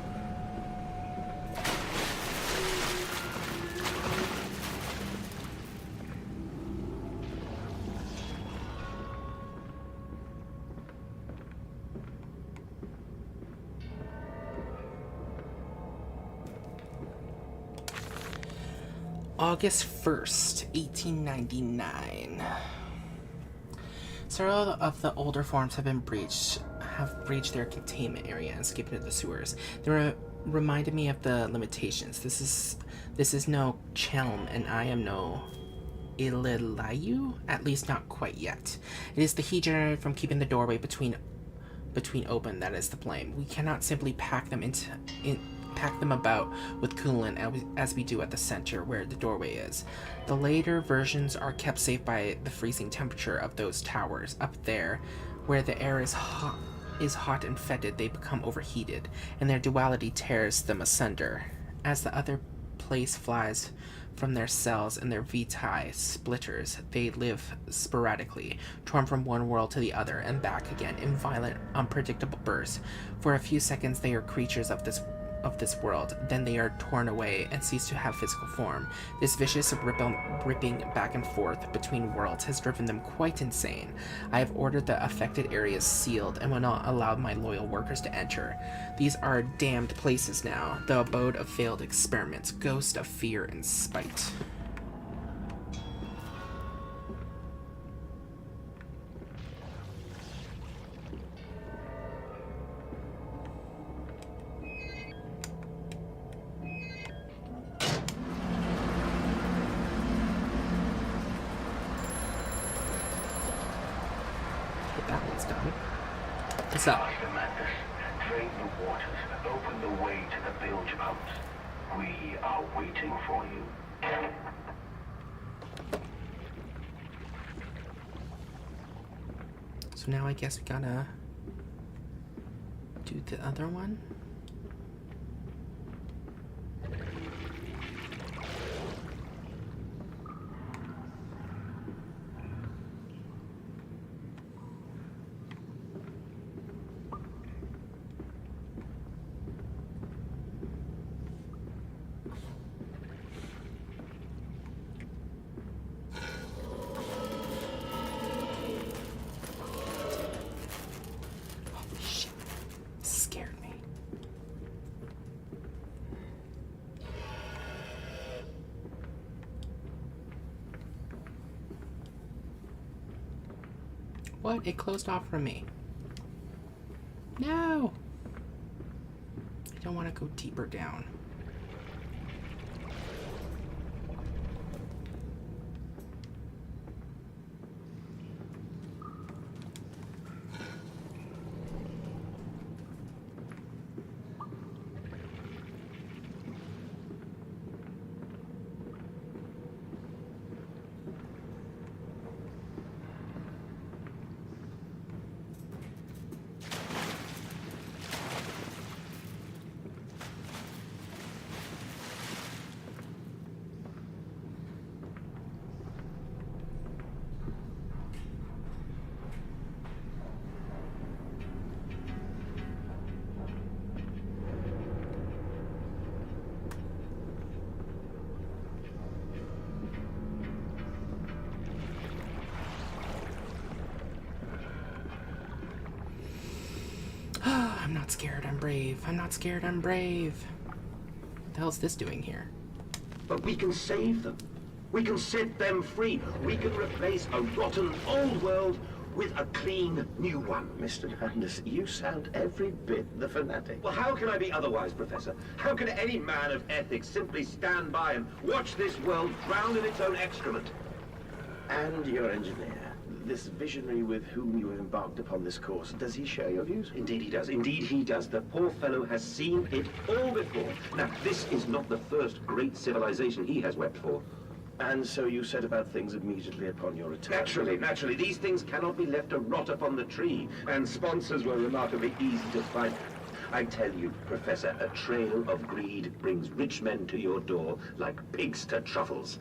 August 1st, 1899. Several of the older forms have breached their containment area and escaped into the sewers. They reminded me of the limitations. This is no Chelm, and I am no Ililayu, at least not quite yet. It is the heat generated from keeping the doorway between open that is to blame. We cannot simply pack them about with coolant as we do at the center where the doorway is. The later versions are kept safe by the freezing temperature of those towers. Up there, where the air is hot and fetid, they become overheated, and their duality tears them asunder. As the other place flies from their cells and their vitae splitters, they live sporadically, torn from one world to the other and back again in violent, unpredictable bursts. For a few seconds they are creatures of this world, then they are torn away and cease to have physical form. This vicious ripping back and forth between worlds has driven them quite insane. I have ordered the affected areas sealed and will not allow my loyal workers to enter. These are damned places now, the abode of failed experiments, ghost of fear and spite. That one's done. What's up? Master Mandus, drain the waters, open the way to the bilge pumps. We are waiting for you. So now I guess we gotta do the other one. What? It closed off from me. No! I don't want to go deeper down. I'm not scared, I'm brave. I'm not scared, I'm brave. What the hell's this doing here? But we can save them. We can set them free. We can replace a rotten old world with a clean new one. Mr. Landis, you sound every bit the fanatic. Well, how can I be otherwise, Professor? How can any man of ethics simply stand by and watch this world drown in its own excrement? And your engineer, this visionary with whom you have embarked upon this course, does he share your views? Indeed he does. Indeed he does. The poor fellow has seen it all before. Now, this is not the first great civilization he has wept for. And so you set about things immediately upon your return? Naturally. These things cannot be left to rot upon the tree. And sponsors were remarkably easy to find. I tell you, Professor, a trail of greed brings rich men to your door like pigs to truffles.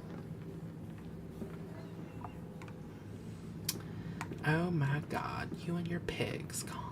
Oh my god, you and your pigs, God.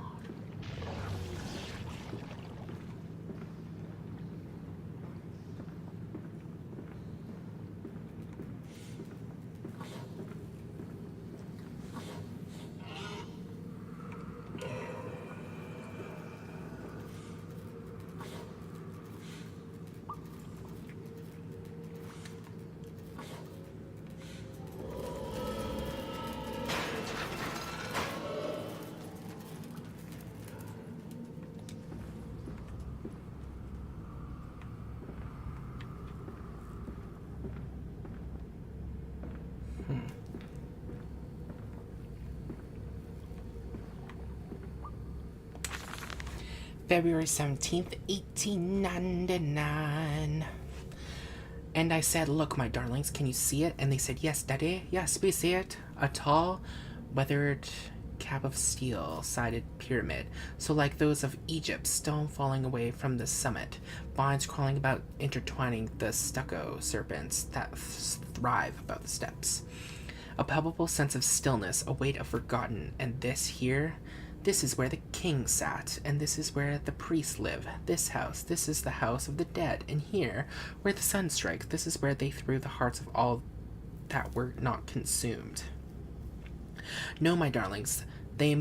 February 17th, 1899. And I said, look, my darlings, can you see it? And they said, yes, Daddy, yes, we see it. A tall, weathered cap of steel sided pyramid, so like those of Egypt, stone falling away from the summit, vines crawling about, intertwining the stucco serpents that thrive about the steps. A palpable sense of stillness, a weight of forgotten, and this here, this is where the king sat, and this is where the priests live. This house, this is the house of the dead, and here, where the sun strikes, this is where they threw the hearts of all that were not consumed. No, my darlings, they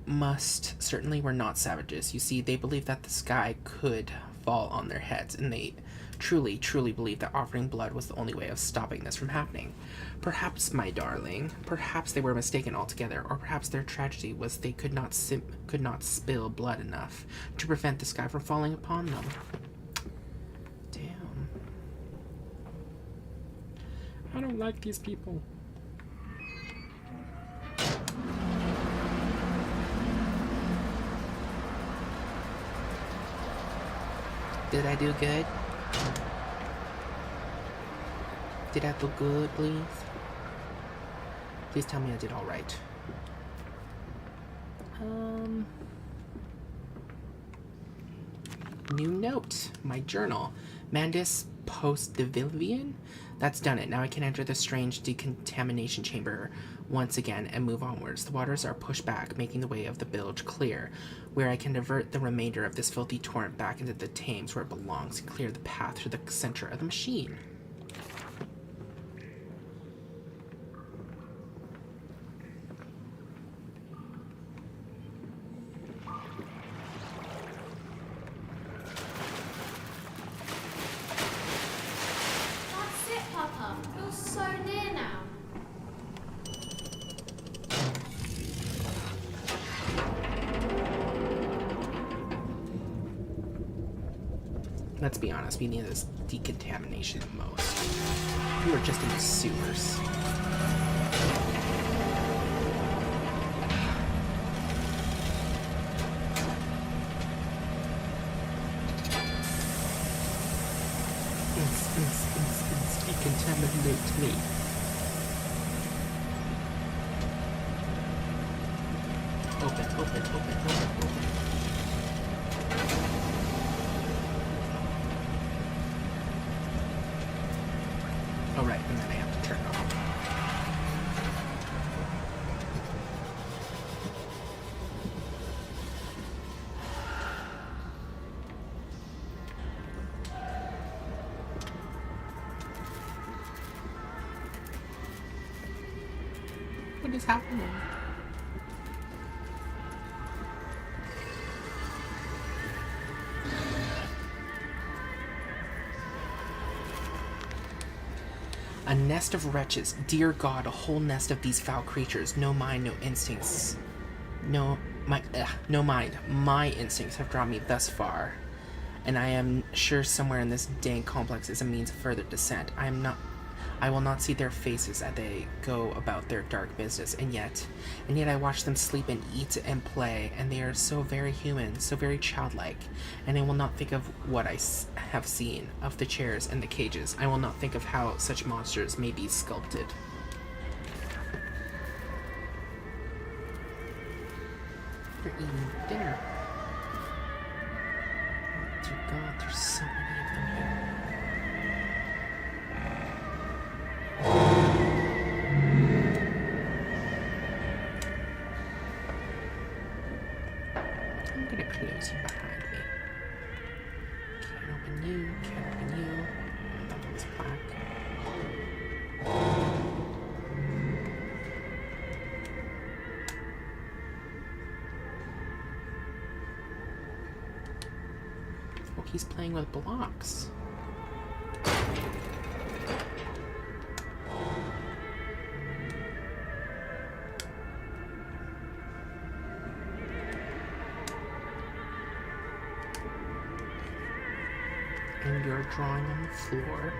must certainly were not savages. You see, they believed that the sky could fall on their heads, and they truly, truly believed that offering blood was the only way of stopping this from happening. Perhaps, my darling, perhaps they were mistaken altogether, or perhaps their tragedy was they could not spill blood enough to prevent the sky from falling upon them. Damn. I don't like these people. Did I do good? Did I do good, please? Please tell me I did all right. New note. My journal. Mandis Post-Diluvian? That's done it. Now I can enter the strange decontamination chamber once again and move onwards. The waters are pushed back, making the way of the bilge clear, where I can divert the remainder of this filthy torrent back into the Thames where it belongs and clear the path to the center of the machine. Let's be honest, we need this decontamination the most. We were just in the sewers. Decontaminate me. Open. Oh, right, and then I have to turn it off. What is happening? A nest of wretches. Dear God, a whole nest of these foul creatures. No mind, no instincts. No mind. My instincts have brought me thus far. And I am sure somewhere in this dank complex is a means of further descent. I will not see their faces as they go about their dark business, and yet I watch them sleep and eat and play, and they are so very human, so very childlike, and I will not think of what I have seen, of the chairs and the cages. I will not think of how such monsters may be sculpted. They're eating dinner. Oh, dear God, there's so many of them here. I'm gonna close you behind me. Can't open you, can't open you. That one's black. Oh, he's playing with blocks. And you're drawing on the floor.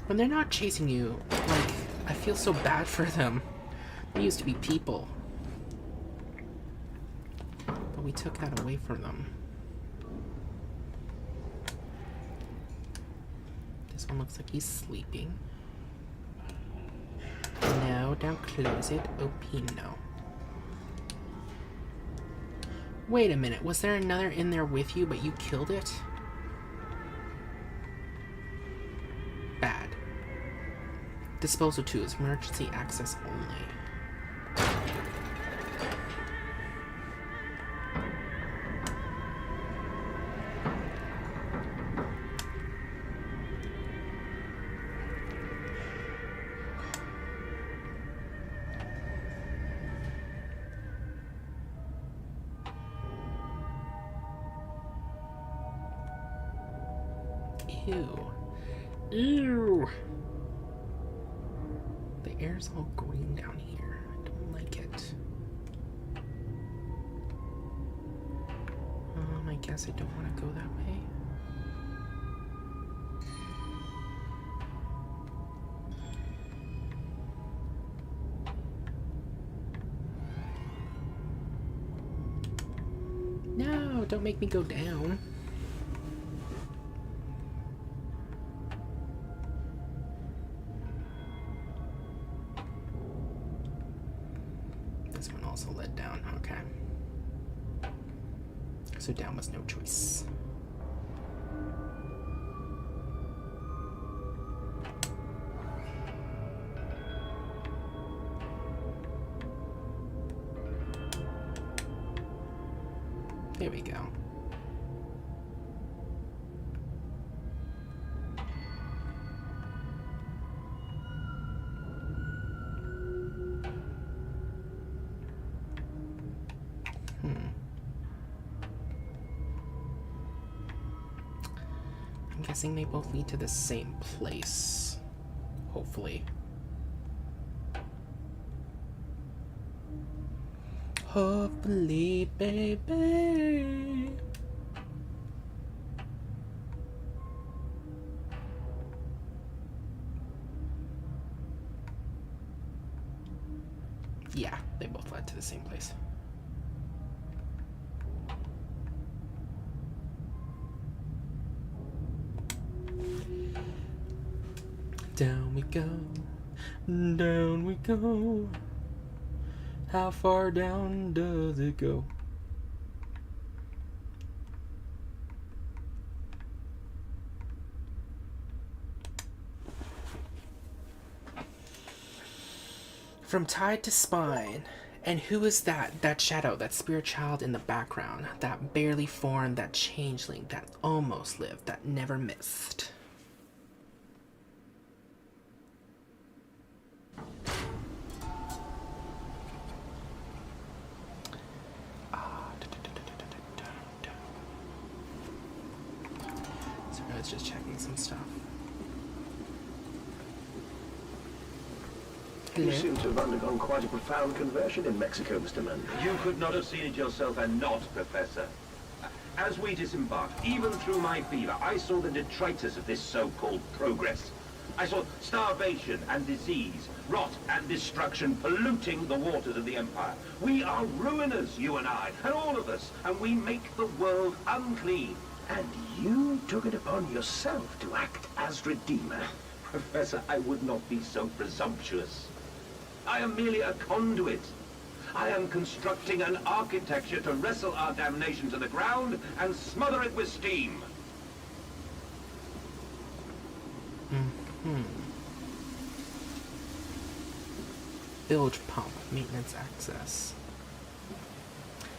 When they're not chasing you, like, I feel so bad for them. They used to be people. But we took that away from them. This one looks like he's sleeping. No, don't close it. Opino. Wait a minute, was there another in there with you, but you killed it? Bad. Disposal tools, emergency access only. Ew. Ew! The air's all green down here. I don't like it. I guess I don't want to go that way. No, don't make me go down. This one also led down, okay. So down was no choice. There we go. I'm guessing they both lead to the same place. Hopefully. Hopefully, baby. Yeah, they both led to the same place. Down we go, down we go. How far down does it go? From tide to spine. And who is that? That shadow, that spirit child in the background, that barely formed, that changeling, that almost lived, that never missed. So I was just checking some stuff. You seem to have undergone quite a profound conversion in Mexico, Mr. Mann. You could not have seen it yourself and not, Professor. As we disembarked, even through my fever, I saw the detritus of this so-called progress. I saw starvation and disease, rot and destruction polluting the waters of the Empire. We are ruiners, you and I, and all of us, and we make the world unclean. And you took it upon yourself to act as Redeemer. Professor, I would not be so presumptuous. I am merely a conduit. I am constructing an architecture to wrestle our damnation to the ground and smother it with steam. Bilge pump, maintenance access.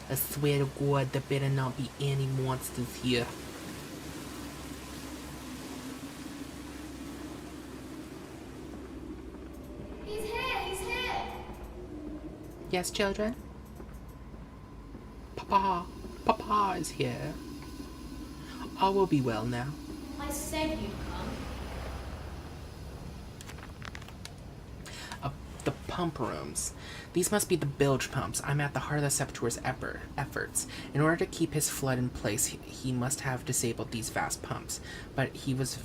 I swear to God, there better not be any monsters here. He's here! He's here! Yes, children? Papa is here. All will be well now. I said you'd come. The pump rooms. These must be the bilge pumps. I'm at the heart of the Saboteur's efforts. In order to keep his flood in place, he must have disabled these vast pumps. But he was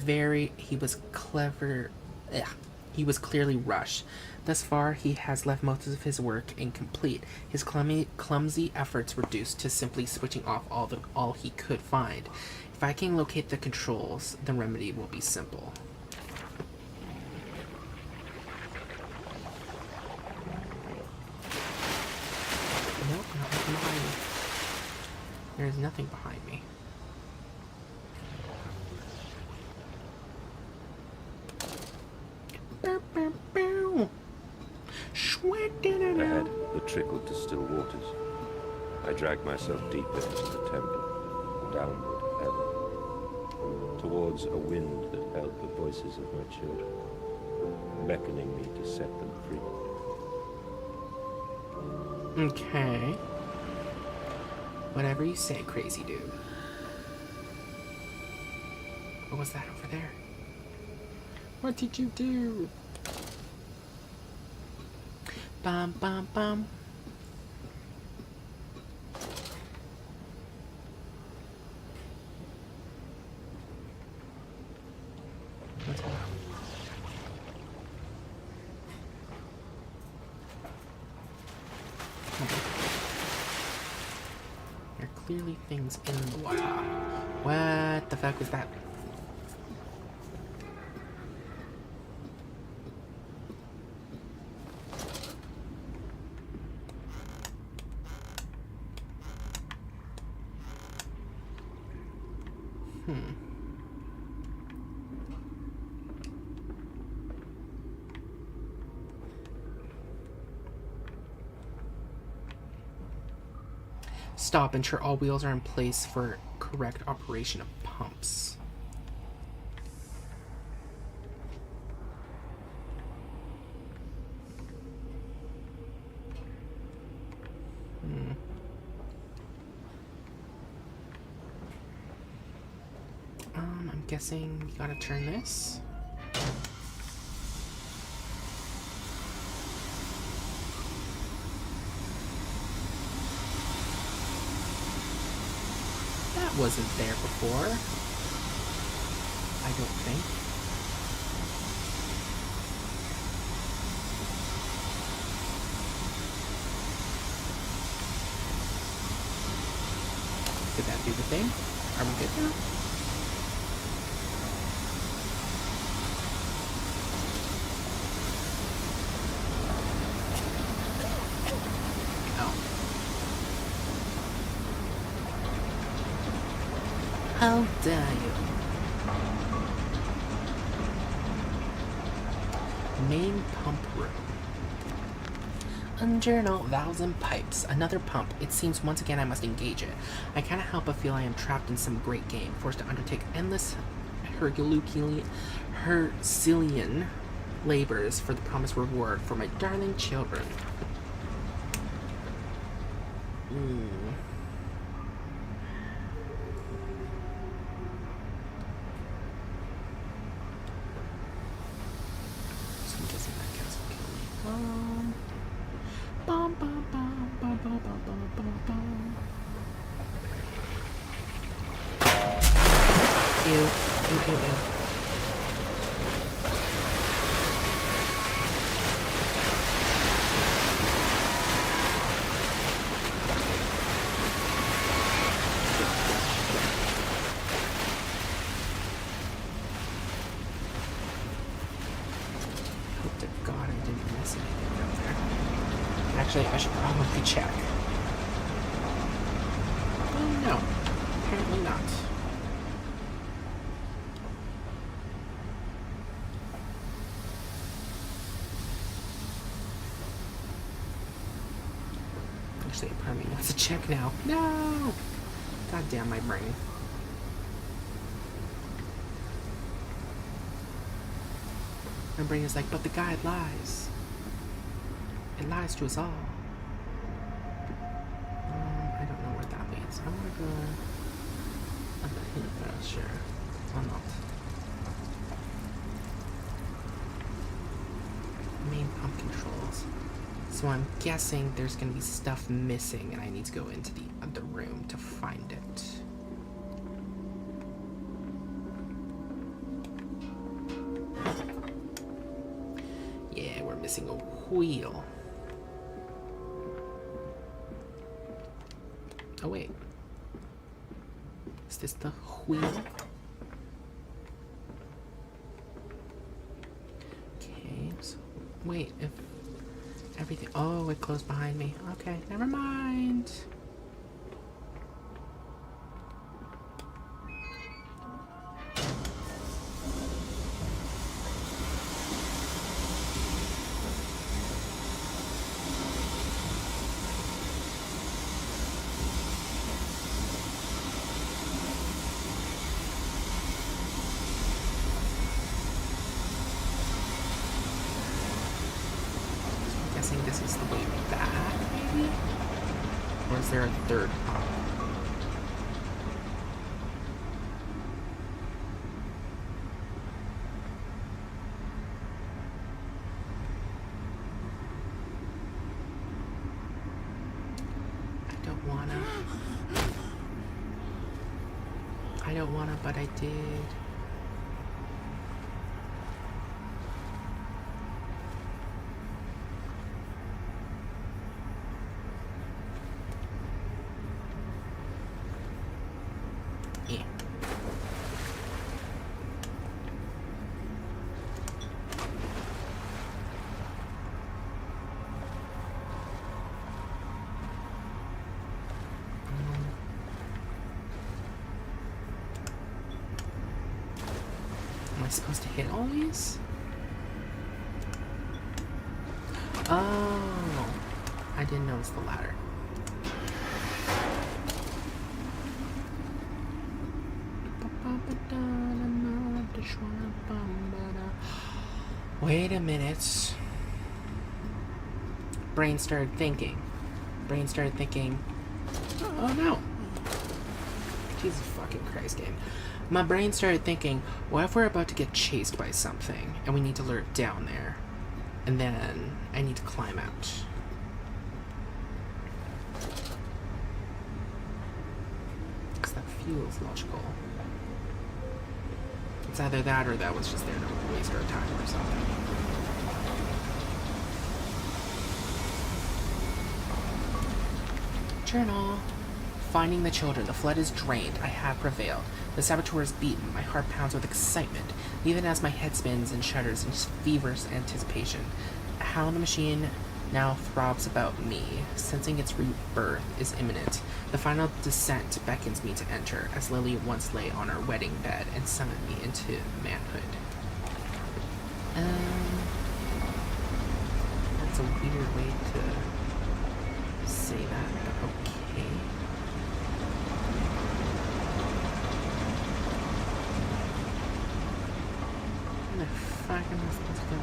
clearly rushed. Thus far, he has left most of his work incomplete. His clumsy efforts reduced to simply switching off all he could find. If I can locate the controls, the remedy will be simple. Nope, nothing behind me. There's nothing behind me. Ahead, the trickle to still waters. I dragged myself deeper into the temple, downward ever, towards a wind that held the voices of my children, beckoning me to set them free. Okay. Whatever you say, crazy dude. What was that over there? What did you do? Bum bum bum. What's going on? There are clearly things in the water. What the fuck was that? Stop. Ensure all wheels are in place for correct operation of pumps. I'm guessing we gotta turn this. That wasn't there before. I don't think. Did that do the thing? Are we good now? Oh. How dare you? Main pump room. Journal, valves and pipes. Another pump. It seems once again I must engage it. I cannot help but feel I am trapped in some great game, forced to undertake endless Herculean labors for the promised reward for my darling children. So I'm guessing that counts for killing me. Bum, bum, bum, bum, bum, bum, bum, bum, bum. Ew, ew, ew, ew. Hope to God I didn't miss anything down there. Actually, I should probably check. Oh no, apparently not. Actually, part of me wants to check now. No! God damn my brain. My brain is like, but the guide lies. It lies to us all. I don't know where that leads. I'm gonna go up here, sure. Why not? Main pump controls. So I'm guessing there's gonna be stuff missing and I need to go into the other room to find it. Yeah, we're missing a wheel. Oh wait. Is this the wheel? Okay, so wait, if everything... Oh, it closed behind me. Okay, never mind. Guessing this is the way back, maybe? Or is there a third pump? I don't wanna, but I did. Yeah. Am I supposed to hit all these? Oh, I didn't notice the ladder. Wait a minute. Brain started thinking. Oh no. Jesus fucking Christ, game. My brain started thinking, what if we're about to get chased by something and we need to lure it down there? And then I need to climb out. Because that feels logical. It's either that or that was just there to waste our time or something. Journal. Finding the children. The flood is drained. I have prevailed. The saboteur is beaten. My heart pounds with excitement, even as my head spins and shudders in feverish anticipation. How the machine now throbs about me, sensing its rebirth is imminent. The final descent beckons me to enter, as Lily once lay on her wedding bed and summoned me into manhood. That's a weird way to say that, but okay. Where the fuck am I supposed to go?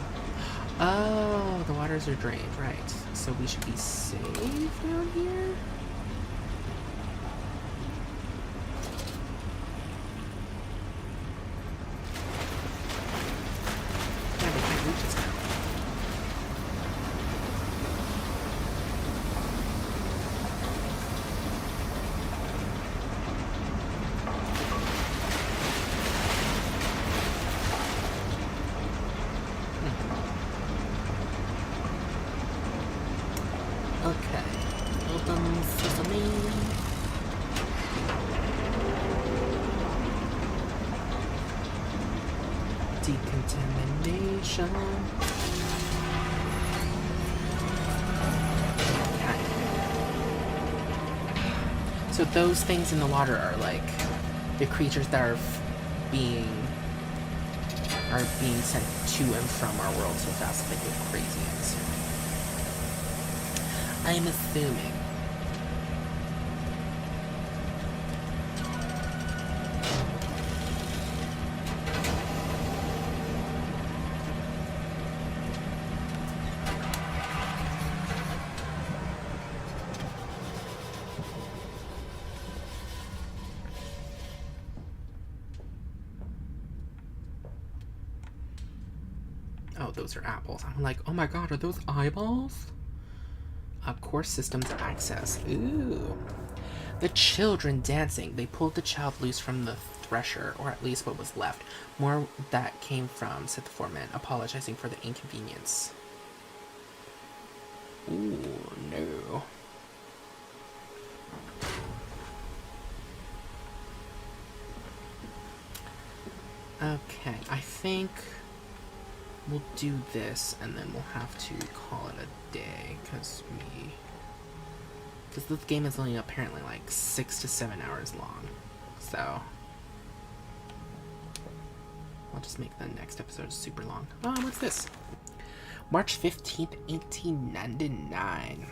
Oh, the waters are drained, right. So we should be safe down here? Yeah, we can't reach us now. Okay. Open sesame. Decontamination. Okay. So those things in the water are like the creatures that are being sent to and from our world so fast that they go crazy. I'm assuming. Oh, those are apples. I'm like, oh my god, are those eyeballs? Core systems access. Ooh. The children dancing. They pulled the child loose from the thresher, or at least what was left. More that came from, said the foreman, apologizing for the inconvenience. Ooh, no. Okay, I think we'll do this, and then we'll have to call it a day, because this game is only apparently like 6 to 7 hours long, so I'll just make the next episode super long. Oh, what's this? March 15th, 1899.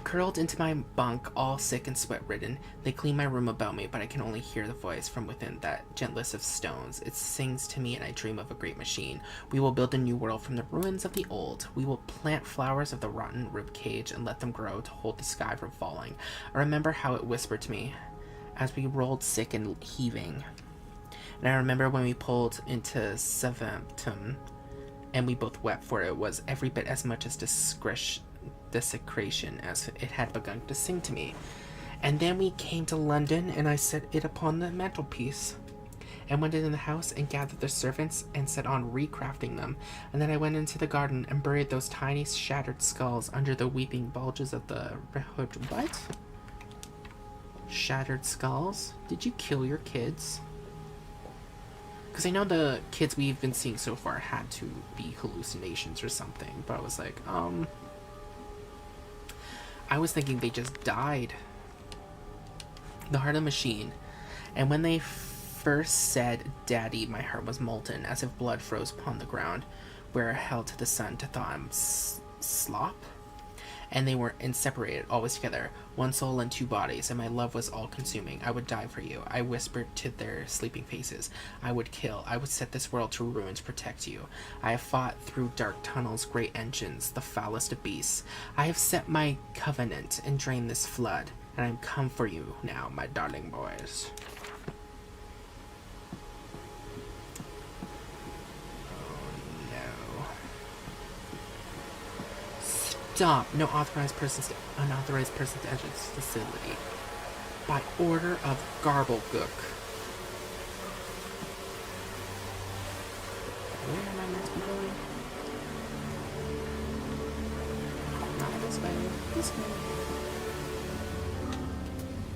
Curled into my bunk, all sick and sweat-ridden, they clean my room about me, but I can only hear the voice from within, that gentlest of stones. It sings to me, and I dream of a great machine. We will build a new world from the ruins of the old. We will plant flowers of the rotten rib cage and let them grow to hold the sky from falling. I remember how it whispered to me as we rolled sick and heaving. And I remember when we pulled into Southampton, and we both wept, for it was every bit as much as desecration as it had begun to sing to me. And then we came to London, and I set it upon the mantelpiece, and went into the house and gathered the servants and set on recrafting them. And then I went into the garden and buried those tiny shattered skulls under the weeping bulges of the what? Shattered skulls? Did you kill your kids? Because I know the kids we've been seeing so far had to be hallucinations or something, but I was like, I was thinking they just died. The heart of the machine. And when they first said, Daddy, my heart was molten, as if blood froze upon the ground, where I held to the sun to thaw and slop. And they were inseparated, always together, one soul and two bodies, and my love was all-consuming. I would die for you. I whispered to their sleeping faces. I would kill. I would set this world to ruin to protect you. I have fought through dark tunnels, great engines, the foulest of beasts. I have set my covenant and drained this flood, and I am come for you now, my darling boys. Stop. No unauthorized person to enter this facility. By order of Garblegook. Where am I meant to be going? Not this way. This way.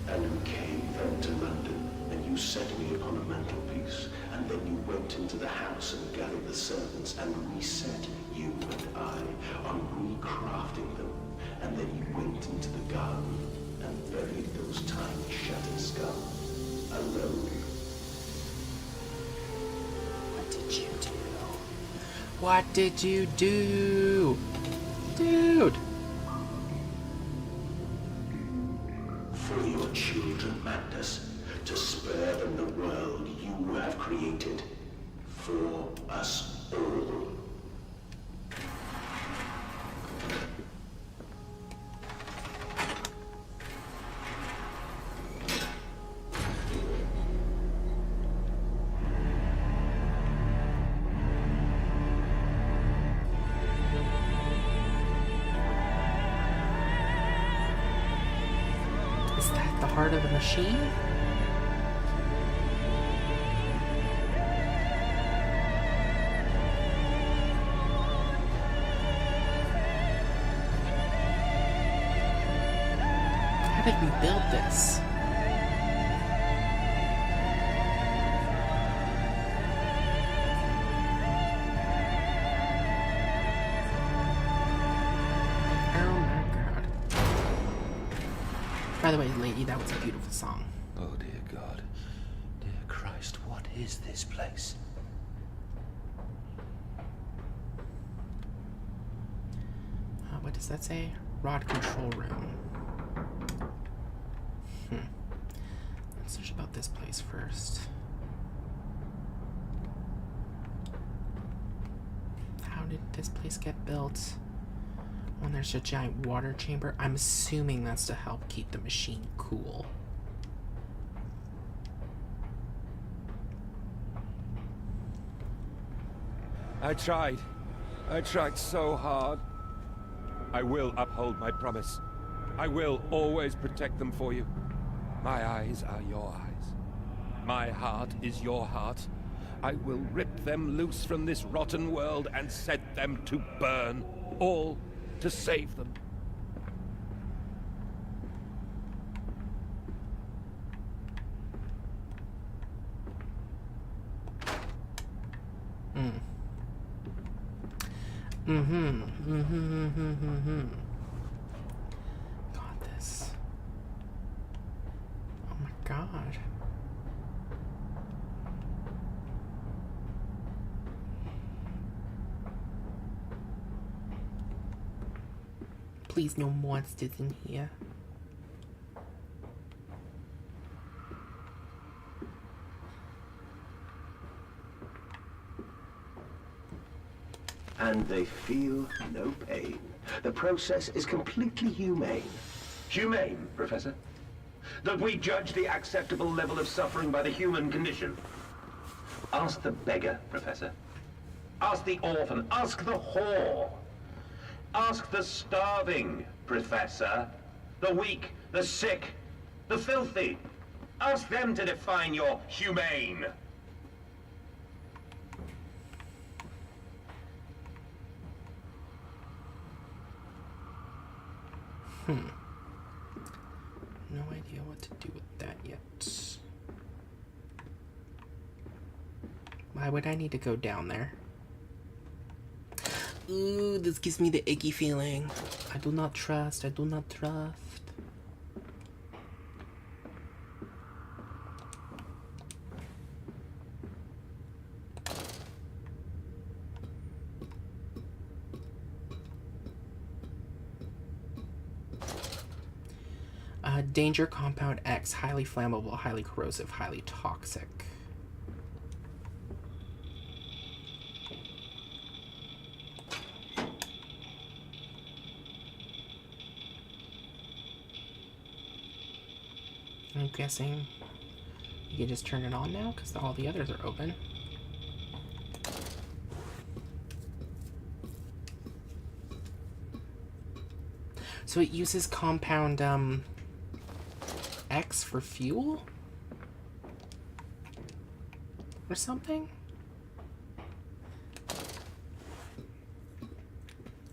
And you came then to London, and you set me upon a mantelpiece, and then you went into the house and gathered the servants, and reset you and I on recrafting them, and then you went into the garden and buried those tiny shattered skulls, alone. What did you do? What did you do? Dude! For your children, Magnus, to spare them the world you have created. For us all. Is that the heart of the machine? How did we build this? Oh my god. By the way, lady, that was a beautiful song. Oh, dear God. Dear Christ, what is this place? What does that say? Rod control room. Let's search about this place first. How did this place get built? When there's a giant water chamber? I'm assuming that's to help keep the machine cool. I tried so hard. I will uphold my promise. I will always protect them for you. My eyes are your eyes. My heart is your heart. I will rip them loose from this rotten world and set them to burn. All to save them. Got this. Oh my god. Please, no monsters in here. And they feel no pain. The process is completely humane. Humane, Professor? That we judge the acceptable level of suffering by the human condition? Ask the beggar, Professor. Ask the orphan. Ask the whore. Ask the starving, Professor. The weak, the sick, the filthy. Ask them to define your humane. No idea what to do with that yet. Why would I need to go down there? Ooh, this gives me the icky feeling. I do not trust. I do not trust. Danger compound X, highly flammable, highly corrosive, highly toxic. I'm guessing you can just turn it on now because all the others are open. So it uses compound, X for fuel? Or something?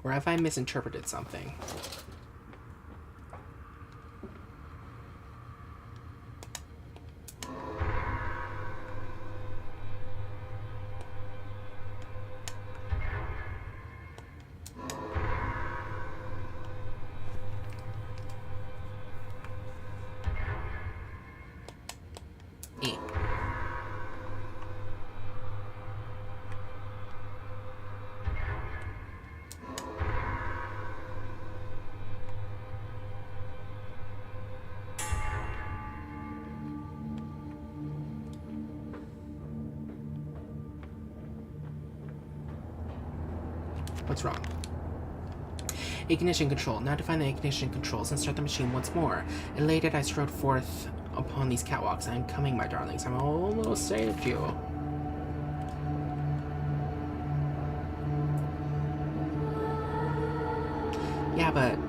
Or have I misinterpreted something? E. What's wrong? Ignition control. Now define the ignition controls and start the machine once more. Elated, I strode forth upon these catwalks. I am coming, my darlings. I'm almost saved you. Yeah, but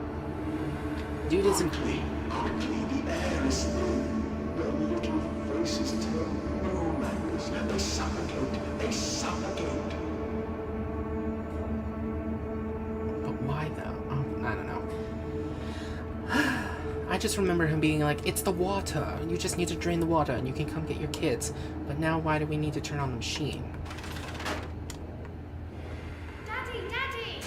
dude isn't. Quickly, the air is thin. The little faces turn blue, Magnus. They suffocate. They suffocate. But why though? Oh, I don't know. I just remember him being like, "It's the water. You just need to drain the water, and you can come get your kids." But now, why do we need to turn on the machine? Daddy, Daddy!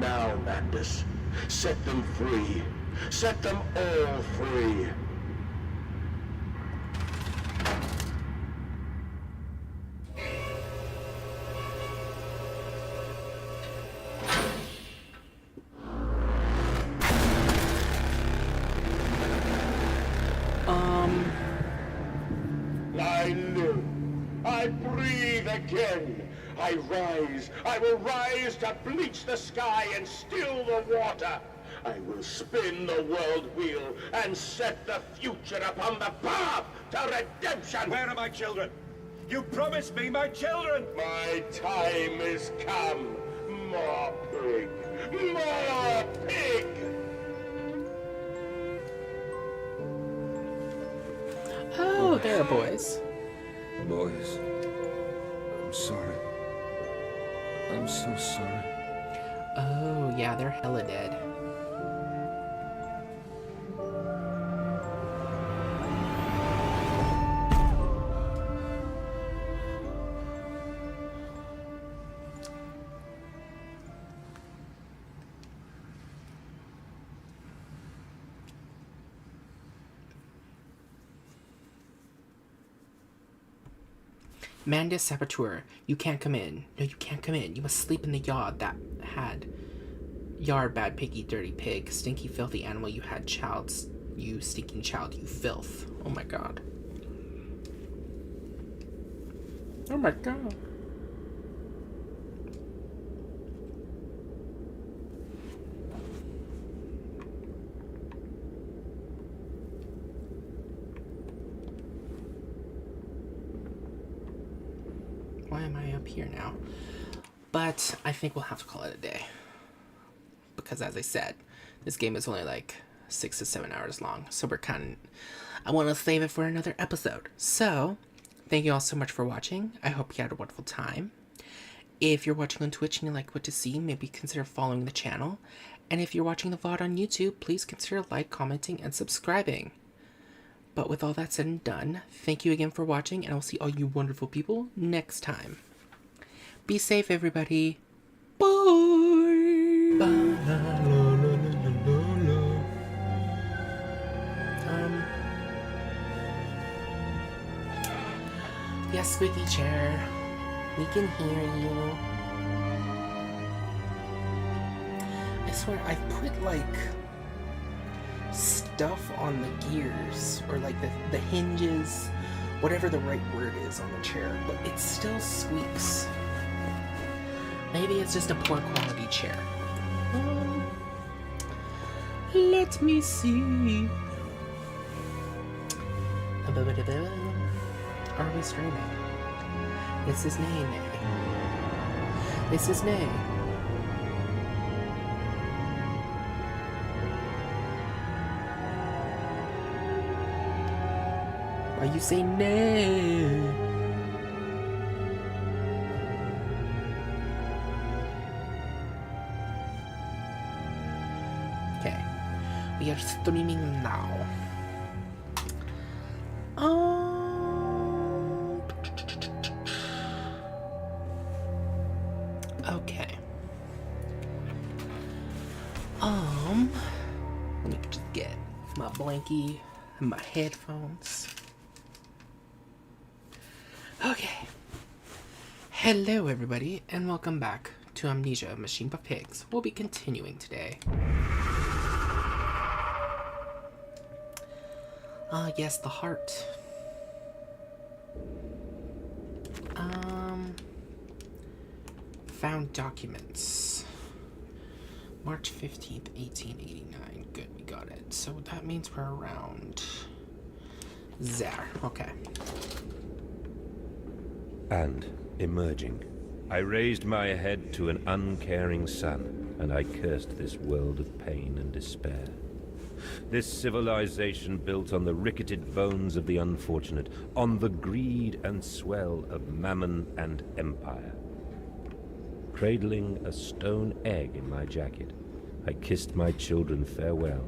Now, Magnus, set them free. Set them all free. I live. I breathe again. I rise. I will rise to bleach the sky and still the water. I will spin the world wheel and set the future upon the path to redemption. Where are my children? You promised me my children! My time is come. More pig. More pig. Oh, there are boys. Boys, I'm sorry. I'm so sorry. Oh, yeah, they're hella dead. Mandus Saboteur, you can't come in. No, you can't come in. You must sleep in the yard that had. Yard, bad piggy, dirty pig. Stinky, filthy animal, you had child. You stinking child, you filth. Oh my god. Oh my god. Why am I up here now? But I think we'll have to call it a day. Because as I said, this game is only like 6 to 7 hours long. So I want to save it for another episode. So, thank you all so much for watching. I hope you had a wonderful time. If you're watching on Twitch and you like what to see, maybe consider following the channel. And if you're watching the VOD on YouTube, please consider commenting, and subscribing. But with all that said and done, thank you again for watching, and I'll see all you wonderful people next time. Be safe, everybody. Bye. Yes, squeaky chair. We can hear you. I swear, I've put, like, stuff on the gears, or like the hinges, whatever the right word is on the chair, but it still squeaks. Maybe it's just a poor quality chair. Let me see. Are we streaming? This is Nay. This is Nay. Why you say nay? Okay, we are streaming now. Okay. Let me just get my blankie and my headphones. Okay. Hello, everybody, and welcome back to Amnesia, Machine for Pigs. We'll be continuing today. Yes, the heart. Found documents. March 15th, 1889. Good, we got it. So that means we're around there. Okay. And, emerging, I raised my head to an uncaring sun, and I cursed this world of pain and despair. This civilization built on the ricketed bones of the unfortunate, on the greed and swell of mammon and empire. Cradling a stone egg in my jacket, I kissed my children farewell,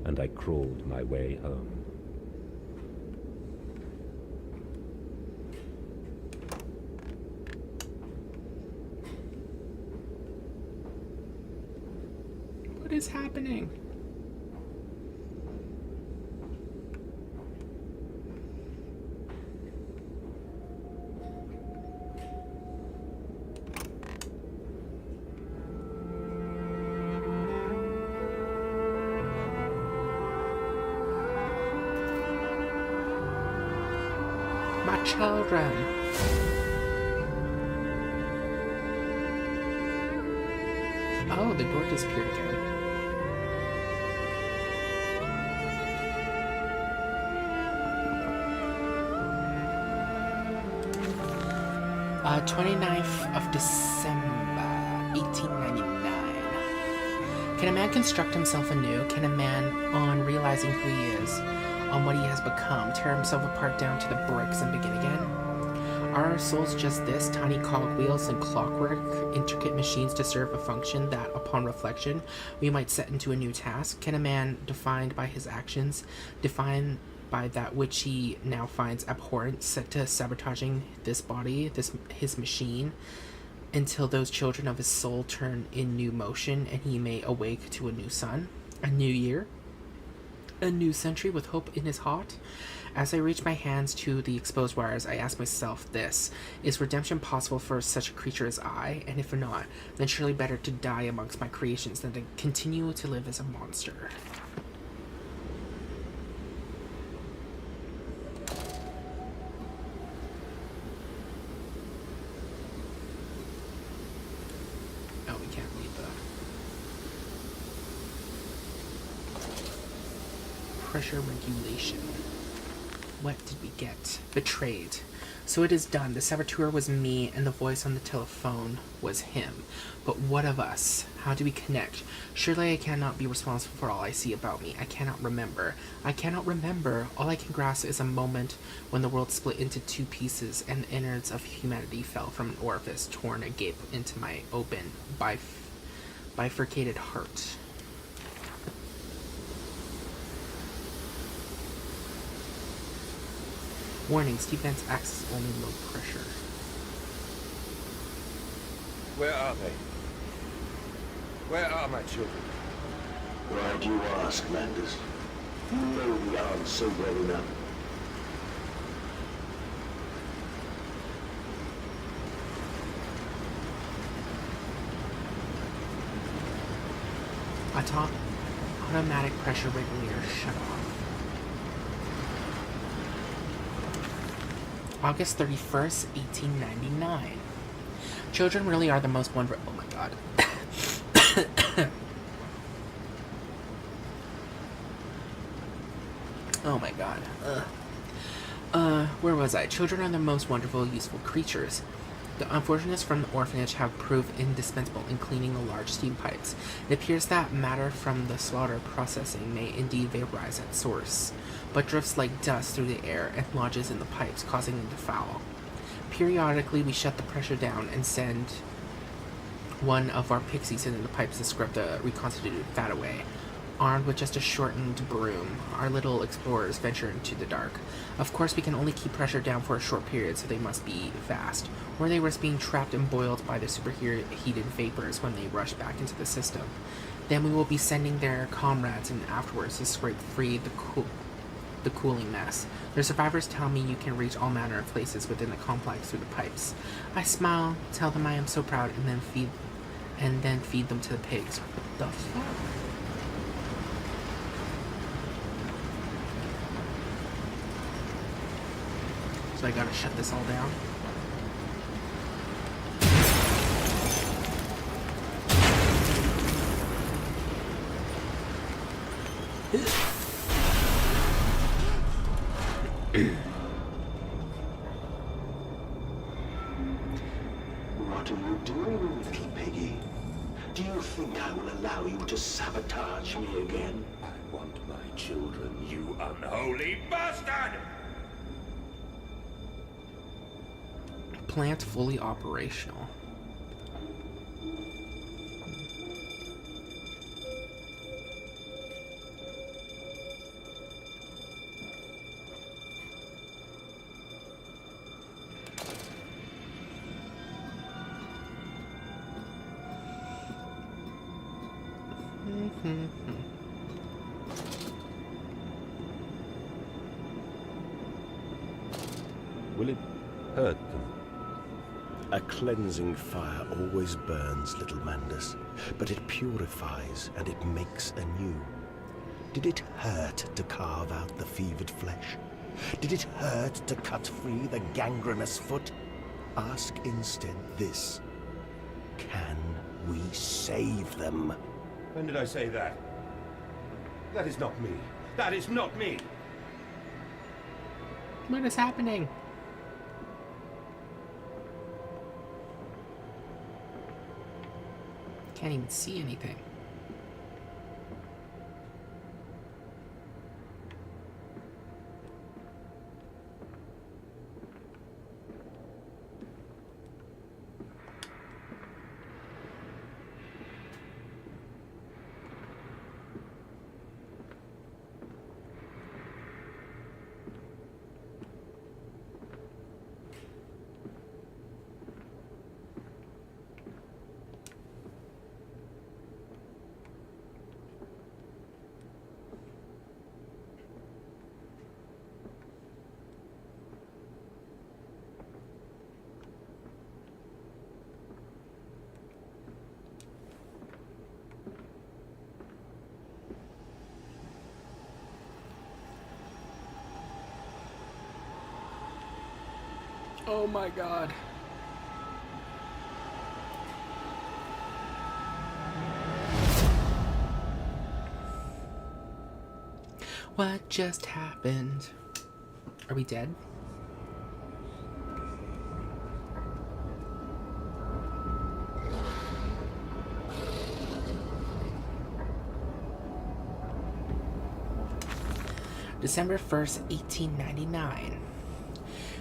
and I crawled my way home. What is happening? My children. Oh, the door disappeared again. Uh, 29th of December, 1899. Can a man construct himself anew? Can a man, on realizing who he is, on what he has become, tear himself apart down to the bricks and begin again? Are our souls just this, tiny cogwheels and clockwork, intricate machines to serve a function that, upon reflection, we might set into a new task? Can a man, defined by his actions, defined by that which he now finds abhorrent, set to sabotaging this body, his machine, until those children of his soul turn in new motion and he may awake to a new sun, a new year, a new century with hope in his heart? As I reach my hands to the exposed wires, I ask myself this: is redemption possible for such a creature as I? And if not, then surely better to die amongst my creations than to continue to live as a monster. Oh, we can't read the pressure regulation. What did we get? Betrayed. So it is done. The saboteur was me, and the voice on the telephone was him. But what of us? How do we connect? Surely I cannot be responsible for all I see about me. I cannot remember. I cannot remember. All I can grasp is a moment when the world split into two pieces, and the innards of humanity fell from an orifice torn agape into my open, bifurcated heart. Warning, Steve Vance access only low pressure. Where are they? Where are my children? Why do you ask, Manders? You know the answer well enough. Automatic pressure regulator shut off. August 31st, 1899. Children really are the most wonderful. Oh my god. Oh my god. Ugh. Where was I? Children are the most wonderful, useful creatures. The unfortunates from the orphanage have proved indispensable in cleaning the large steam pipes. It appears that matter from the slaughter processing may indeed vaporize at source, but drifts like dust through the air and lodges in the pipes, causing them to foul. Periodically, we shut the pressure down and send one of our pixies into the pipes to scrub the reconstituted fat away. Armed with just a shortened broom, our little explorers venture into the dark. Of course, we can only keep pressure down for a short period, so they must be fast, or they risk being trapped and boiled by the superheated vapors when they rush back into the system. Then we will be sending their comrades in afterwards to scrape free the cooling mess. The survivors tell me you can reach all manner of places within the complex through the pipes. I smile, tell them I am so proud, and then feed them to the pigs. What the fuck? So I gotta shut this all down. What are you doing, little piggy? Do you think I will allow you to sabotage me again? I want my children, you unholy bastard! Plant fully operational. Will it hurt them? A cleansing fire always burns, little Mandus, but it purifies and it makes anew. Did it hurt to carve out the fevered flesh? Did it hurt to cut free the gangrenous foot? Ask instead this: can we save them? When did I say that? That is not me. That is not me! What is happening? Can't even see anything. Oh my god. What just happened? Are we dead? December 1st, 1899.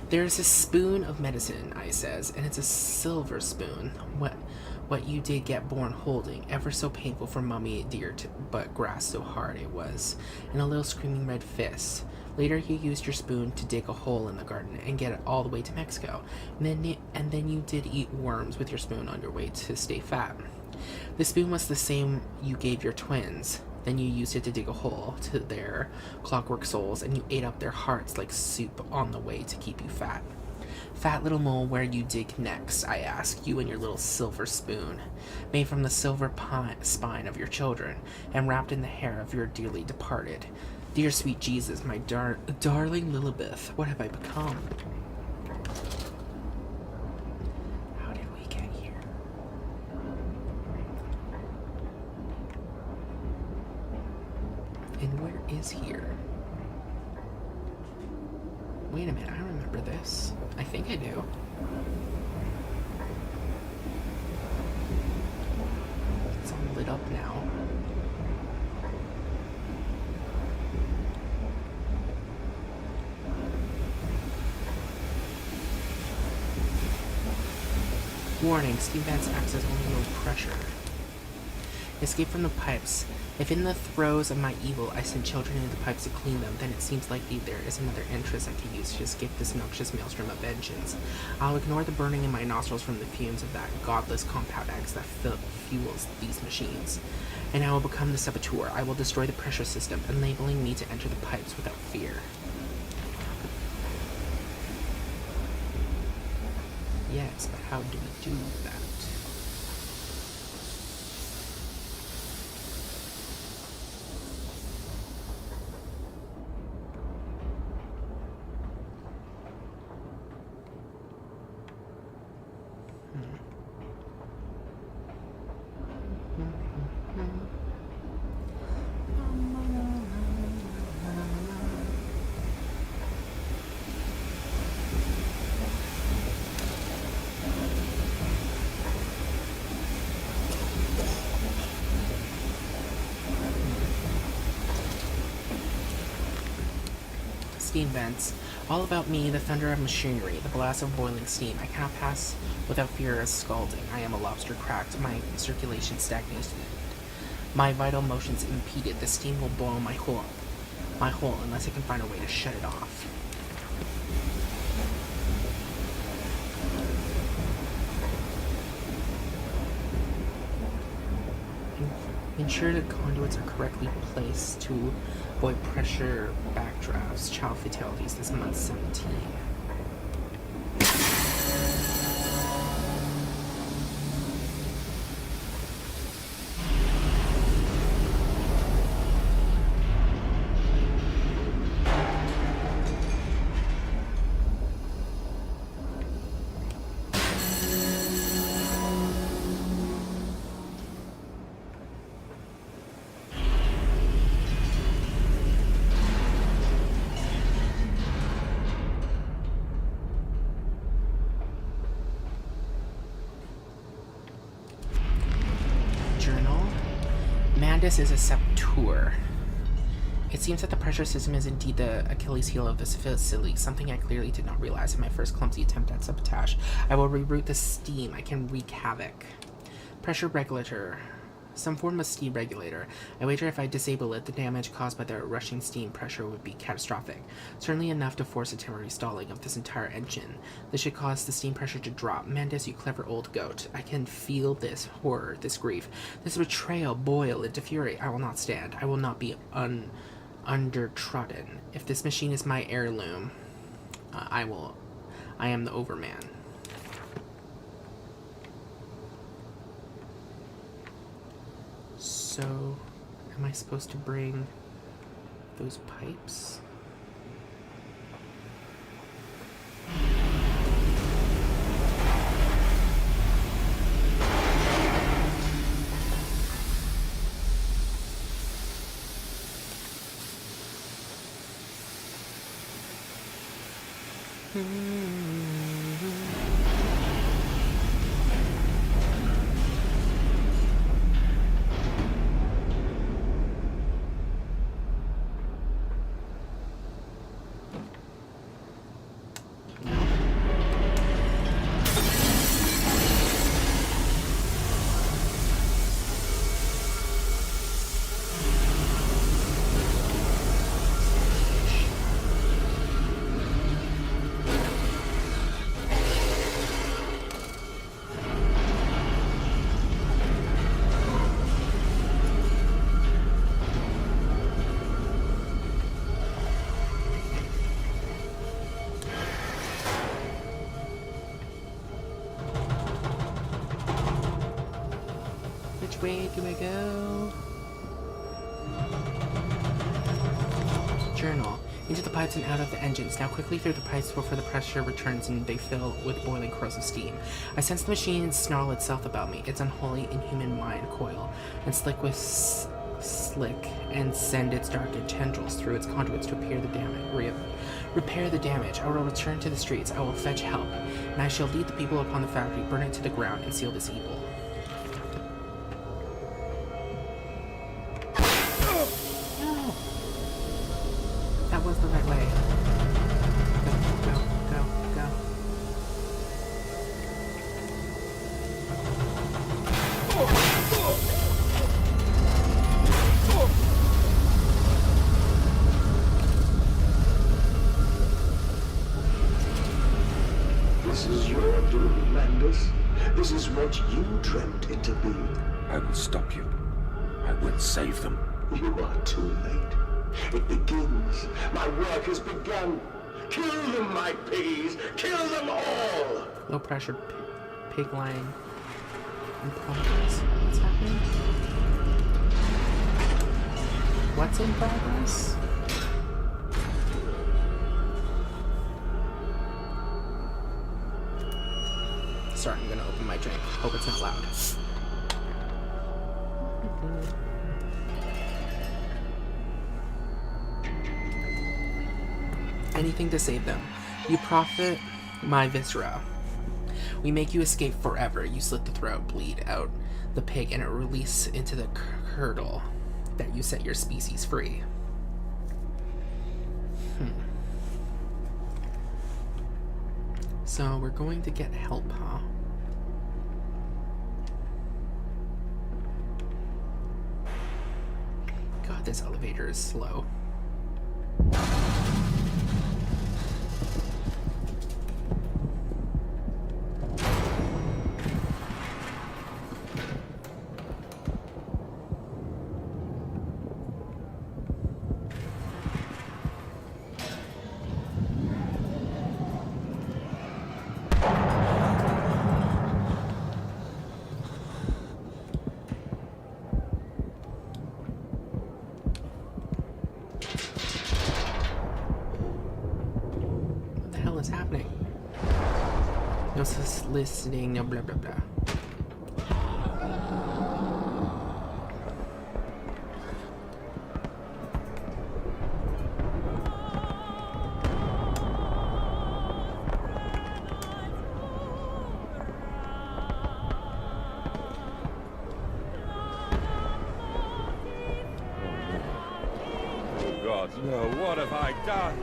There's a spoon of medicine, I says, and it's a silver spoon. What you did get born holding, ever so painful for Mummy dear, but grasped so hard it was, and a little screaming red fist. Later you used your spoon to dig a hole in the garden and get it all the way to Mexico, and then you did eat worms with your spoon on your way to stay fat. The spoon was the same you gave your twins. Then you used it to dig a hole to their clockwork souls, and you ate up their hearts like soup on the way to keep you fat. Fat little mole, where you dig next, I ask, you and your little silver spoon, made from the silver spine of your children, and wrapped in the hair of your dearly departed. Dear sweet Jesus, my darling Lilibeth, what have I become? How did we get here? And where is here? Wait a minute, I remember this. I think I do. It's all lit up now. Warning, steam vents access only low pressure. Escape from the pipes. If in the throes of my evil I send children into the pipes to clean them, then it seems likely there is another entrance I can use to escape this noxious maelstrom of vengeance. I'll ignore the burning in my nostrils from the fumes of that godless compound X that fuels these machines. And I will become the saboteur. I will destroy the pressure system, enabling me to enter the pipes without fear. Yes, but how do we do that? Steam vents. All about me, the thunder of machinery, the blast of boiling steam. I cannot pass without fear of scalding. I am a lobster cracked, my circulation stagnated. My vital motions impeded. The steam will blow my hole unless I can find a way to shut it off. Ensure the conduits are correctly placed to avoid pressure backdrafts. Child fatalities this month 17. This is a saboteur. It seems that the pressure system is indeed the Achilles heel of this facility, something I clearly did not realize in my first clumsy attempt at sabotage. I will reroute the steam. I can wreak havoc. Pressure regulator. Some form of steam regulator. I wager if I disable it, the damage caused by the rushing steam pressure would be catastrophic. Certainly enough to force a temporary stalling of this entire engine. This should cause the steam pressure to drop. Mendes, you clever old goat. I can feel this horror, this grief, this betrayal boil into fury. I will not stand. I will not be undertrodden. If this machine is my heirloom, I am the overman. So, am I supposed to bring those pipes? Which way do I go? Journal. Into the pipes and out of the engines. Now quickly through the pipes before the pressure returns and they fill with boiling corrosive steam. I sense the machine snarl itself about me. Its unholy, inhuman mind coil and slick with slick and send its dark tendrils through its conduits to repair the damage. I will return to the streets. I will fetch help, and I shall lead the people upon the factory, burn it to the ground, and seal this evil. No! That was the right way. Go, go, go, go. This is your doing, Landis. This is what you dreamt it to be. I will stop you. I will save them. You are too late. It begins. My work has begun. Kill them, my piggies. Kill them all. Low pressure pig line in progress. What's happening? What's in progress? Sorry, I'm gonna open my drink. Hope it's not loud. Anything to save them. You profit my viscera. We make you escape forever. You slit the throat, bleed out the pig, and it release into the curdle that you set your species free. So we're going to get help, huh? God, this elevator is slow. Happening. No listening, no blah blah blah. Oh God, no, what have I done?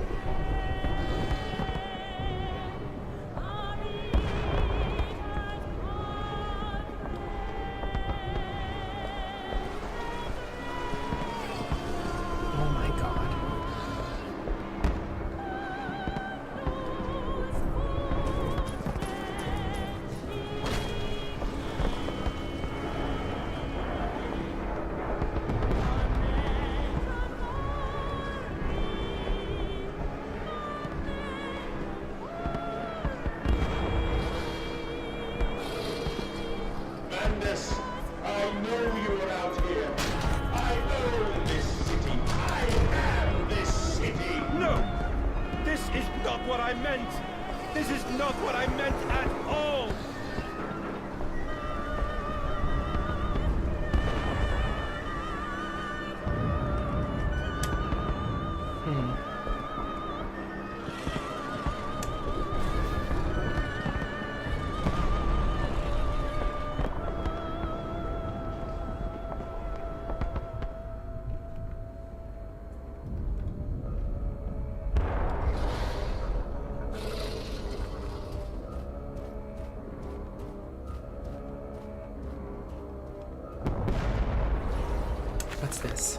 I know you are out here. I own this city. I am this city. No! This is not what I meant! This is not what I meant at all! What's this?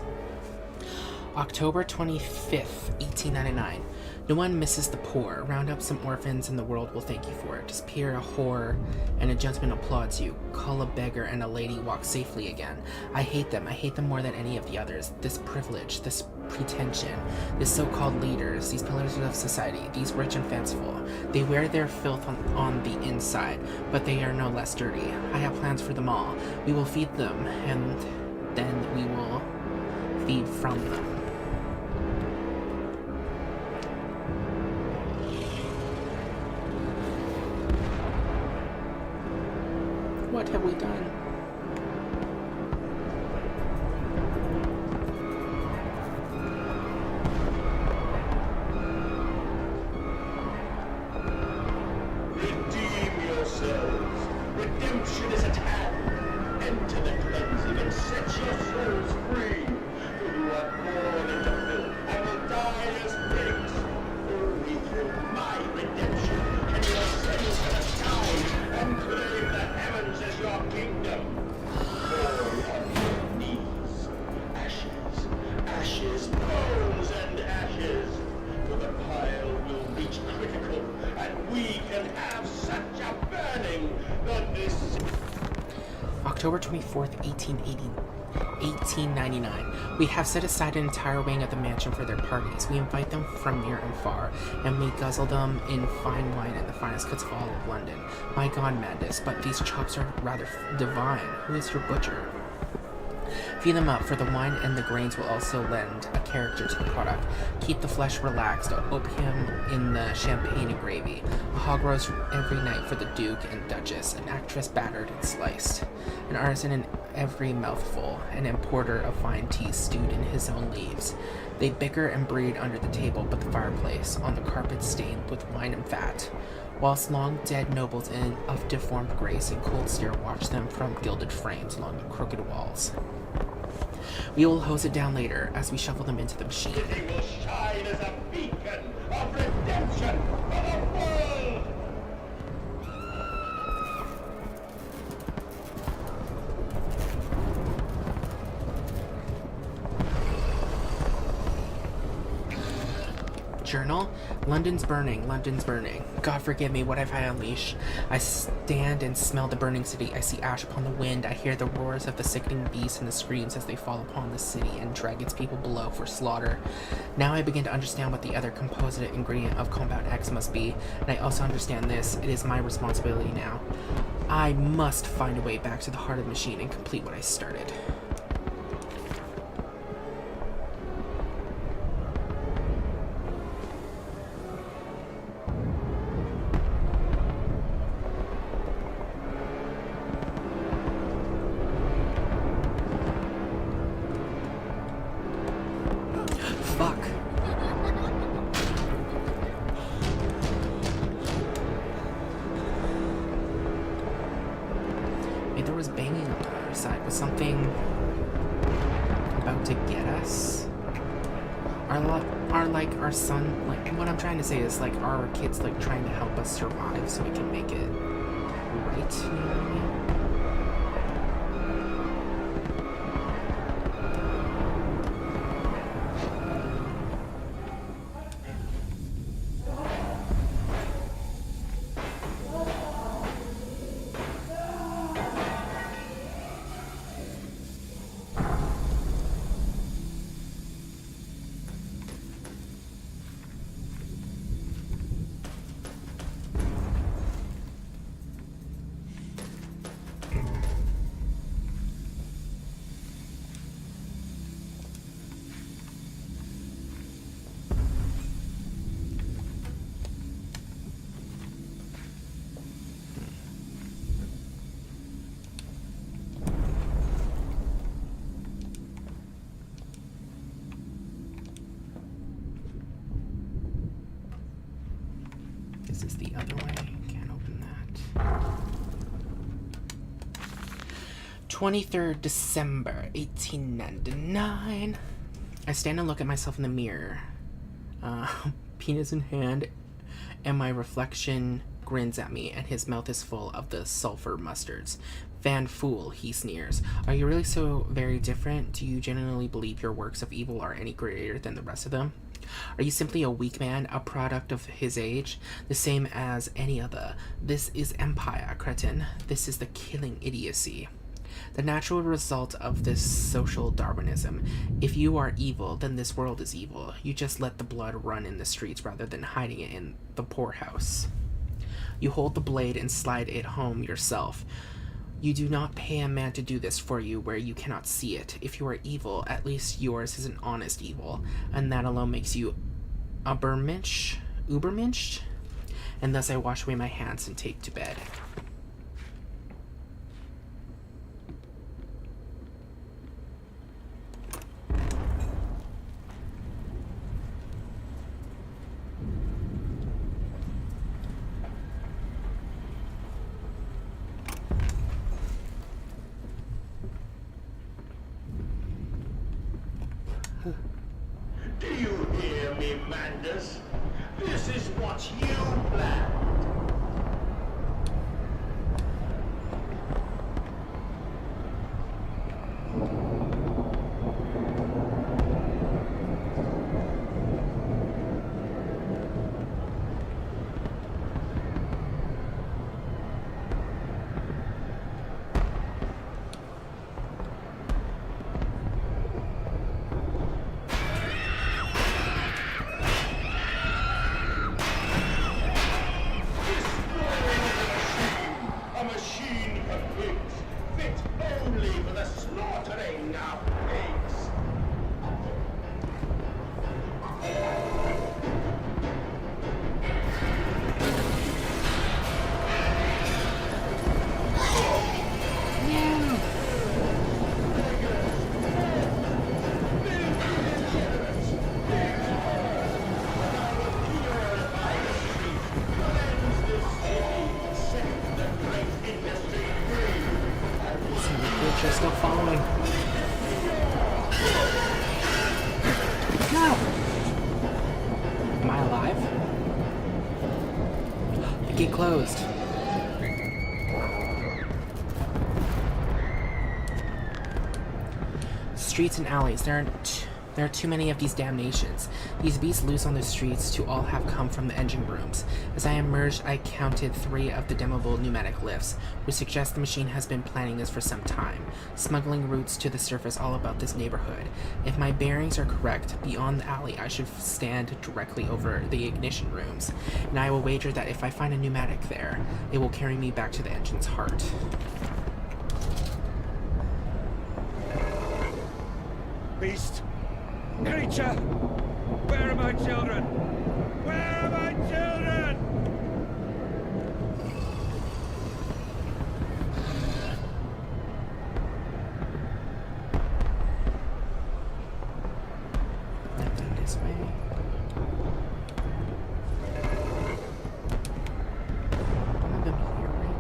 October 25th, 1899. No one misses the poor. Round up some orphans and the world will thank you for it. Disappear a whore and a gentleman applauds you. Call a beggar and a lady walks safely again. I hate them. I hate them more than any of the others. This privilege, this pretension, this so-called leaders, these pillars of society, these rich and fanciful. They wear their filth on the inside, but they are no less dirty. I have plans for them all. We will feed them, and then we will feed from them. What have we done? October 24th, 1899. We have set aside an entire wing of the mansion for their parties. We invite them from near and far, and we guzzle them in fine wine and the finest cuts of all of London. My God, Mandus, but these chops are rather divine. Who is your butcher? Feed them up, for the wine and the grains will also lend a character to the product. Keep the flesh relaxed, opium in the champagne and gravy. A hog roast every night for the Duke and Duchess, an actress battered and sliced, an artisan in every mouthful, an importer of fine tea stewed in his own leaves. They bicker and breed under the table but the fireplace, on the carpet stained with wine and fat, whilst long dead nobles of deformed grace and cold stare watch them from gilded frames along the crooked walls. We will hose it down later as we shuffle them into the machine. It will shine as a beacon of redemption for the world! Journal? London's burning, London's burning. God forgive me, what have I unleashed? I stand and smell the burning city. I see ash upon the wind. I hear the roars of the sickening beasts and the screams as they fall upon the city and drag its people below for slaughter. Now I begin to understand what the other composite ingredient of Compound X must be, and I also understand this. It is my responsibility now. I must find a way back to the heart of the machine and complete what I started. There was banging on the other side. Was something about to get us? Our son, like, what I'm trying to say is, like, are our kids, like, trying to help us survive so we can make it right? You know what I mean? Is this the other way? Can't open that. 23rd December, 1899. I stand and look at myself in the mirror. Penis in hand, and my reflection grins at me, and his mouth is full of the sulfur mustards. Van fool, he sneers. Are you really so very different? Do you genuinely believe your works of evil are any greater than the rest of them? Are you simply a weak man, a product of his age, the same as any other? This is empire, cretin. This is the killing idiocy. The natural result of this social Darwinism. If you are evil, then this world is evil. You just let the blood run in the streets rather than hiding it in the poorhouse. You hold the blade and slide it home yourself. You do not pay a man to do this for you where you cannot see it. If you are evil, at least yours is an honest evil, and that alone makes you Ubermensch? And thus I wash away my hands and take to bed. Do you hear me, Mandus? This is what you planned. killing of pigs. They're still following. No! Am I alive? The gate closed. Streets and alleys. There are too many of these damnations. These beasts loose on the streets to all have come from the engine rooms. As I emerged, I counted 3 of the demoable pneumatic lifts, which suggests the machine has been planning this for some time, smuggling routes to the surface all about this neighborhood. If my bearings are correct, beyond the alley I should stand directly over the ignition rooms, and I will wager that if I find a pneumatic there, it will carry me back to the engine's heart. Beast! Creature! Where are my children? Where are my children? Nothing this way. One of them here, right?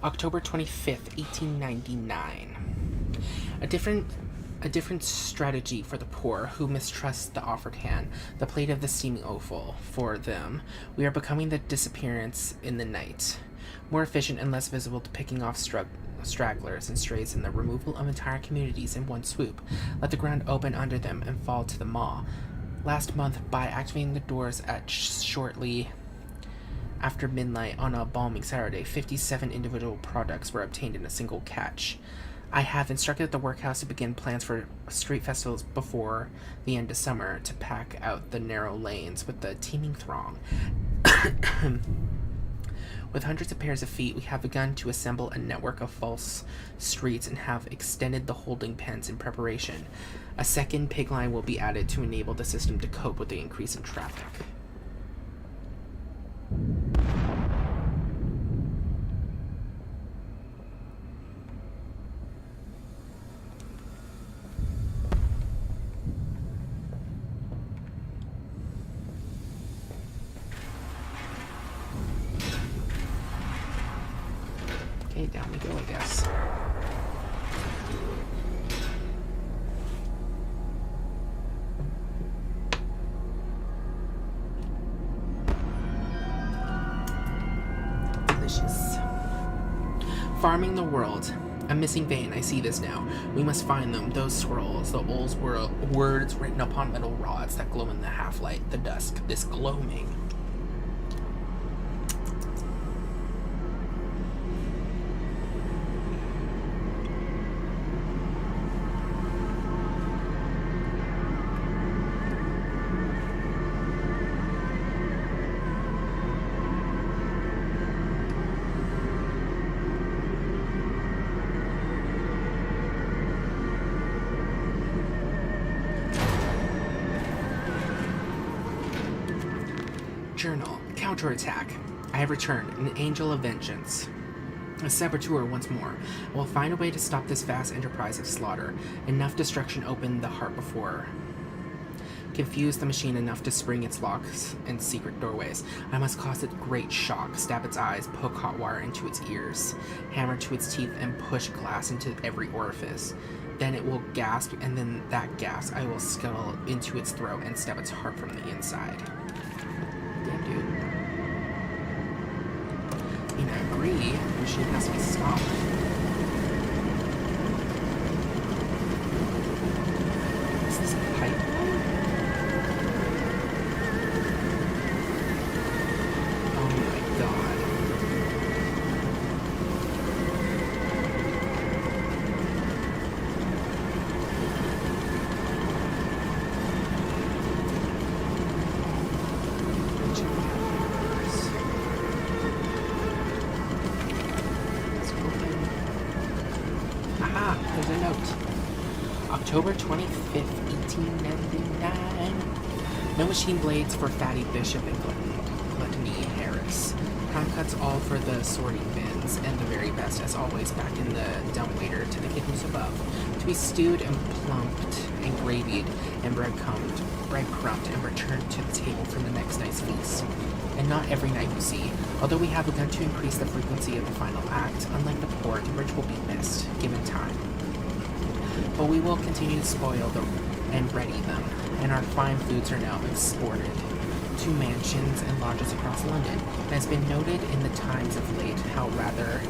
October 25th, 1899. A different strategy for the poor who mistrust the offered hand, the plate of the steaming offal. For them, we are becoming the disappearance in the night, more efficient and less visible to picking off stragglers and strays, and the removal of entire communities in one swoop. Let the ground open under them and fall to the maw. Last month, by activating the doors at shortly after midnight on a balmy Saturday, 57 individual products were obtained in a single catch. I have instructed the workhouse to begin plans for street festivals before the end of summer to pack out the narrow lanes with the teeming throng. With hundreds of pairs of feet, we have begun to assemble a network of false streets and have extended the holding pens in preparation. A second pig line will be added to enable the system to cope with the increase in traffic. Okay, down we go, I guess. Delicious. Farming the world. A missing vein, I see this now. We must find them, those scrolls, the old words written upon metal rods that glow in the half-light, the dusk, this gloaming. Journal. Counterattack. I have returned, an angel of vengeance. A saboteur once more. I will find a way to stop this vast enterprise of slaughter. Enough destruction opened the heart before. confuse the machine enough to spring its locks and secret doorways. I must cause it great shock, stab its eyes, poke hot wire into its ears, hammer to its teeth, and push glass into every orifice. Then it will gasp, and then that gasp I will scuttle into its throat and stab its heart from the inside. Damn, dude. I mean, I agree. The machine has to be stopped. Is this a pipeline? Oh my god. Aha, there's a note. October 25th, 1899. No machine blades for Fatty Bishop and Gluttony Harris. Prime cuts all for the sorting bins, and the very best, as always, back in the dumbwaiter to the kittens above. To be stewed and plumped and gravied and breadcrumbed and returned to the table for the next night's feast. And not every night, you see. Although we have begun to increase the frequency of the final act, unlike the poor, the rich will be missed, given time. But we will continue to spoil them and ready them, and our fine foods are now exported to mansions and lodges across London. It has been noted in the times of late how rather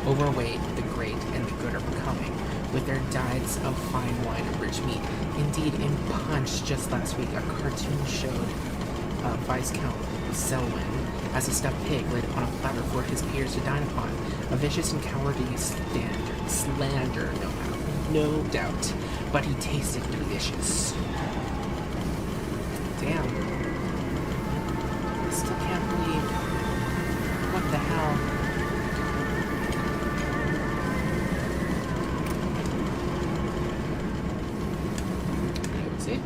overweight the great and the good are becoming, with their diets of fine wine and rich meat. Indeed, in Punch just last week, a cartoon showed Viscount Selwyn as a stuffed pig laid upon a platter for his peers to dine upon. A vicious and cowardly slander, no doubt, but he tasted delicious. Damn. I still can't believe. What the hell? That was it.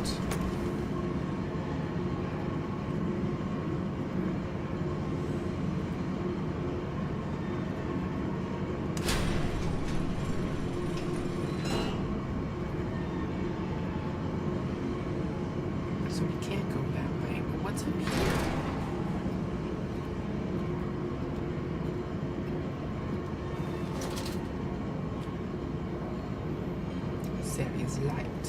So we can't go that way, but what's up here? There is light.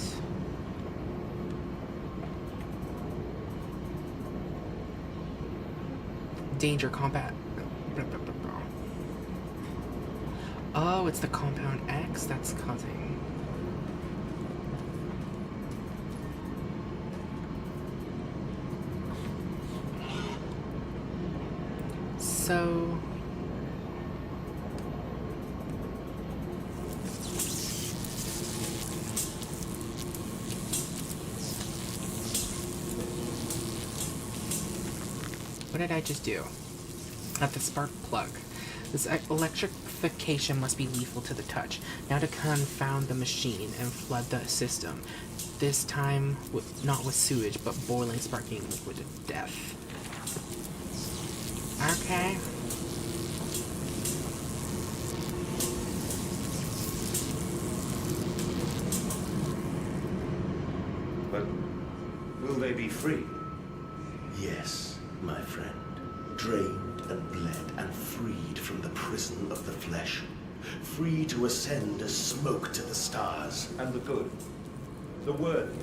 Danger combat. Oh, it's the compound X that's causing. So what did I just do? At the spark plug. This electrification must be lethal to the touch. Now to confound the machine and flood the system. This time, not with sewage, but boiling, sparking liquid of death. Okay. But will they be free? Yes, my friend. Drained and bled and freed from the prison of the flesh. Free to ascend as smoke to the stars. And the good? The worthy?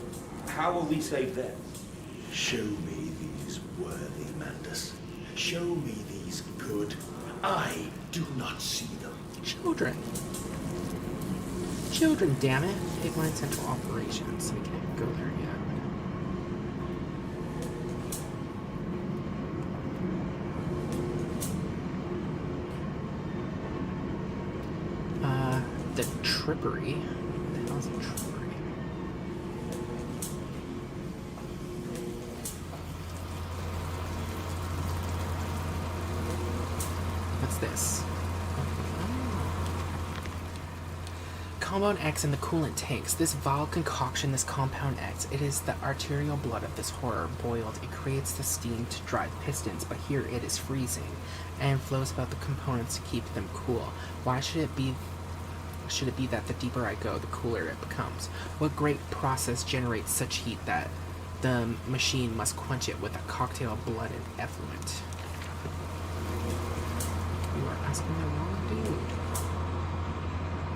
How will we save them? Show me these worthy, Mandus. Show me these good. I do not see them. Children. Children, damn it. Pigline Central Operations. We can't go there yet. The Trippery. What the hell is a Trippery? What's this? Compound X in the coolant tanks. This vile concoction, this Compound X, it is the arterial blood of this horror. Boiled, it creates the steam to drive pistons, but here it is freezing, and flows about the components to keep them cool. Why should it be that the deeper I go, the cooler it becomes? What great process generates such heat that The machine must quench it with a cocktail of blood and effluent. You are asking the wrong dude.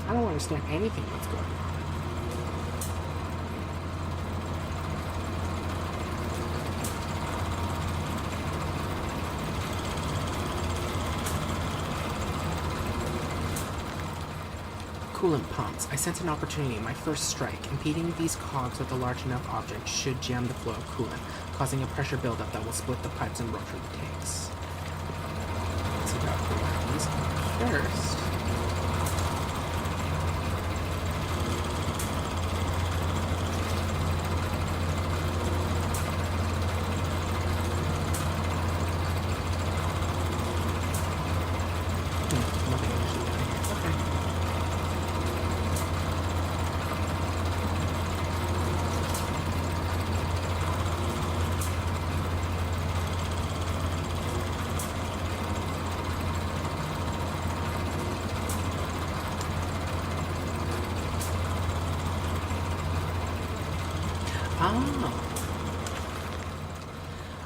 I don't understand anything that's going on. Coolant pumps. I sense an opportunity in my first strike. Impeding these cogs with a large enough object should jam the flow of coolant, causing a pressure buildup that will split the pipes and rupture the tanks. Let's see about these first. Nothing actually down here. Okay.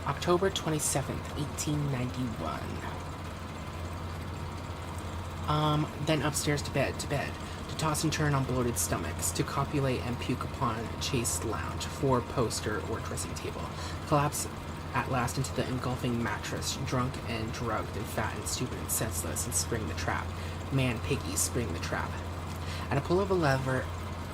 October 27th, 1891. Then upstairs to bed, to toss and turn on bloated stomachs, to copulate and puke upon chaste lounge, four-poster or dressing table. Collapse at last into the engulfing mattress, drunk and drugged and fat and stupid and senseless, and spring the trap. Man, piggy, spring the trap. At a pull of a lever,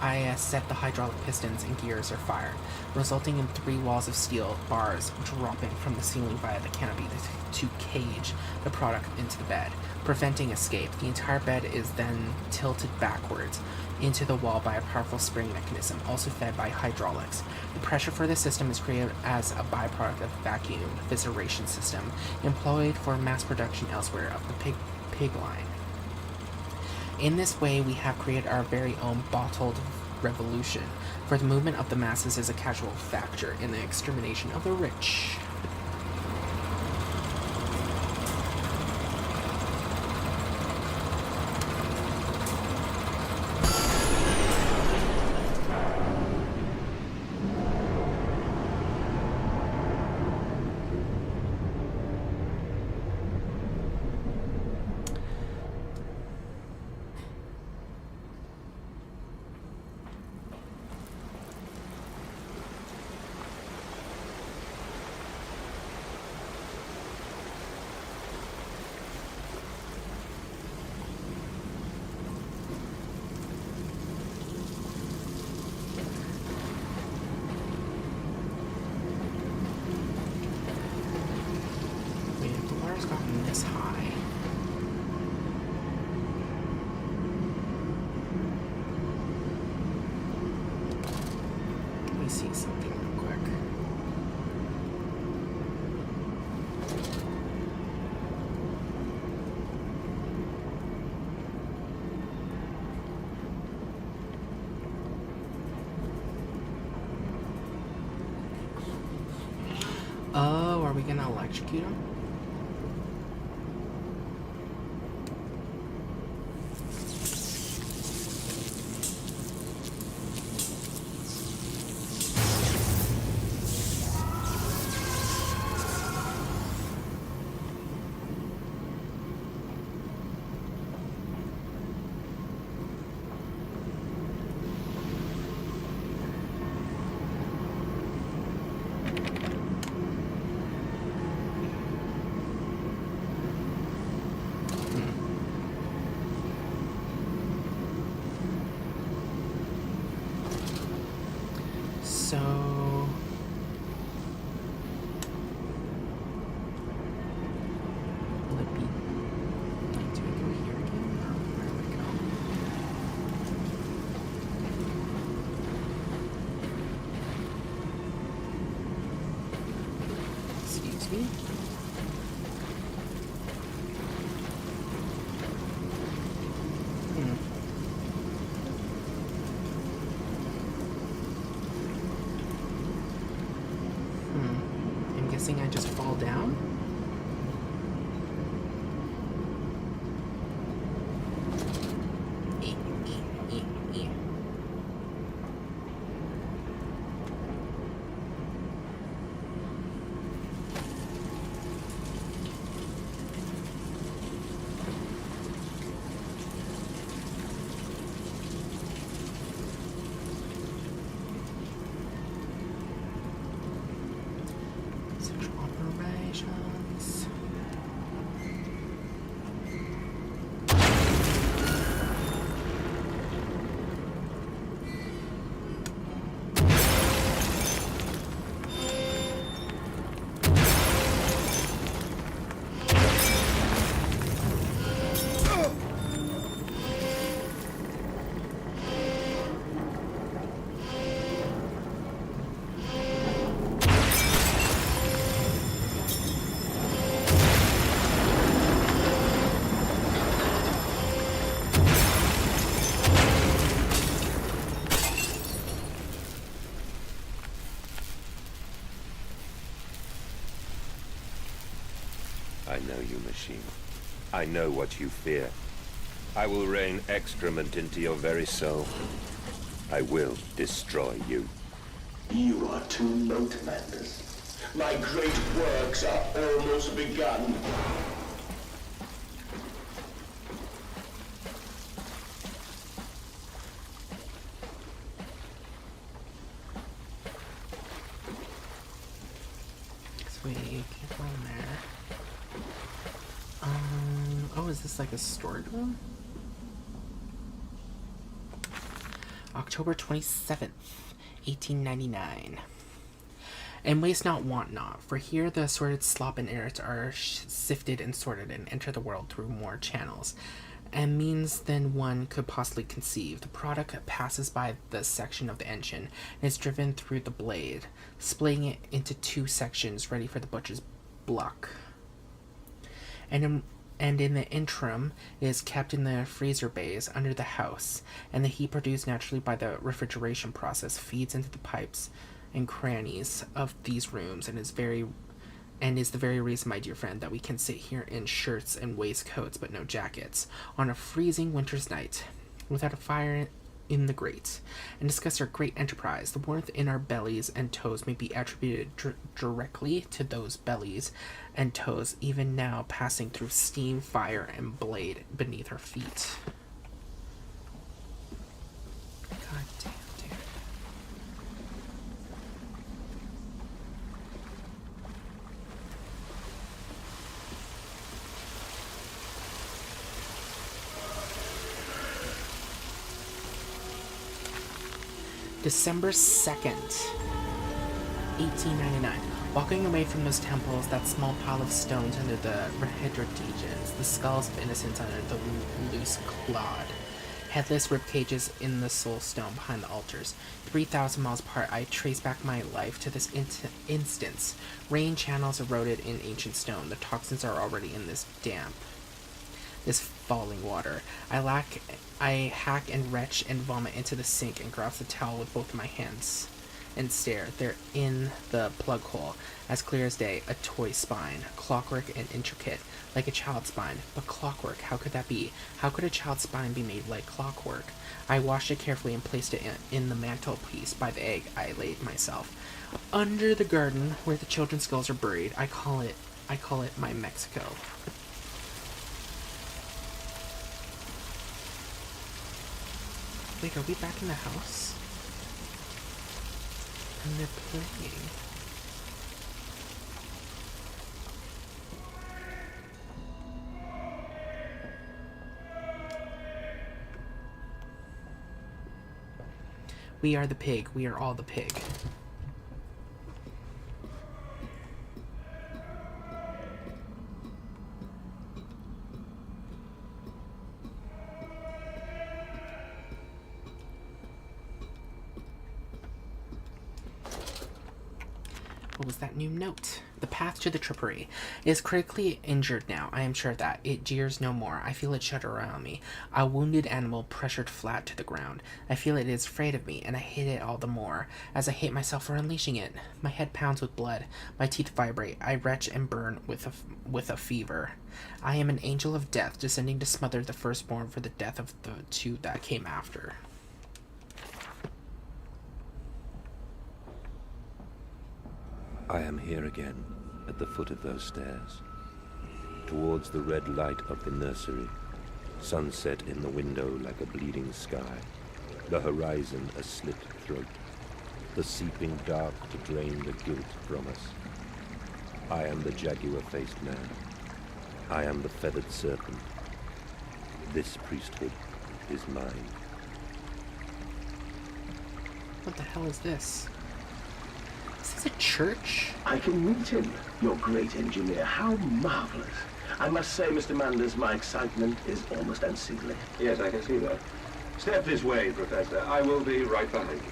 I set the hydraulic pistons and gears are fired, resulting in 3 walls of steel bars dropping from the ceiling via the canopy to cage the product into the bed, preventing escape. The entire bed is then tilted backwards into the wall by a powerful spring mechanism, also fed by hydraulics. The pressure for the system is created as a byproduct of vacuum fissuration system employed for mass production elsewhere of the pig line. In this way, we have created our very own bottled revolution, for the movement of the masses is a casual factor in the extermination of the rich. Gotten this high. Let me see something real quick. Oh, are we gonna electrocute him? So will it be like, do we go here again or where do we go? Excuse me. I just fall down? know you, machine. I know what you fear. I will rain excrement into your very soul. I will destroy you. You are too late, Mandus. My great works are almost begun. Sweet, keep on there. Oh, is this like a storage room? October 27th, 1899. And waste not, want not, for here the assorted slop and errors are sifted and sorted and enter the world through more channels and means than one could possibly conceive. The product passes by the section of the engine and is driven through the blade, splitting it into two sections ready for the butcher's block. And in the interim, it is kept in the freezer bays under the house, and the heat produced naturally by the refrigeration process feeds into the pipes and crannies of these rooms, and is the very reason, my dear friend, that we can sit here in shirts and waistcoats but no jackets on a freezing winter's night without a fire in the grate, and discuss our great enterprise. The warmth in our bellies and toes may be attributed directly to those bellies and toes even now passing through steam, fire, and blade beneath our feet. God damn, dude. December 2nd, 1899. Walking away from those temples, that small pile of stones under the Rehydrogens, the skulls of innocents under the loose clod, headless rib cages in the soul stone behind the altars. 3,000 miles apart, I trace back my life to this instance. Rain channels eroded in ancient stone. The toxins are already in this damp, this falling water. I hack and retch and vomit into the sink and grasp the towel with both my hands and stare. They're in the plug hole, as clear as day, a toy spine, clockwork and intricate, like a child's spine. But clockwork, how could that be? How could a child's spine be made like clockwork? I washed it carefully and placed it in the mantelpiece. By the egg I laid myself. Under the garden, where the children's skulls are buried, I call it my Mexico. Wait, are we back in the house? And they're playing. We are the pig. We are all the pig. What was that new note? The path to the trippery is critically injured now. I am sure of that. It jeers no more. I feel it shudder around me. A wounded animal pressured flat to the ground. I feel it is afraid of me, and I hate it all the more, as I hate myself for unleashing it. My head pounds with blood. My teeth vibrate. I retch and burn with a fever. I am an angel of death, descending to smother the firstborn for the death of the two that came after. I am here again, at the foot of those stairs, towards the red light of the nursery, sunset in the window like a bleeding sky, the horizon a slit throat, the seeping dark to drain the guilt from us. I am the jaguar-faced man. I am the feathered serpent. This priesthood is mine. What the hell is this? Is this a church? I can meet him, your great engineer. How marvelous. I must say, Mr. Manders, my excitement is almost unseemly. Yes, I can see that. Step this way, Professor. I will be right behind you.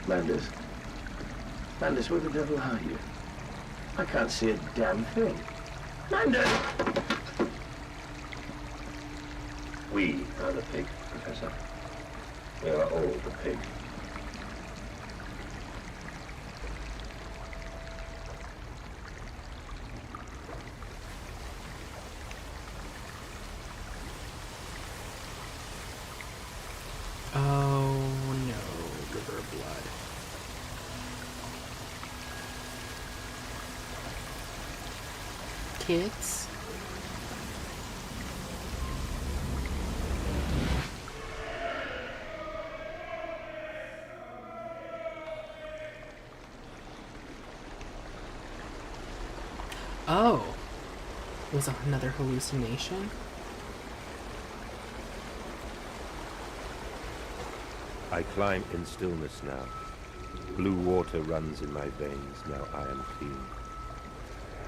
Manders? Manders, where the devil are you? I can't see a damn thing. Manders! We are the pig, Professor. We are all the pig. kids. Oh, it was another hallucination? I climb in stillness now. Blue water runs in my veins, now I am clean.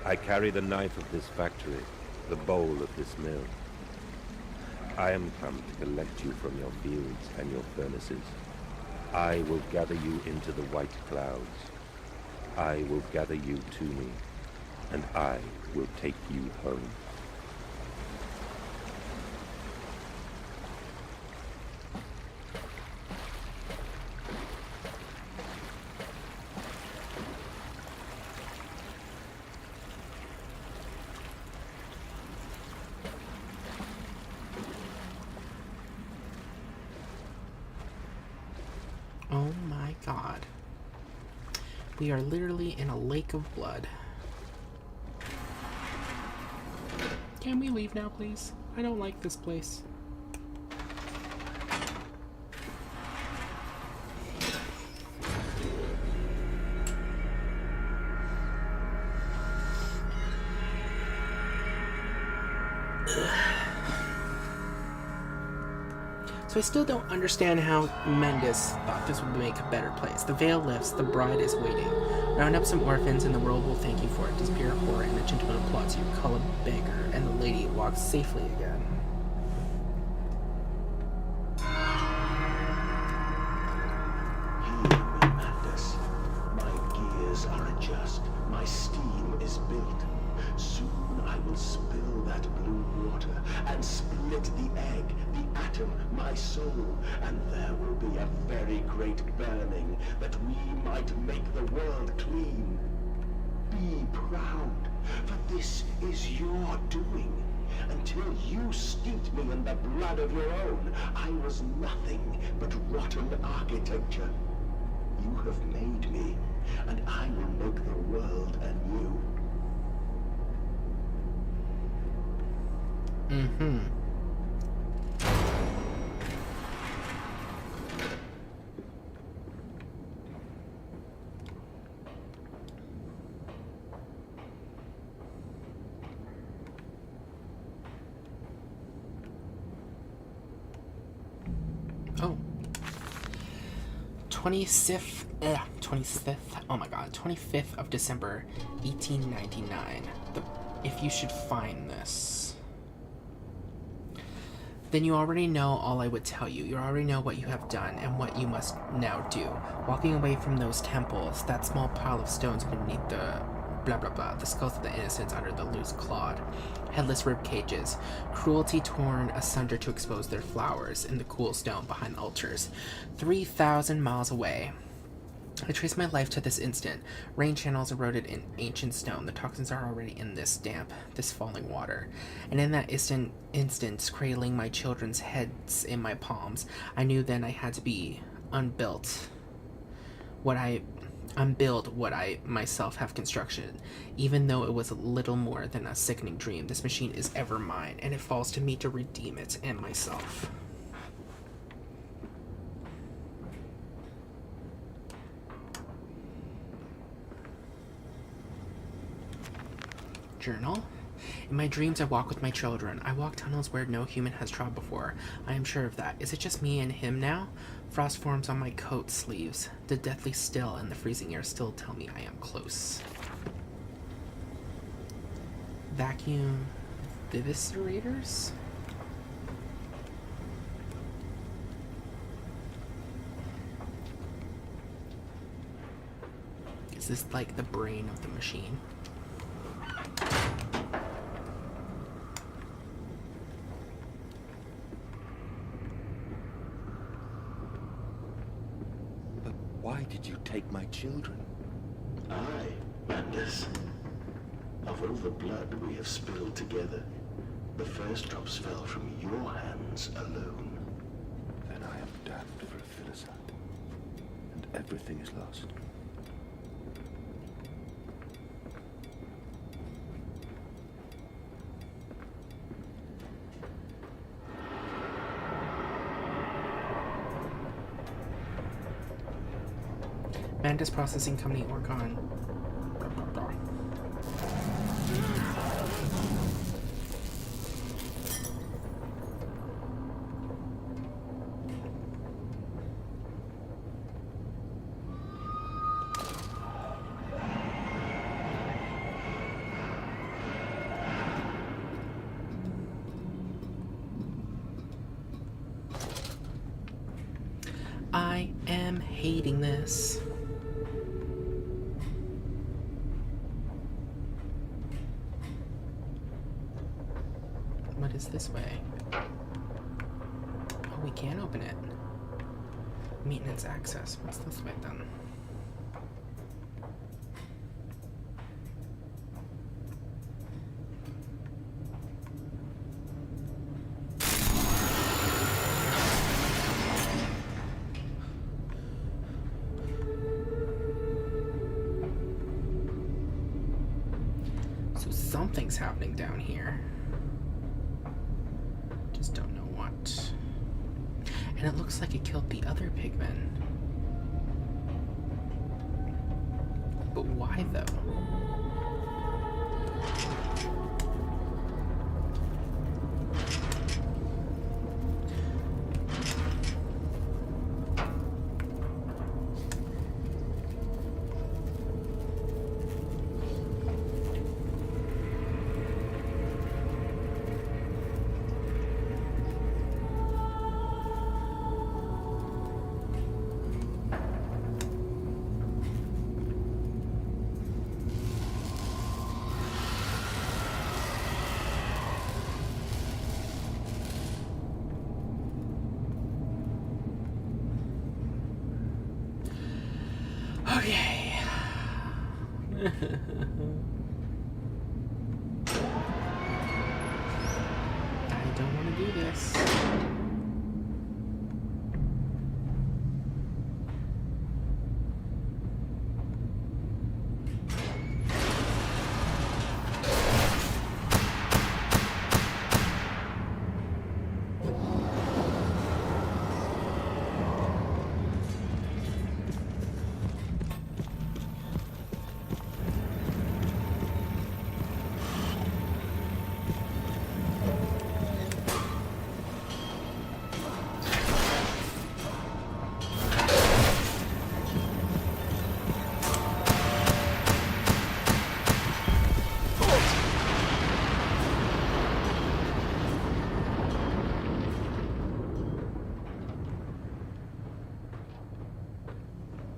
I carry the knife of this factory, the bowl of this mill. I am come to collect you from your fields and your furnaces. I will gather you into the white clouds. I will gather you to me, and I will take you home. Oh my god. We are literally in a lake of blood. Can we leave now, please? I don't like this place. So I still don't understand how Mendes thought this would make a better place. The veil lifts, the bride is waiting. Round up some orphans and the world will thank you for it. Disappear horror and the gentleman applauds you. Call a beggar and the lady walks safely again. Hear me, Mendes. My gears are adjust. My steam is built. Soon I will spill that blue water and split the egg, the atom, my soul, and there will be a very great burning that we might make the world clean. Be proud, for this is your doing. Until you steeped me in the blood of your own, I was nothing but rotten architecture. You have made me, and I will make the world anew. Mm-hmm. Oh. 25th, oh my god, 25th of December, 1899. If you should find this, then you already know all I would tell you. You already know what you have done and what you must now do. Walking away from those temples, that small pile of stones beneath the blah blah blah, the skulls of the innocents under the loose clod, headless rib cages, cruelty torn asunder to expose their flowers in the cool stone behind the altars. 3,000 miles away. I trace my life to this instant. Rain channels eroded in ancient stone. The toxins are already in this damp, this falling water. And in that instant, cradling my children's heads in my palms, I knew then I had to be unbuild what I myself have constructed. Even though it was little more than a sickening dream, this machine is ever mine, and it falls to me to redeem it and myself. Journal. In my dreams, I walk with my children. I walk tunnels where no human has trod before. I am sure of that. Is it just me and him now? Frost forms on my coat sleeves. The deathly still and the freezing air still tell me I am close. Vacuum viviscerators? Is this like the brain of the machine? Why did you take my children? I, Mendes. Of all the blood we have spilled together, the first drops fell from your hands alone. Then I am damned for a philosophe, and everything is lost. Mantis Processing Company, Orcon. I am hating this. What is this way? Oh, we can open it. Maintenance access. What's this way then? So something's happening down here. Just don't know what. And it looks like it killed the other pigmen. But why though? Okay. I don't want to do this.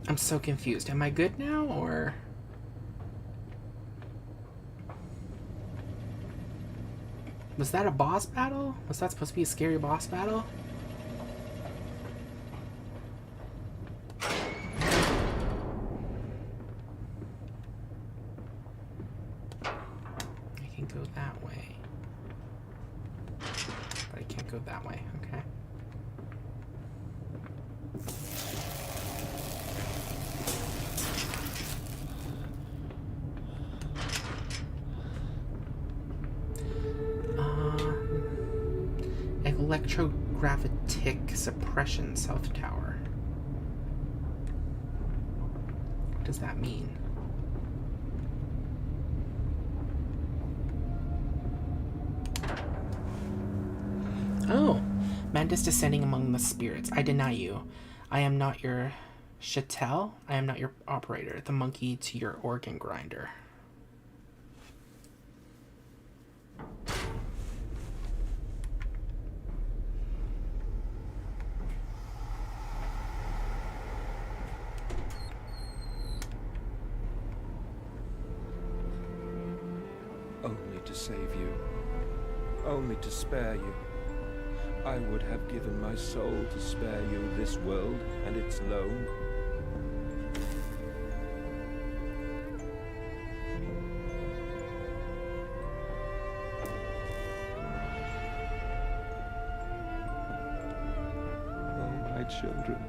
I'm so confused. Am I good now, or? Was that a boss battle? Was that supposed to be a scary boss battle? I can go that way. But I can't go that way, okay. Electrogravitic suppression south tower. What does that mean? Oh, Mantis descending among the spirits. I deny you. I am not your chattel. I am not your operator. The monkey to your organ grinder. Only to save you. Only to spare you. I would have given my soul to spare you this world and its loan. Oh, my children.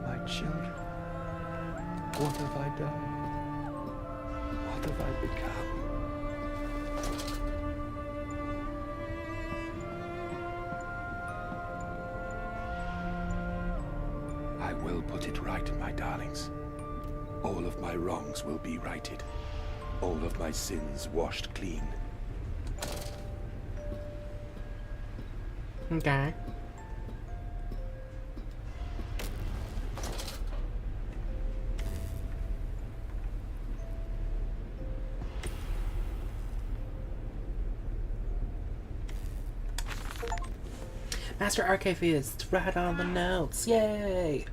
My children. What have I done? What have I become? I will put it right, my darlings. All of my wrongs will be righted. All of my sins washed clean. Okay. Master Archivist, right on the notes. Yay!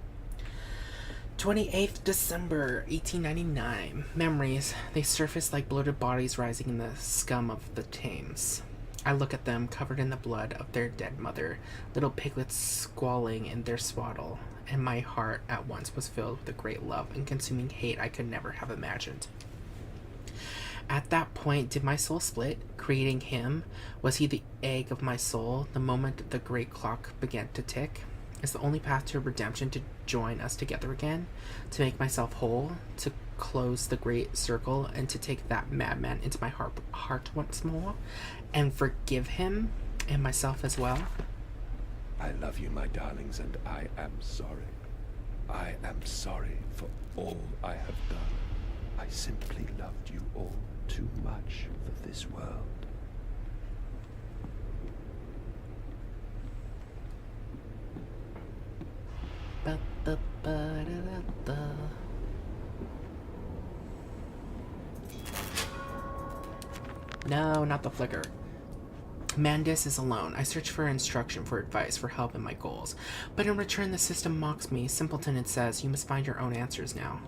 28th December, 1899. Memories. They surface like bloated bodies rising in the scum of the Thames. I look at them, covered in the blood of their dead mother, little piglets squalling in their swaddle, and my heart at once was filled with a great love and consuming hate I could never have imagined. At that point, did my soul split, creating him? Was he the egg of my soul, the moment the great clock began to tick? Is the only path to redemption to join us together again? To make myself whole? To close the great circle and to take that madman into my heart once more? And forgive him and myself as well? I love you, my darlings, and I am sorry. I am sorry for all I have done. I simply loved you all too much for this world. No, not the flicker. Mandus is alone. I search for instruction, for advice, for help in my goals. But in return, the system mocks me. Simpleton, it says, you must find your own answers now.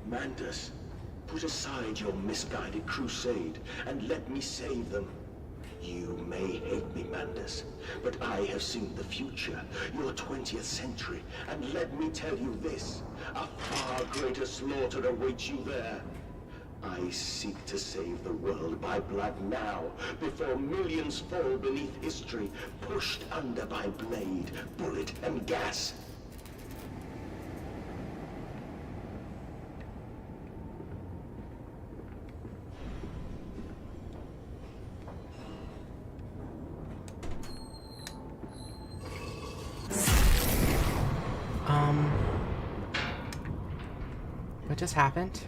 Mandus, put aside your misguided crusade and let me save them. You may hate me, Mandus, but I have seen the future, your 20th century, and let me tell you this, a far greater slaughter awaits you there. I seek to save the world by blood now, before millions fall beneath history, pushed under by blade, bullet, and gas. What just happened?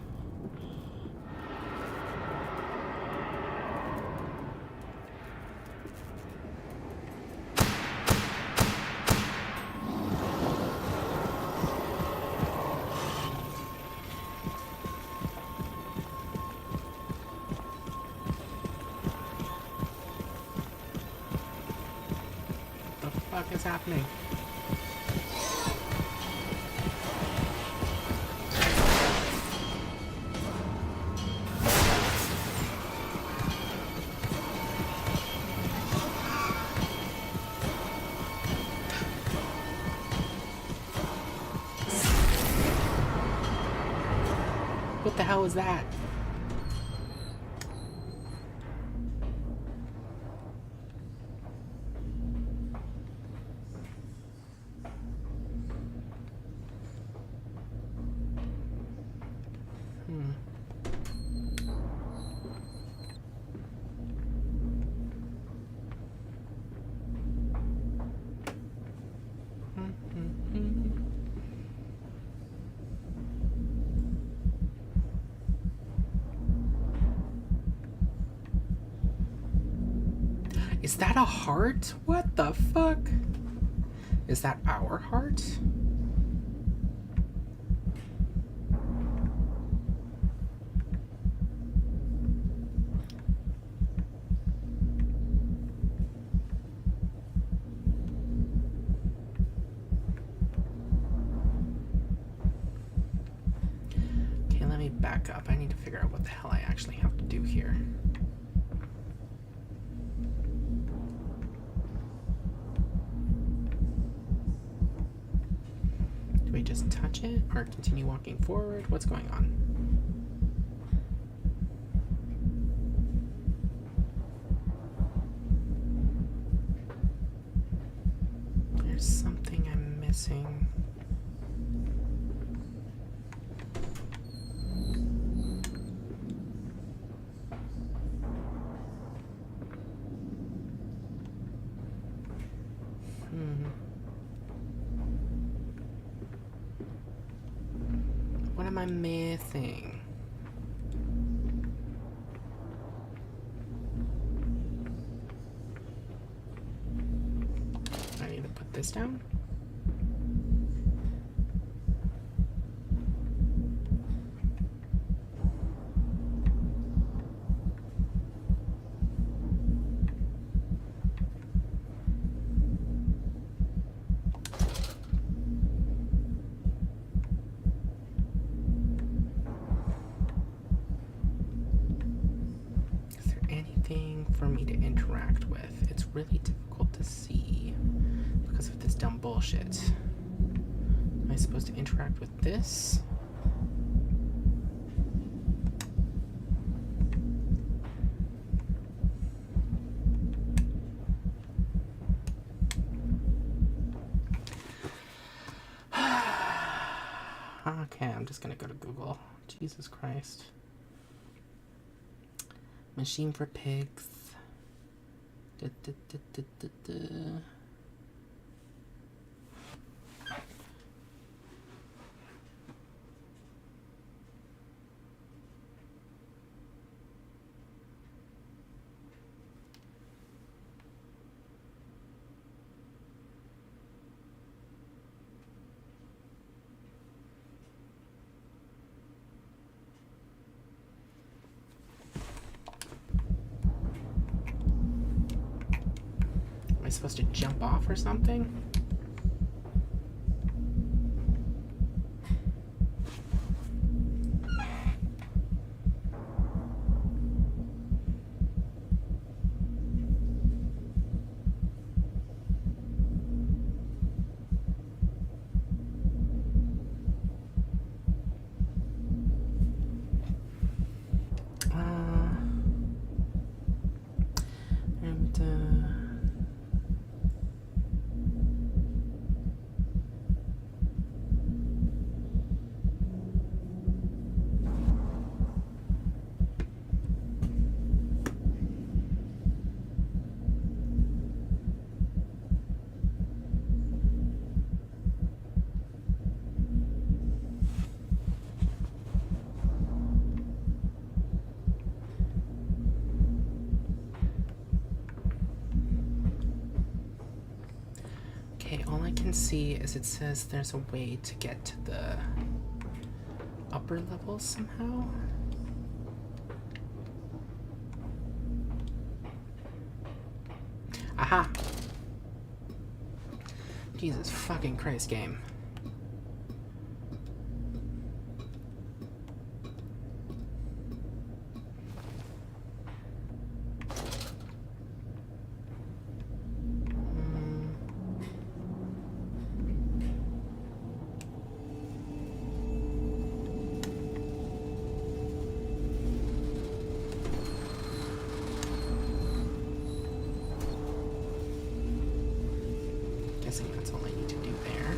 What the fuck is happening? What the hell was that? Is that a heart? What the fuck? Is that our heart? Okay, let me back up. I need to figure out what the hell I actually have to do here. Do we just touch it or continue walking forward? What's going on? There's something I'm missing. What am I missing? I need to put this down. For me to interact with. It's really difficult to see because of this dumb bullshit. Am I supposed to interact with this? Okay, I'm just gonna go to Google. Jesus Christ. Machine for pigs. Da, da, da, da, da, da. Am I supposed to jump off or something? All I can see is it says there's a way to get to the upper levels somehow. Aha! Jesus fucking Christ, game. That's all I need to do there.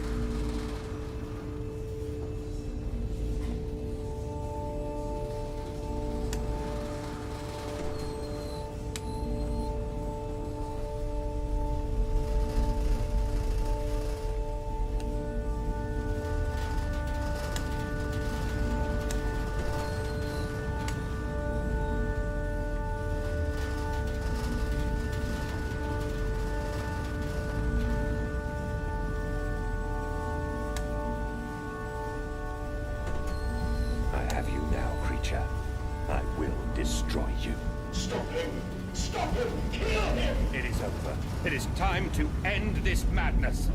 I will destroy you. Stop him! Stop him! Kill him! It is over. It is time to end this madness.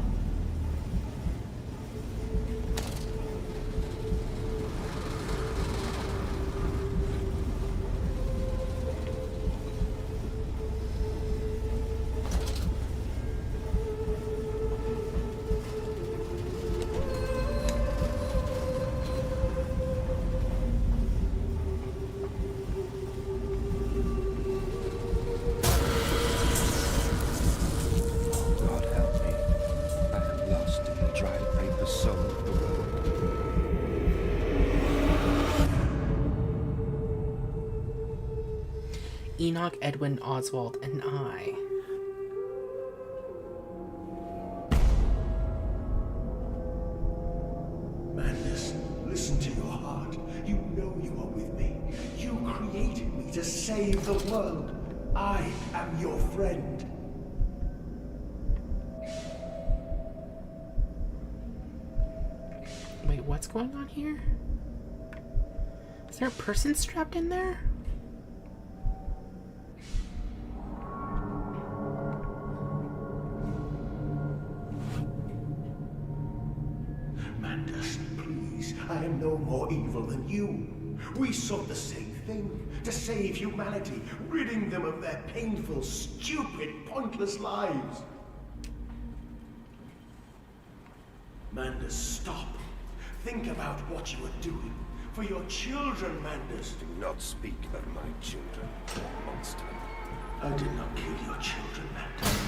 Enoch, Edwin, Oswald, and I. heart. You know you are with me. You created me to save the world. I am your friend. Wait, what's going on here? Is there a person strapped in there? Mandus, please, I am no more evil than you. We sought the same thing, to save humanity, ridding them of their painful, stupid, pointless lives. Mandus, stop. Think about what you are doing. For your children, Mandus. Do not speak of my children, monster. I did not kill your children, Mandus.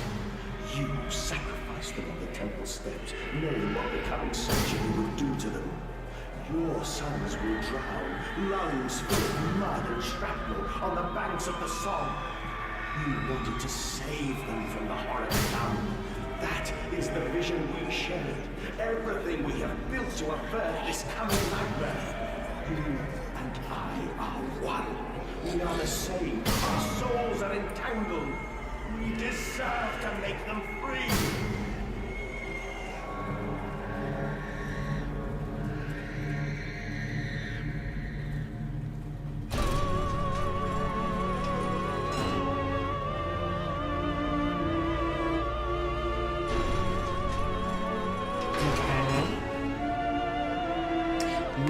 You sacrificed them on the temple steps, knowing what the coming century would do to them. Your sons will drown, lungs full of mud and shrapnel on the banks of the Somme. You wanted to save them from the horrid sound. That is the vision we shared. Everything we have built to avert this coming nightmare. You and I are one. We are the same. Our souls are entangled. We deserve to make them free.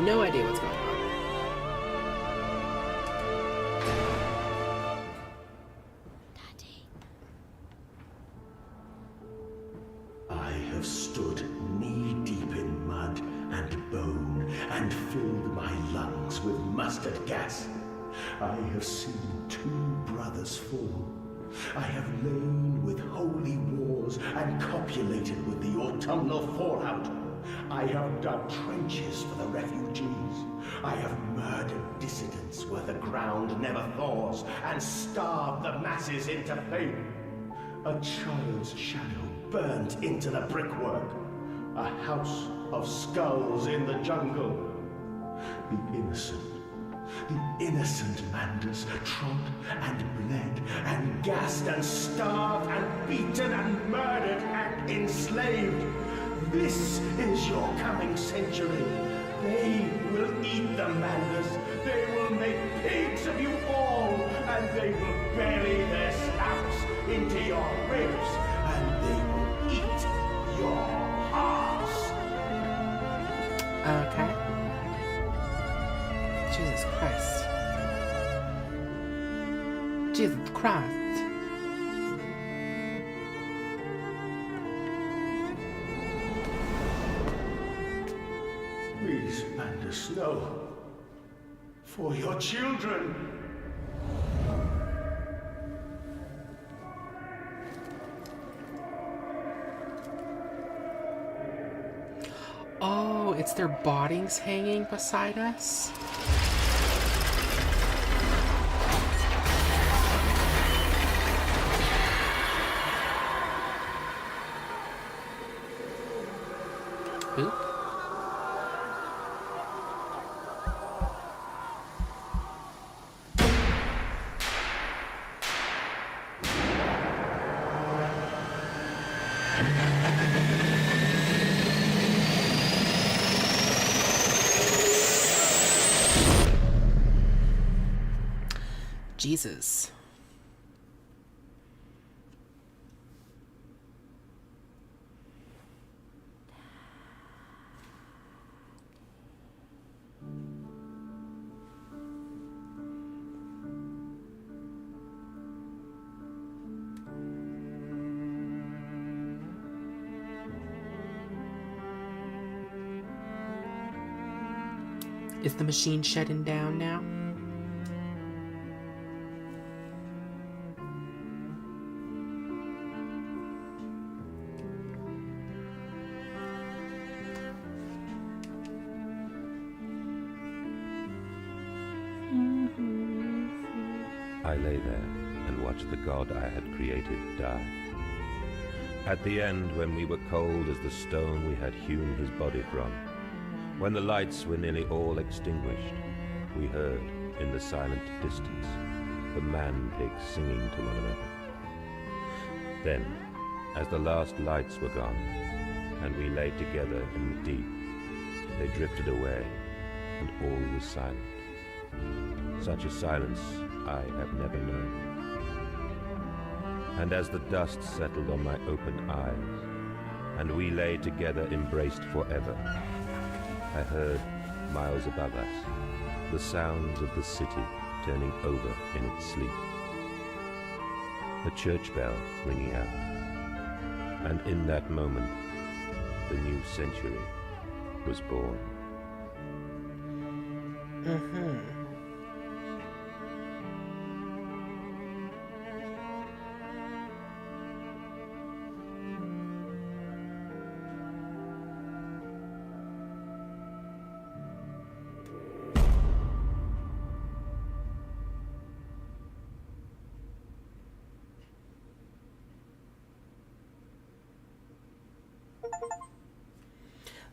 No idea what's going on. Daddy. I have stood knee-deep in mud and bone and filled my lungs with mustard gas. I have seen 2 brothers fall. I have lain with holy wars and copulated with the autumnal fallout. I have dug trenches for the refugees. I have murdered dissidents where the ground never thaws and starved the masses into faith. A child's shadow burnt into the brickwork. A house of skulls in the jungle. The innocent Mandus trod and bled and gassed and starved and beaten and murdered and enslaved. This is your coming century. They will eat the Mandus. They will make pigs of you all, and they will bury their snouts into your ribs, and they will eat your hearts. Okay. Jesus Christ. Jesus Christ. Please, Mandus, no. For your children. Oh, it's their bodies hanging beside us? Ooh. Jesus. Is the machine shutting down now? I lay there and watched the god I had created die. At the end, when we were cold as the stone we had hewn his body from, When the lights were nearly all extinguished, we heard, in the silent distance, the man-pigs singing to one another. Then, as the last lights were gone, and we lay together in the deep, they drifted away, and all was silent. Such a silence I have never known. And as the dust settled on my open eyes, and we lay together embraced forever, I heard, miles above us, the sounds of the city turning over in its sleep. A church bell ringing out. And in that moment, the new century was born.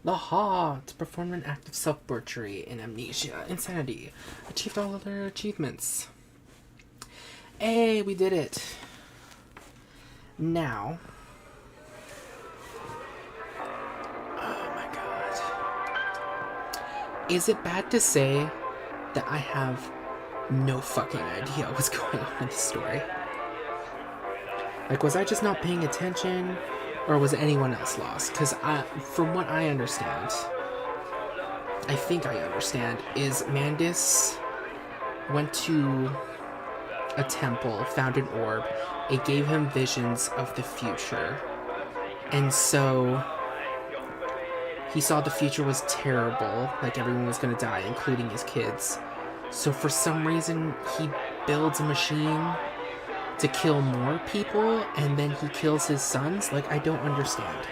The Hot performed an act of self-butchery in Amnesia, Insanity, achieved all other achievements. Hey, we did it. Now, oh my god, is it bad to say that I have no fucking idea what's going on in the story? Like, was I just not paying attention? Or was anyone else lost? Because from what I understand, I think I understand, is Mandus went to a temple, found an orb. It gave him visions of the future. And so he saw the future was terrible, like everyone was going to die, including his kids. So for some reason, he builds a machine to kill more people, and then he kills his sons? Like, I don't understand.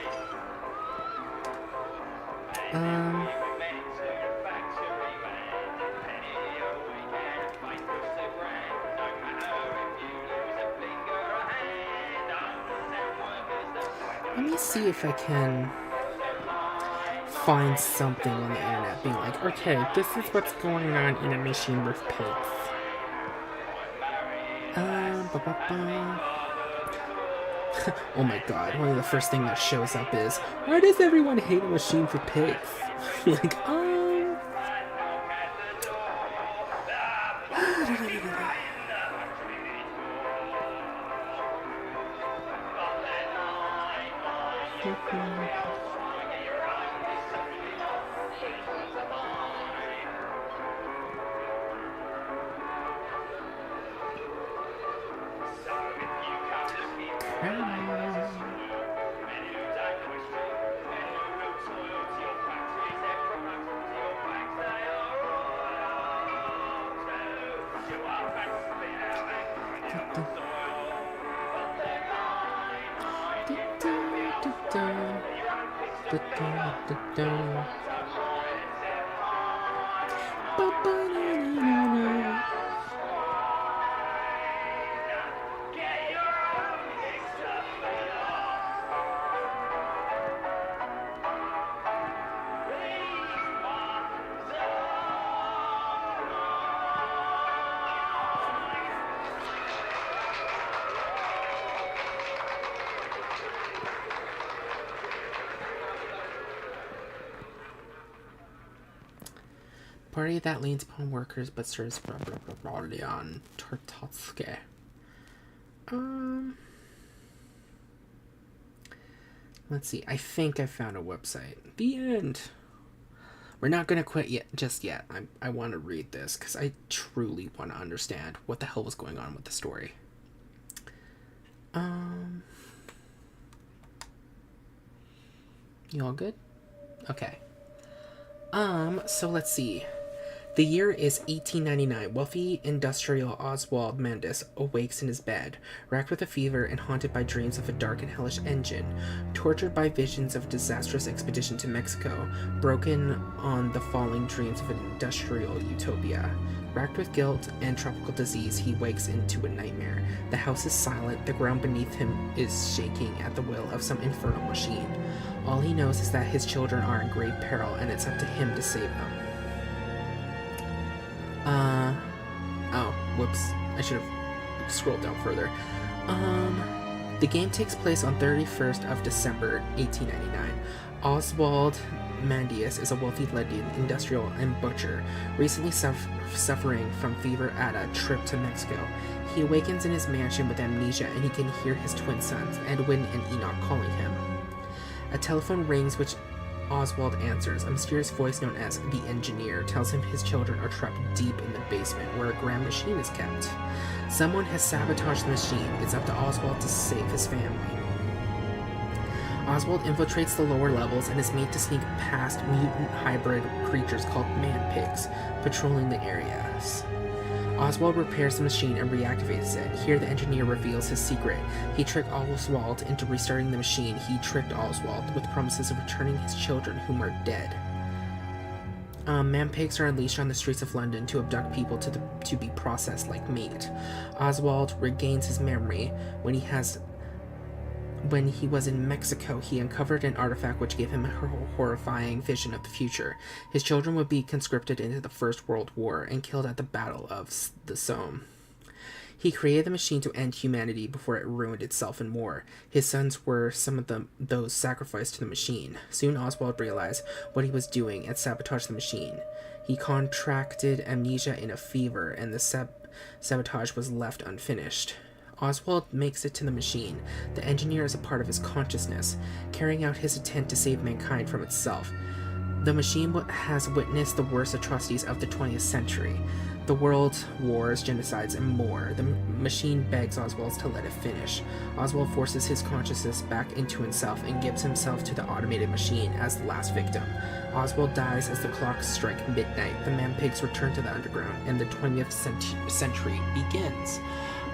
Let me see if I can find something on the internet being like, okay, this is what's going on in a machine with pigs. Oh my god, one of the first things that shows up is, why does everyone hate a machine for pigs? Like, party that leans upon workers but serves on Tartotske. Let's see. I think I found a website. The end. We're not gonna quit yet, just yet. I want to read this because I truly want to understand what the hell was going on with the story. You all good? Okay. So let's see. The year is 1899. Wealthy industrial Oswald Mandis awakes in his bed, racked with a fever and haunted by dreams of a dark and hellish engine, tortured by visions of a disastrous expedition to Mexico, broken on the falling dreams of an industrial utopia. Racked with guilt and tropical disease, he wakes into a nightmare. The house is silent, the ground beneath him is shaking at the will of some infernal machine. All he knows is that his children are in grave peril, and it's up to him to save them. Oh, whoops. I should have scrolled down further. The game takes place on 31st of December, 1899. Oswald Mandius is a wealthy London industrial and butcher, recently suffering from fever at a trip to Mexico. He awakens in his mansion with amnesia, and he can hear his twin sons, Edwin and Enoch, calling him. A telephone rings, which Oswald answers. A mysterious voice known as the Engineer tells him his children are trapped deep in the basement where a grand machine is kept. Someone has sabotaged the machine. It's up to Oswald to save his family. Oswald infiltrates the lower levels and is made to sneak past mutant hybrid creatures called man-pigs, patrolling the areas. Oswald repairs the machine and reactivates it. Here, the Engineer reveals his secret. He tricked Oswald into restarting the machine. He tricked Oswald with promises of returning his children, whom are dead. Man-pigs are unleashed on the streets of London to abduct people to be processed like meat. Oswald regains his memory. When he was in Mexico, he uncovered an artifact which gave him a horrifying vision of the future. His children would be conscripted into the First World War and killed at the Battle of the Somme. He created the machine to end humanity before it ruined itself in war. His sons were some of those sacrificed to the machine. Soon Oswald realized what he was doing and sabotaged the machine. He contracted amnesia in a fever, and the sabotage was left unfinished. Oswald makes it to the machine. The Engineer is a part of his consciousness, carrying out his intent to save mankind from itself. The machine has witnessed the worst atrocities of the 20th century. The world wars, genocides, and more. The machine begs Oswald to let it finish. Oswald forces his consciousness back into himself and gives himself to the automated machine as the last victim. Oswald dies as the clocks strike midnight. The man-pigs return to the underground, and the 20th century begins.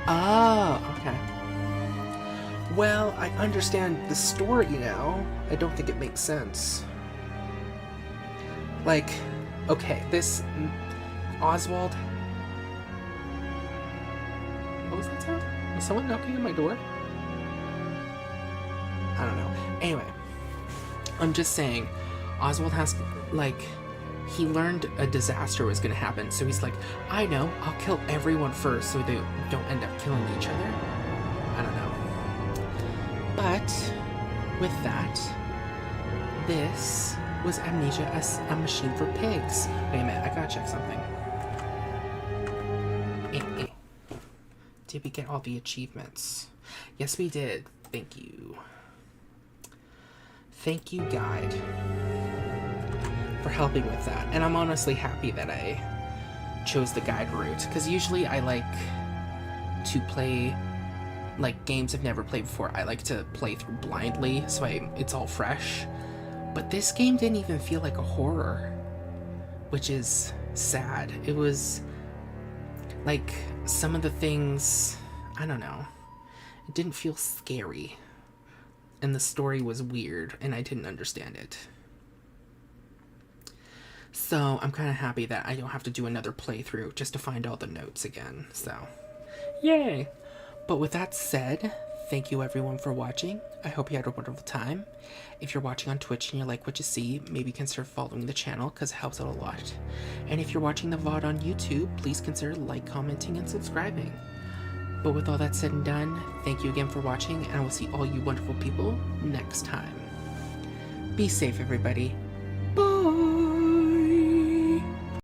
Oh, okay. Well, I understand the story now. I don't think it makes sense. Like, okay, this Oswald. What was that sound? Was someone knocking on my door? I don't know. Anyway, I'm just saying, Oswald has, like, he learned a disaster was going to happen, so he's like, I know, I'll kill everyone first so they don't end up killing each other. I don't know. But, with that, this was Amnesia as a machine for pigs. Wait a minute, I gotta check something. Did we get all the achievements? Yes, we did. Thank you. Thank you, guide, for helping with that. And I'm honestly happy that I chose the guide route, because usually I like to play like games I've never played before. I like to play through blindly, so it's all fresh. But this game didn't even feel like a horror, which is sad. It was like some of the things, I don't know, it didn't feel scary, and the story was weird and I didn't understand it. So I'm kind of happy that I don't have to do another playthrough just to find all the notes again, so yay. But with that said, thank you everyone for watching. I hope you had a wonderful time. If you're watching on Twitch and you like what you see, maybe consider following the channel because it helps out a lot. And if you're watching the VOD on YouTube, please consider like, commenting, and subscribing. But with all that said and done, thank you again for watching, and I will see all you wonderful people next time. Be safe, everybody. Bye!